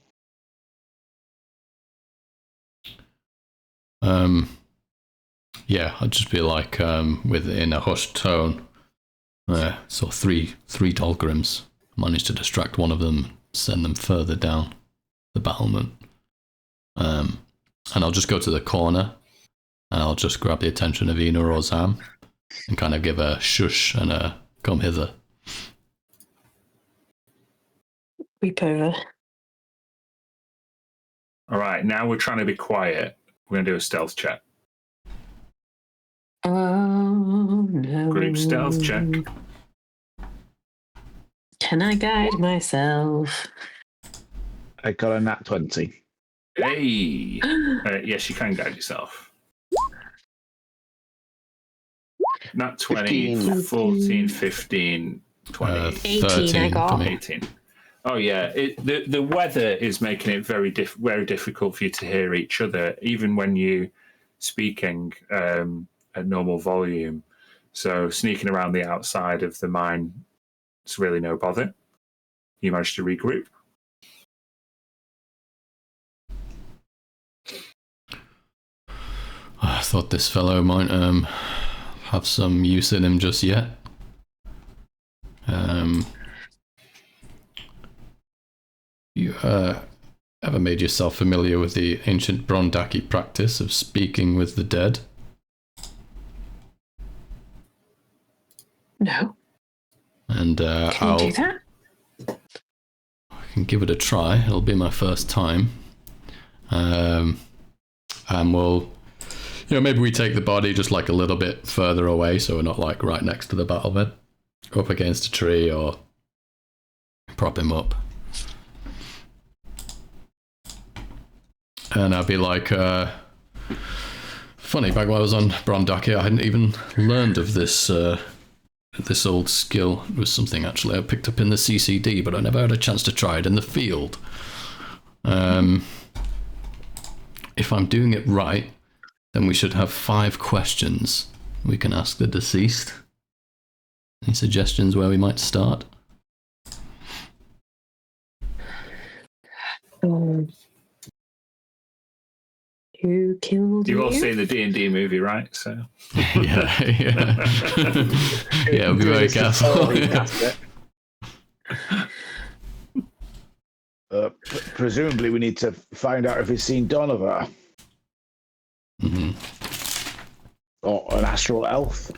Yeah, I'd just be like, within a hushed tone. So three Dolgrims. Managed to distract one of them, send them further down the battlement. And I'll just go to the corner, and I'll just grab the attention of Ina or Zam, and kind of give a shush and a come hither. Weep over. All right, now we're trying to be quiet. We're going to do a stealth check. Oh, no. Group stealth check. Can I guide myself? I got a nat 20. Hey! Yes, you can guide yourself. Not 20, 15. 14, 15, 20. 18 I got. For me. 18. Oh, yeah. The weather is making it very difficult for you to hear each other, even when you're speaking at normal volume. So sneaking around the outside of the mine, it's really no bother. You managed to regroup. I thought this fellow might have some use in him just yet. You ever made yourself familiar with the ancient Brondaki practice of speaking with the dead? No. And Can you do that? I can give it a try. It'll be my first time. And we'll, maybe we take the body just like a little bit further away, so we're not like right next to the battle bed, up against a tree, or prop him up. And I'll be like, funny, back when I was on Brondaki, I hadn't even learned of this this old skill. It was something actually I picked up in the CCD, but I never had a chance to try it in the field. If I'm doing it right, then we should have 5 questions we can ask the deceased. Any suggestions where we might start? Who killed you? You've all seen the D&D movie, right? So yeah. Yeah, be very careful. Presumably, we need to find out if he's seen Donovan. Mm-hmm. Or an astral elf.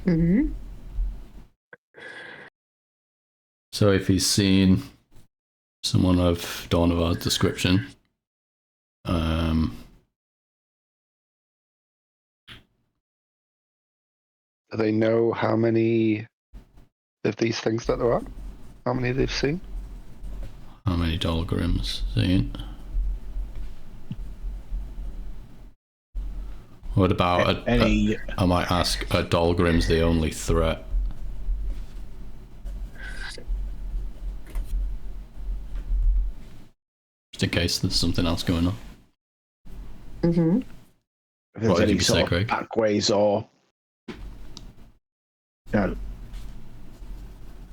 Mm-hmm. So if he's seen someone of Donovar's description, Do they know how many of these things that there are? How many they've seen? How many Dhalgrims seen? What about any? I might ask, are Dhalgrims the only threat? Just in case there's something else going on. Mm-hmm. If there's What did any you sort say, of Craig? backways or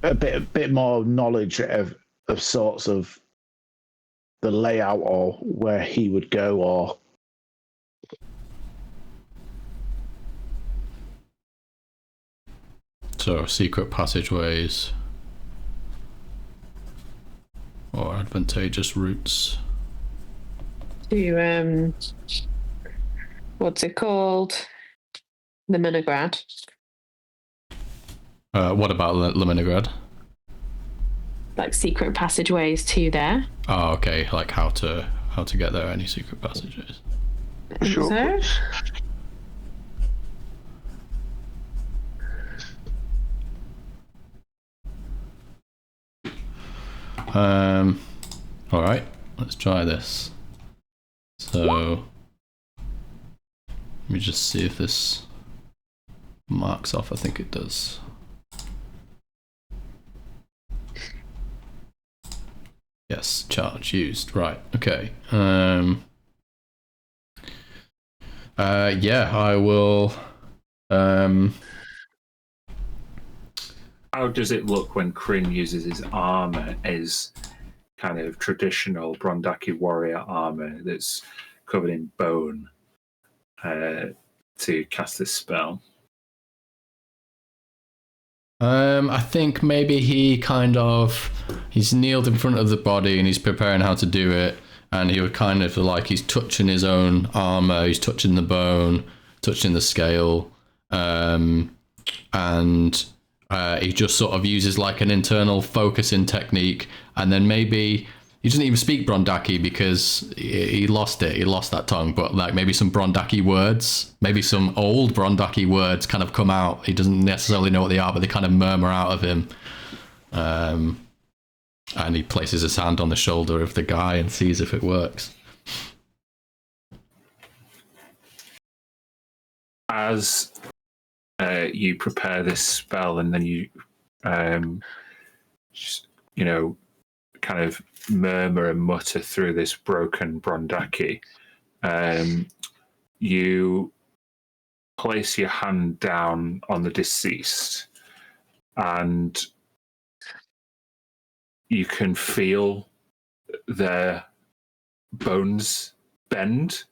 a bit more knowledge of sorts of the layout or where he would go, or So secret passageways or advantageous routes. To what's it called? The Minigrad. What about Leningrad? Like secret passageways to there. Oh, okay. Like how to get there? Any secret passages? Sure. So? All right. Let's try this. So let me just see if this marks off. I think it does. Yes, charge used. Right. Okay. Yeah, I will. How does it look when Kryn uses his armor as kind of traditional Brondaki warrior armor that's covered in bone to cast this spell? I think maybe he's kneeled in front of the body and he's preparing how to do it, and he would kind of like he's touching his own armor, he's touching the bone, touching the scale, and he just sort of uses like an internal focusing technique, and then maybe he doesn't even speak Brondaki because he lost it. He lost that tongue, but like maybe some Brondaki words, maybe some old Brondaki words kind of come out. He doesn't necessarily know what they are, but they kind of murmur out of him. And he places his hand on the shoulder of the guy and sees if it works. As you prepare this spell, and then you, just, kind of murmur and mutter through this broken Brondaki, you place your hand down on the deceased, and you can feel their bones bend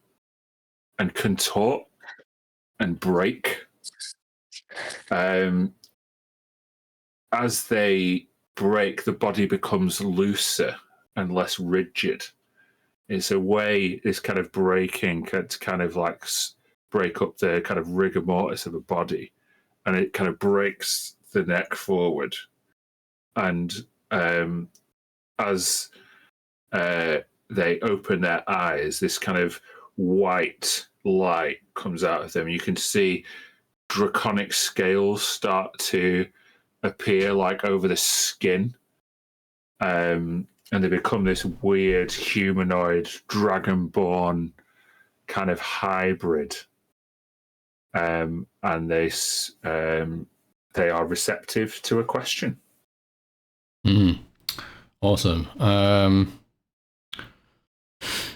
and contort and break. As they break, the body becomes looser and less rigid. It's a way, this kind of breaking to kind of like break up the kind of rigor mortis of a body, and it kind of breaks the neck forward. And as they open their eyes, this kind of white light comes out of them. You can see draconic scales start to appear like over the skin, and they become this weird humanoid dragonborn kind of hybrid, and they are receptive to a question. Awesome.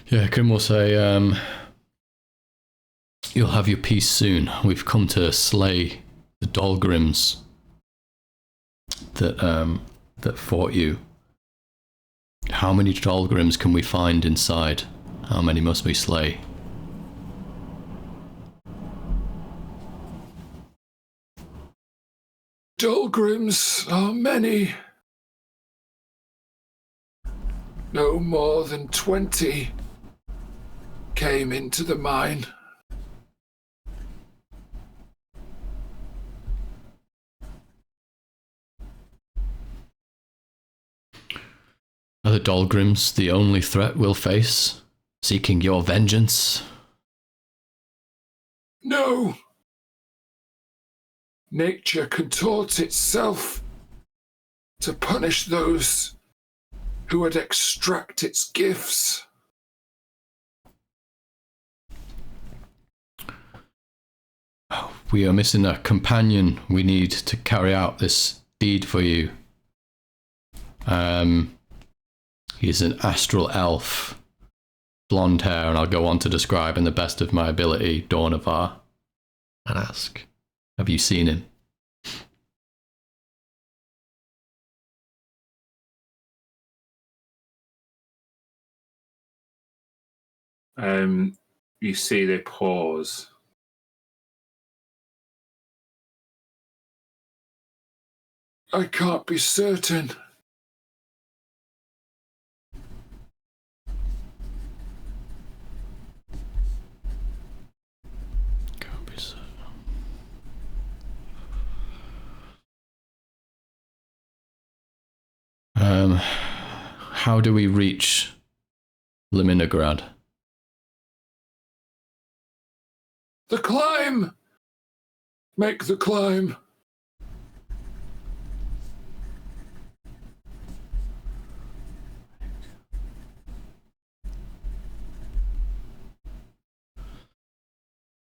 Yeah, Kim will say, you'll have your peace soon. We've come to slay the Dhalgrims that fought you. How many Dhalgrims can we find inside? How many must we slay? Dhalgrims are many. No more than 20 came into the mine. Are the Dhalgrims the only threat we'll face, seeking your vengeance? No. Nature contorts itself to punish those who would extract its gifts. We are missing a companion. We need to carry out this deed for you. He's an astral elf, blonde hair, and I'll go on to describe in the best of my ability Dornavar, and ask, have you seen him? You see they pause. I can't be certain. Can't be certain. How do we reach Liminigrad? The climb! Make the climb.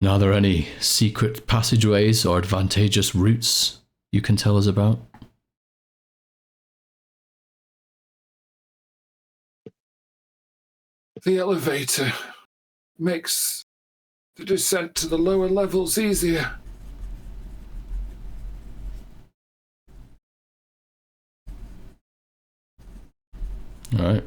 Are there any secret passageways or advantageous routes you can tell us about? The elevator makes the descent to the lower levels easier. All right.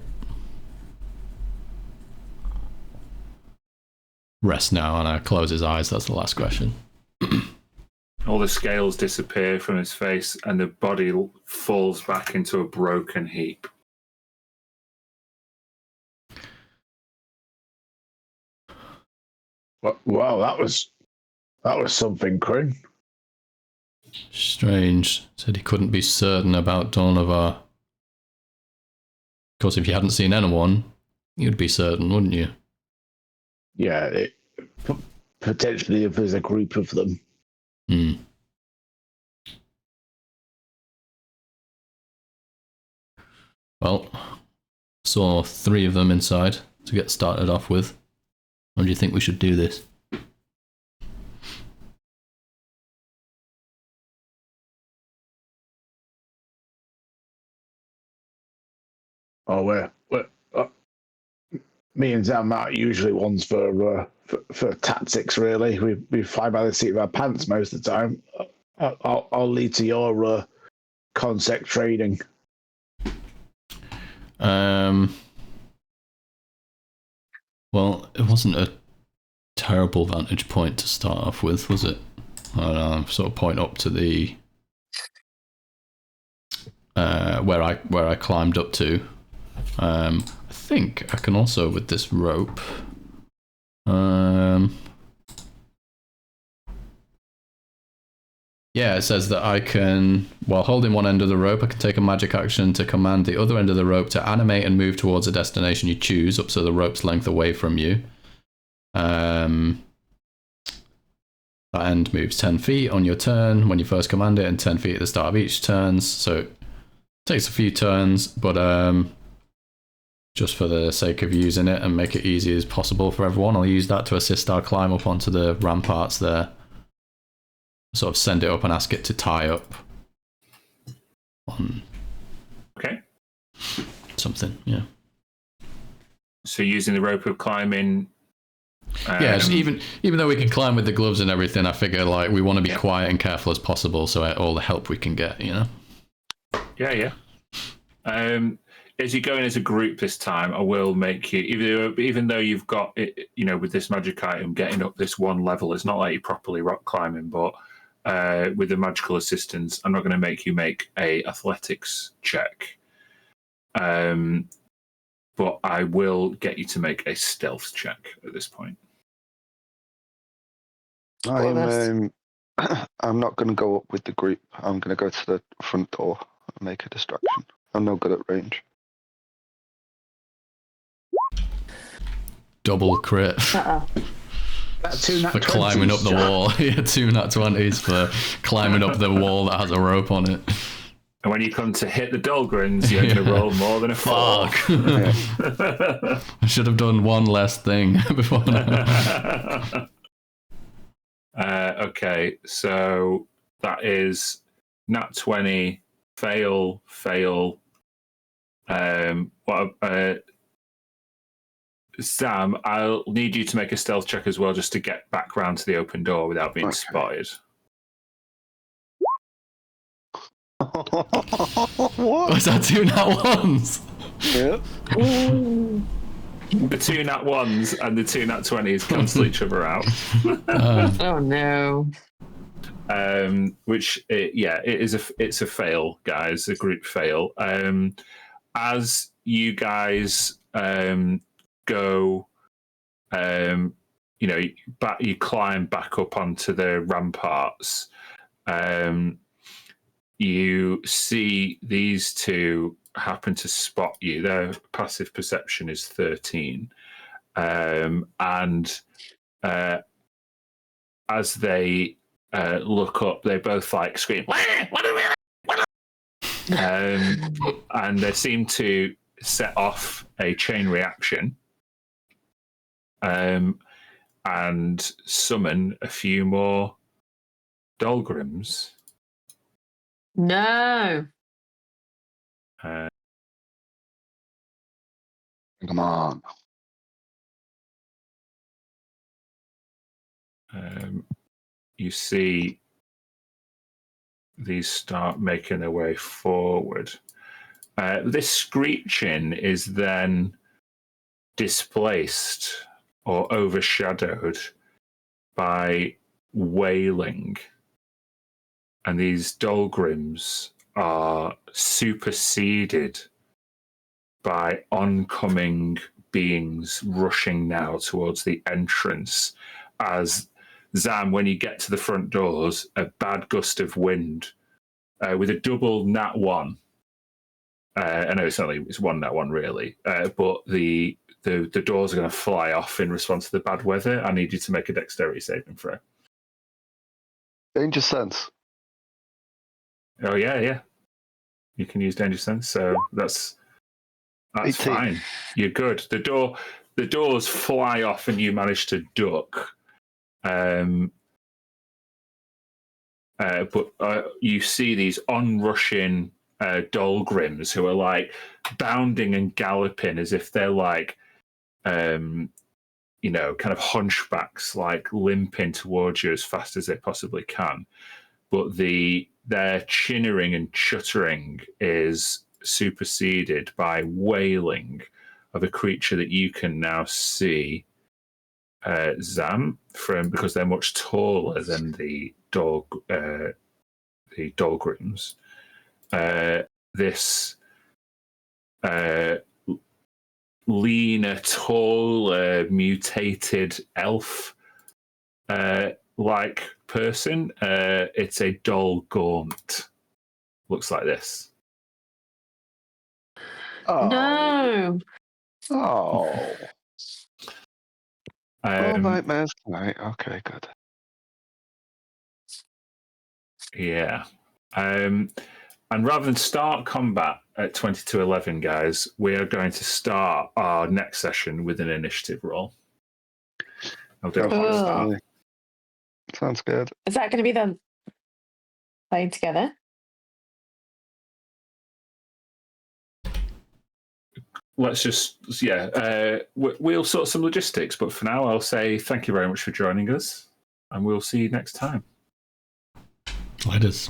Rest now, and I close his eyes. That's the last question. All the scales disappear from his face, and the body falls back into a broken heap. Wow, that was something, Kryn. Strange. Said he couldn't be certain about Dornavar. Of course, if you hadn't seen anyone, you'd be certain, wouldn't you? Yeah, potentially if there's a group of them. Hmm. Well, saw 3 of them inside to get started off with. How do you think we should do this? Oh, me and Zam are usually ones for tactics. Really, we fly by the seat of our pants most of the time. I'll lead to your concept trading. Well, it wasn't a terrible vantage point to start off with, was it? I don't know, sort of point up to the where I climbed up to. I think I can also with this rope. Yeah, it says that I can, while holding one end of the rope, I can take a magic action to command the other end of the rope to animate and move towards a destination you choose, up to the rope's length away from you. That end moves 10 feet on your turn when you first command it, and 10 feet at the start of each turn. So it takes a few turns, but just for the sake of using it and make it easy as possible for everyone, I'll use that to assist our climb up onto the ramparts there. Sort of send it up and ask it to tie up on something, yeah. So using the rope of climbing. Yeah, just even though we can climb with the gloves and everything, I figure like we want to be quiet and careful as possible, so all the help we can get, you know. Yeah. As you go in as a group this time, I will make you, even though you've got it, you know, with this magic item, getting up this one level, it's not like you're properly rock climbing, but with the magical assistance, I'm not going to make you make a athletics check. But I will get you to make a stealth check at this point. I'm not going to go up with the group. I'm going to go to the front door and make a distraction. I'm no good at range. Double crit. Uh-oh. For climbing up the wall. Yeah, 2 nat 20s for climbing up the wall that has a rope on it. And when you come to hit the Dahlgrens, you're going to roll more than a 4. Fuck. I should have done one less thing before now. Okay, so that is nat 20, fail. Sam, I'll need you to make a stealth check as well, just to get back round to the open door without being spotted. What? Was that 2 nat 1s? Yeah. The 2 nat 1s and the 2 nat 20s cancel each other out. Oh no. It's a fail, guys, a group fail. As you guys go, you climb back up onto the ramparts. You see these two happen to spot you. Their passive perception is 13, and as they look up, they both like scream, and they seem to set off a chain reaction, and summon a few more Dahlgrims. No. Come on. You see these start making their way forward. This screeching is then displaced or overshadowed by wailing. And these Dahlgrims are superseded by oncoming beings rushing now towards the entrance. As Zam, when you get to the front doors, a bad gust of wind with a double nat 1. I know it's one nat 1 really, but the doors are going to fly off in response to the bad weather. I need you to make a dexterity saving throw. Danger sense. Oh yeah. You can use danger sense, so that's 18. Fine. You're good. The doors fly off, and you manage to duck. But you see these onrushing Dahlgrims who are like bounding and galloping as if they're like, kind of hunchbacks, like limping towards you as fast as they possibly can. But their chinnering and chuttering is superseded by wailing of a creature that you can now see, Zam, because they're much taller than the Dahlgrims. This leaner, taller, mutated elf like person. It's a Dahlgaunt. Looks like this. Oh. No. Oh. All nightmares tonight. Okay, good. Yeah. And rather than start combat at 22:11, guys, we are going to start our next session with an initiative roll. I'll do a hot start. Sounds good. Is that going to be them playing together? Let's just, we'll sort some logistics, but for now, I'll say thank you very much for joining us, and we'll see you next time. Laters.